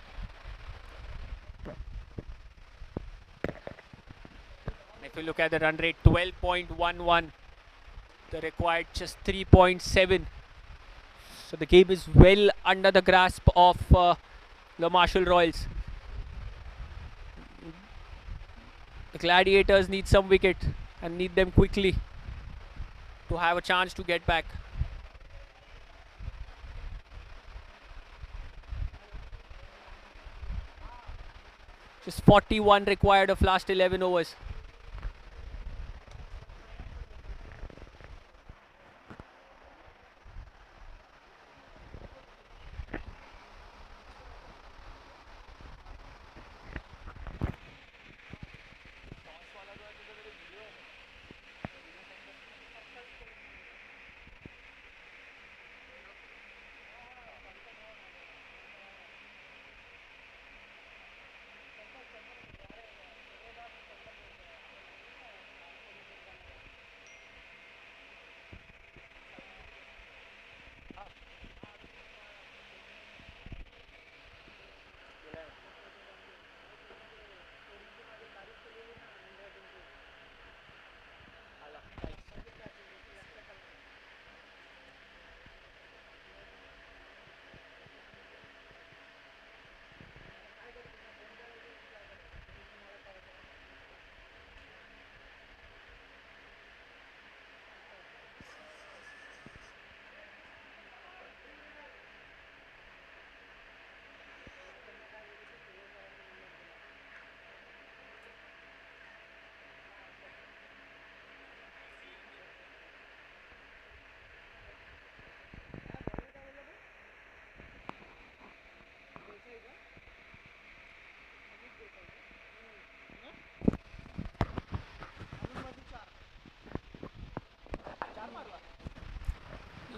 If you look at the run rate, 12.11. The required just 3.7. So the game is well under the grasp of the Marshall Royals. The Gladiators need some wicket and need them quickly to have a chance to get back. Just 41 required of last 11 overs.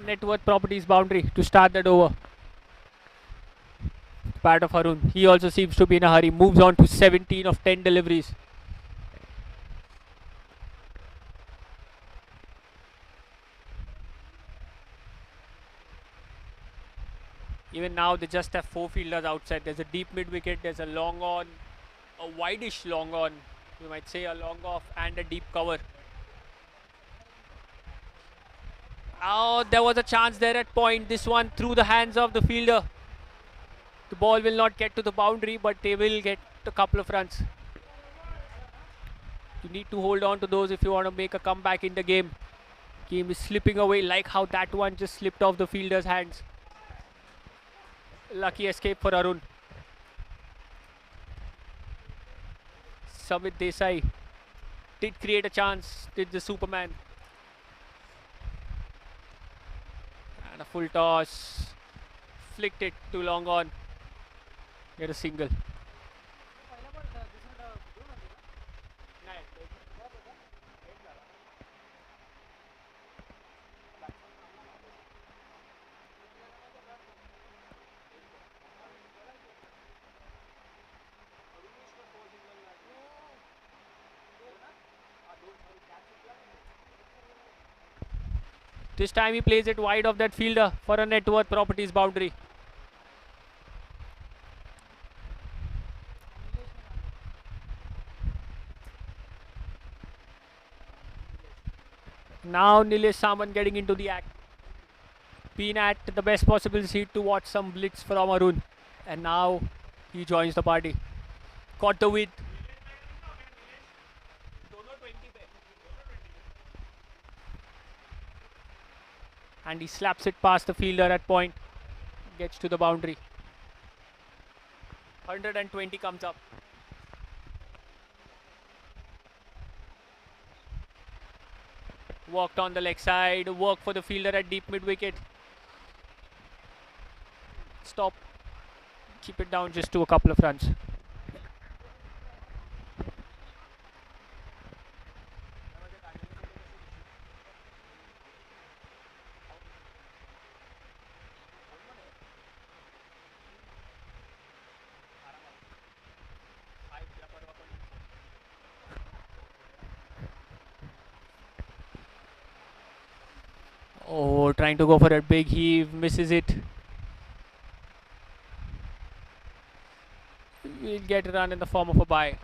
Net worth properties boundary to start that over. Part of Arun. He also seems to be in a hurry. Moves on to 17 of 10 deliveries. Even now they just have 4 fielders outside. There's a deep mid wicket. There's a long on. A wideish long on. You might say a long off and a deep cover. Oh, there was a chance there at point. This one through the hands of the fielder. The ball will not get to the boundary, but they will get a couple of runs. You need to hold on to those if you want to make a comeback in the game. Game is slipping away like how that one just slipped off the fielder's hands. Lucky escape for Arun. Samit Desai did create a chance, did the Superman. And a full toss. Flicked it too long on. Get a single. This time he plays it wide of that fielder for a net worth properties boundary. Now Nilesh Saman getting into the act. Been at the best possible seat to watch some blitz from Arun. And now he joins the party. Caught the width. And he slaps it past the fielder at point. Gets to the boundary. 120 comes up. Walked on the leg side. Work for the fielder at deep mid wicket. Stop. Keep it down just to a couple of runs. Oh, trying to go for a big heave, misses it. We'll get a run in the form of a bye.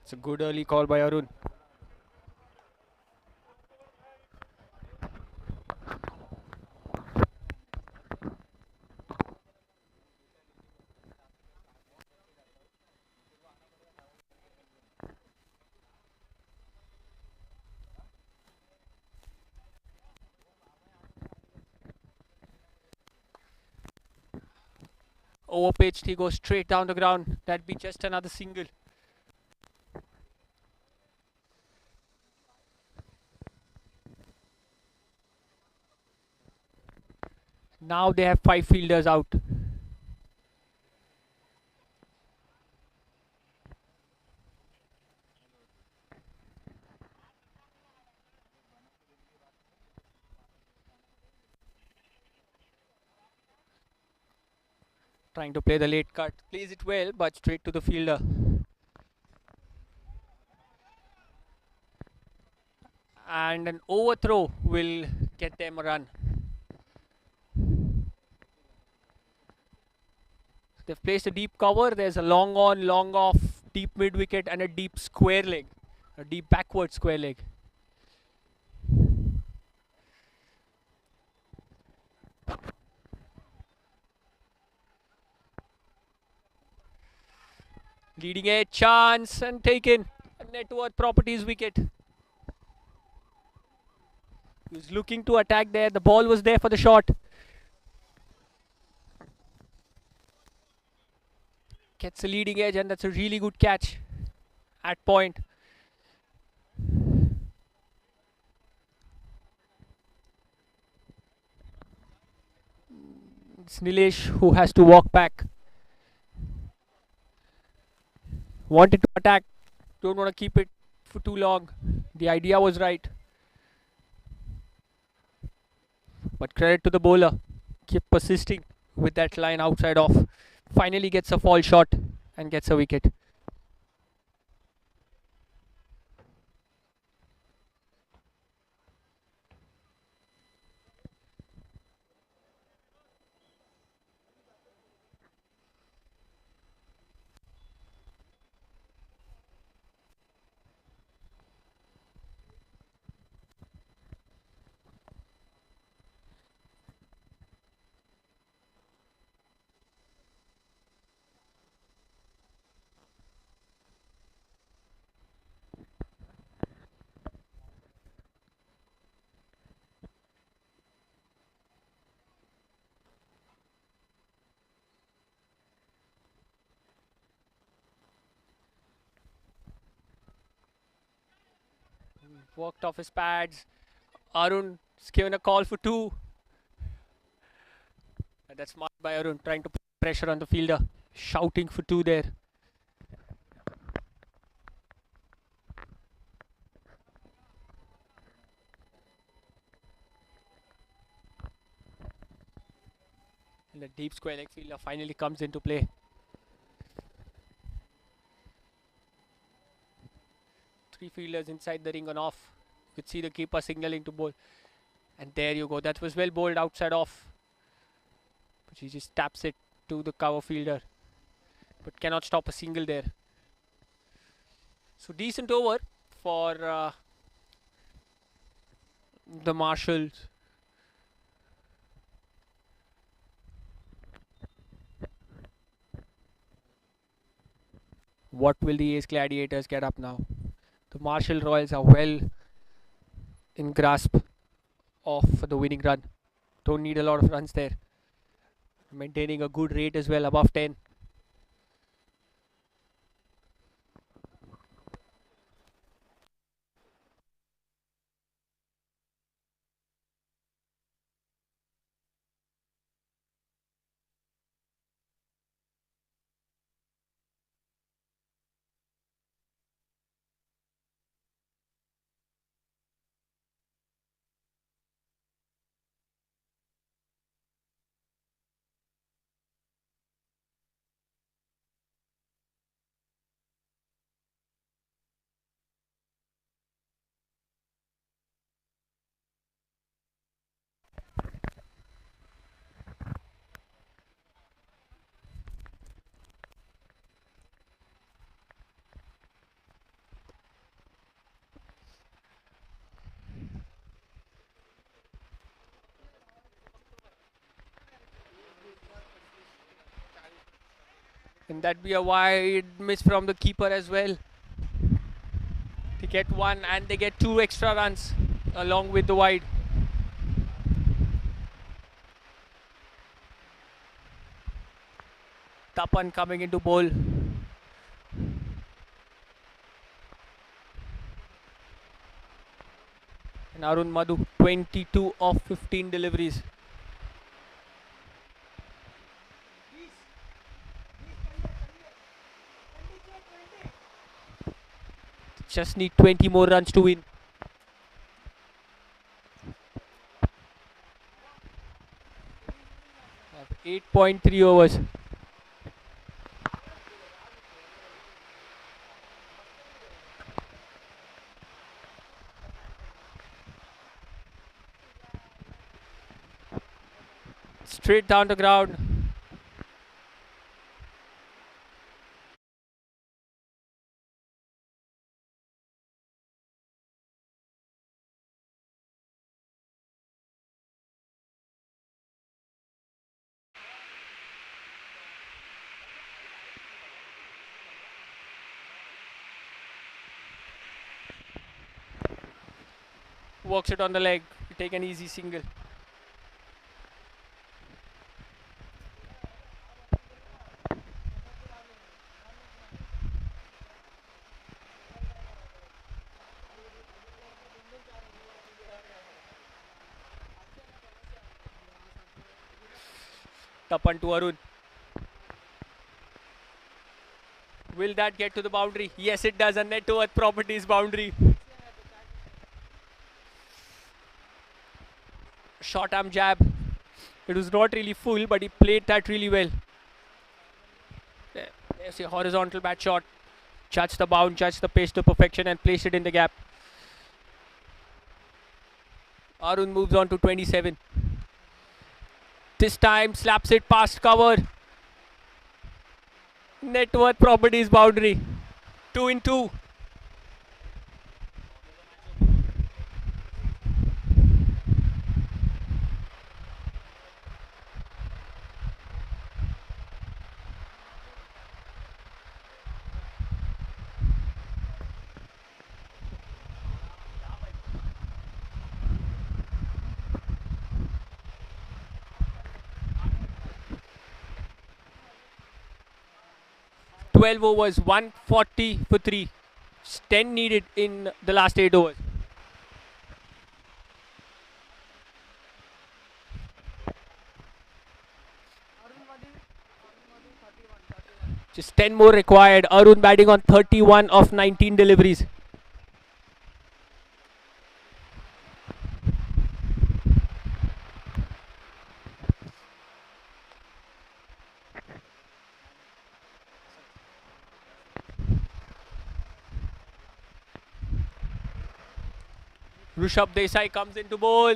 It's a good early call by Arun. Overpitched, he goes straight down the ground. That'd be just another single. Now they have 5 fielders out. Trying to play the late cut. Plays it well, but straight to the fielder. And an overthrow will get them a run. They've placed a deep cover. There's a long on, long off, deep mid wicket, and a deep square leg. A deep backward square leg. Leading edge chance and taken. A net worth properties wicket. He was looking to attack there. The ball was there for the shot. Gets a leading edge, and that's a really good catch at point. It's Nilesh who has to walk back. Wanted to attack. Don't want to keep it for too long. The idea was right. But credit to the bowler. Keep persisting with that line outside off. Finally gets a fall shot and gets a wicket. Worked off his pads. Arun is given a call for 2. And that's smart by Arun, trying to put pressure on the fielder. Shouting for 2 there. And the deep square leg fielder finally comes into play. 3 fielders inside the ring and off. You could see the keeper signaling to bowl. And there you go. That was well bowled outside off. But he just taps it to the cover fielder. But cannot stop a single there. So decent over for the Marshalls. What will the Ace Gladiators get up now? The Marshall Royals are well in grasp of the winning run. Don't need a lot of runs there. Maintaining a good rate as well, above 10. And that be a wide miss from the keeper as well. They get one and they get 2 extra runs along with the wide. Tapan coming into bowl. And Arun Madhu, 22 of 15 deliveries. Just need 20 more runs to win. Have 8.3 overs. Straight down the ground. Works it on the leg. Take an easy single. Tapan to Arun. Will that get to the boundary? Yes, it does. A net worth properties boundary. Short arm jab. It was not really full, but he played that really well. There's a horizontal bat shot. Judge the bound, judge the pace to perfection and place it in the gap. Arun moves on to 27. This time slaps it past cover. Net worth properties boundary. 2 in 2. Twelve overs, 140 for 3. 10 needed in the last 8 overs. Just 10 more required. Arun batting on 31 of 19 deliveries. Rishabh Desai comes into bowl.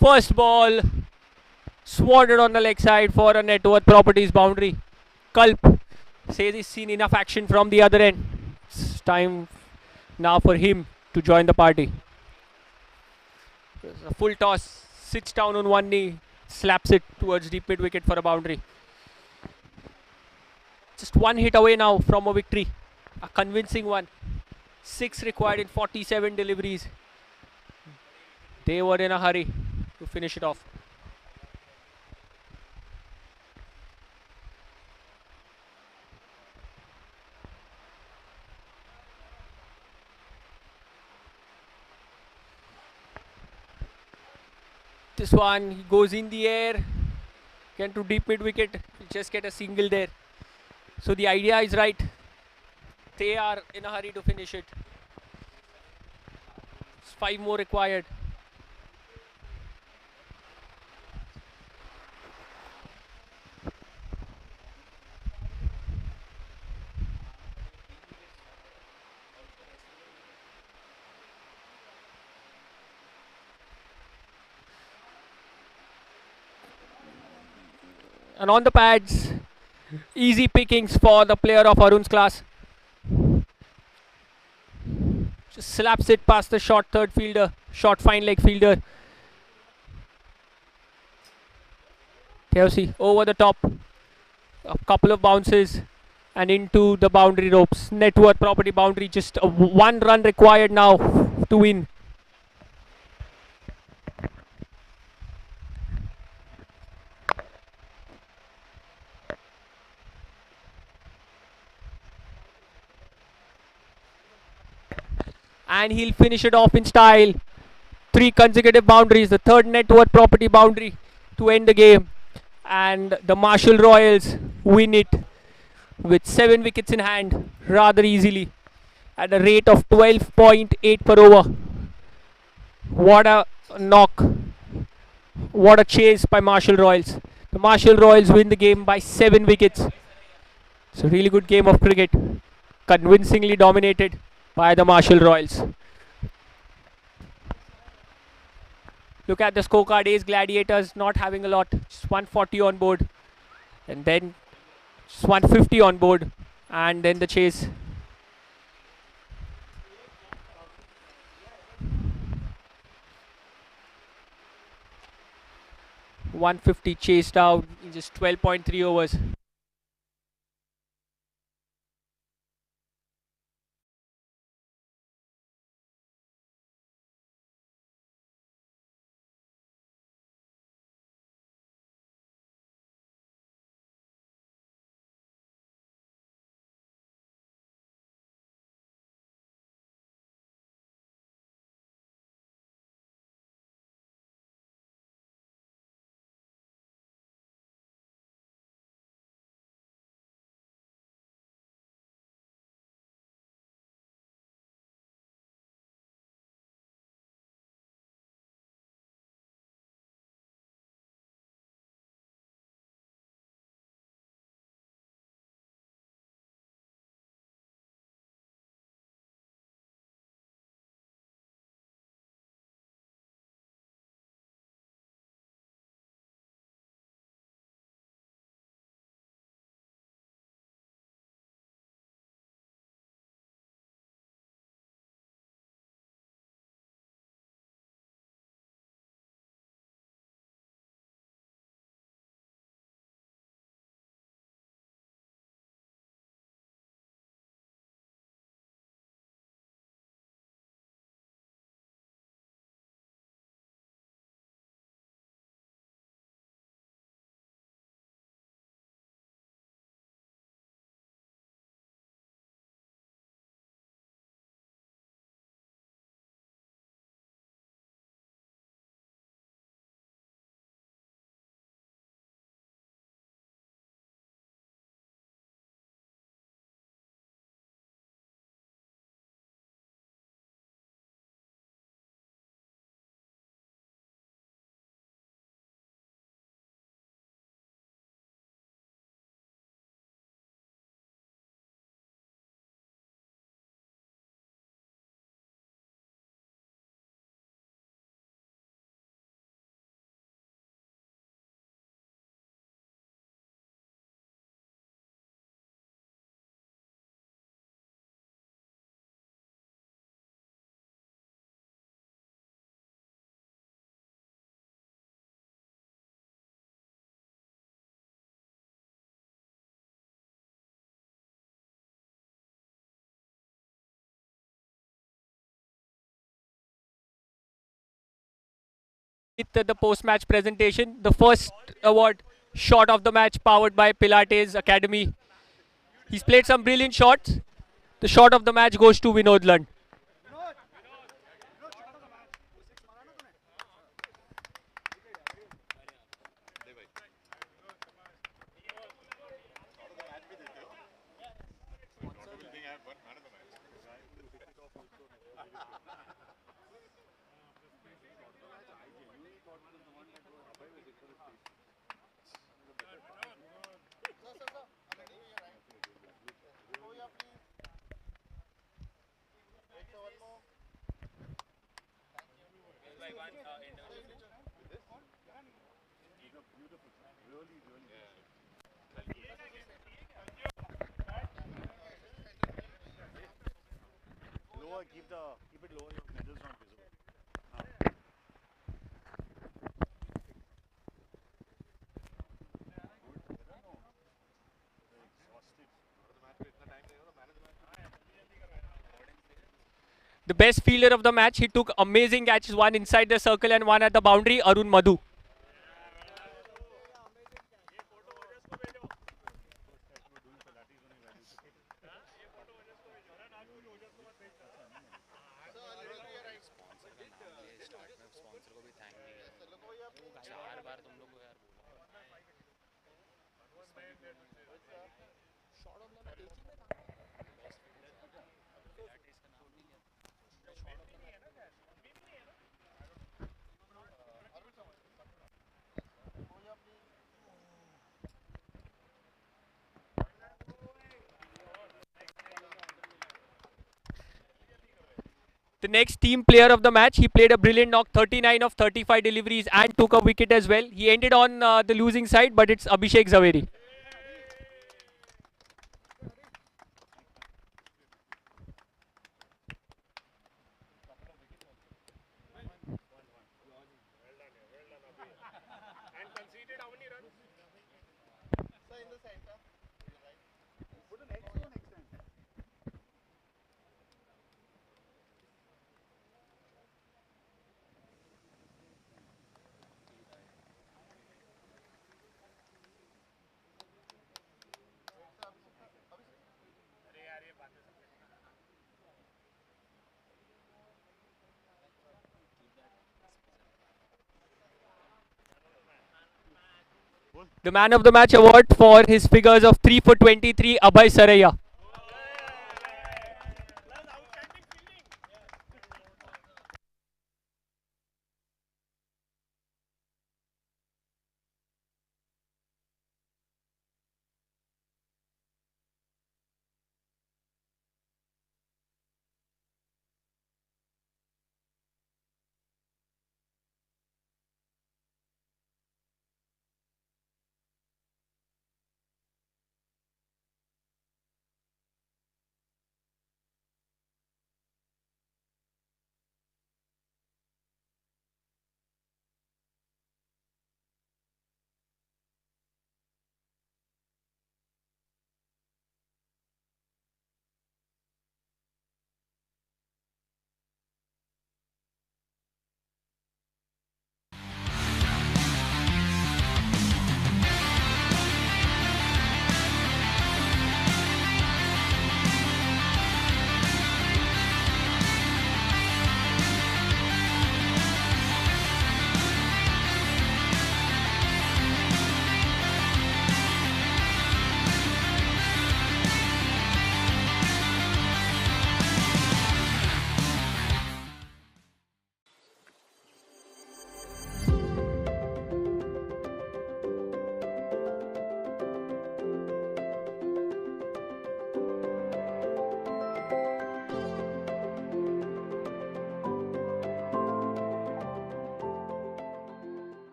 First ball. Swatted on the leg side for a net worth properties boundary. Kalp says he's seen enough action from the other end. It's time now for him to join the party. A full toss. Sits down on one knee. Slaps it towards deep mid wicket for a boundary. Just one hit away now from a victory. A convincing one. 6 required in 47 deliveries. They were in a hurry to finish it off. This one, he goes in the air, get to deep mid wicket, just get a single there. So the idea is right. They are in a hurry to finish it. 5 more required. And on the pads, easy pickings for the player of Arun's class. Just slaps it past the short third fielder, short fine leg fielder. KFC over the top. A couple of bounces. and into the boundary ropes. Net worth property boundary, just one run required now to win. And he'll finish it off in style. 3 consecutive boundaries, the third net worth property boundary to end the game. And the Marshall Royals win it with 7 wickets in hand rather easily at a rate of 12.8 per over. What a knock. What a chase by Marshall Royals. The Marshall Royals win the game by 7 wickets. It's a really good game of cricket. Convincingly dominated by the Marshall Royals. Look at the scorecard. Ace Gladiators not having a lot. Just 140 on board. And then just 150 on board. And then the chase. .150 chased out in just 12.3 overs. With the post-match presentation, the first award, shot of the match, powered by Pilates Academy. He's played some brilliant shots. The shot of the match goes to Vinod Lund. Lower, keep it lower, your medal's not visible. The best fielder of the match. He took amazing catches, one inside the circle and one at the boundary. Arun Madhu. The next team player of the match, he played a brilliant knock, 39 of 35 deliveries and took a wicket as well. He ended on the losing side, but it's Abhishek Zaveri. The man of the match award for his figures of 3 for 23, Abhay Saraiya.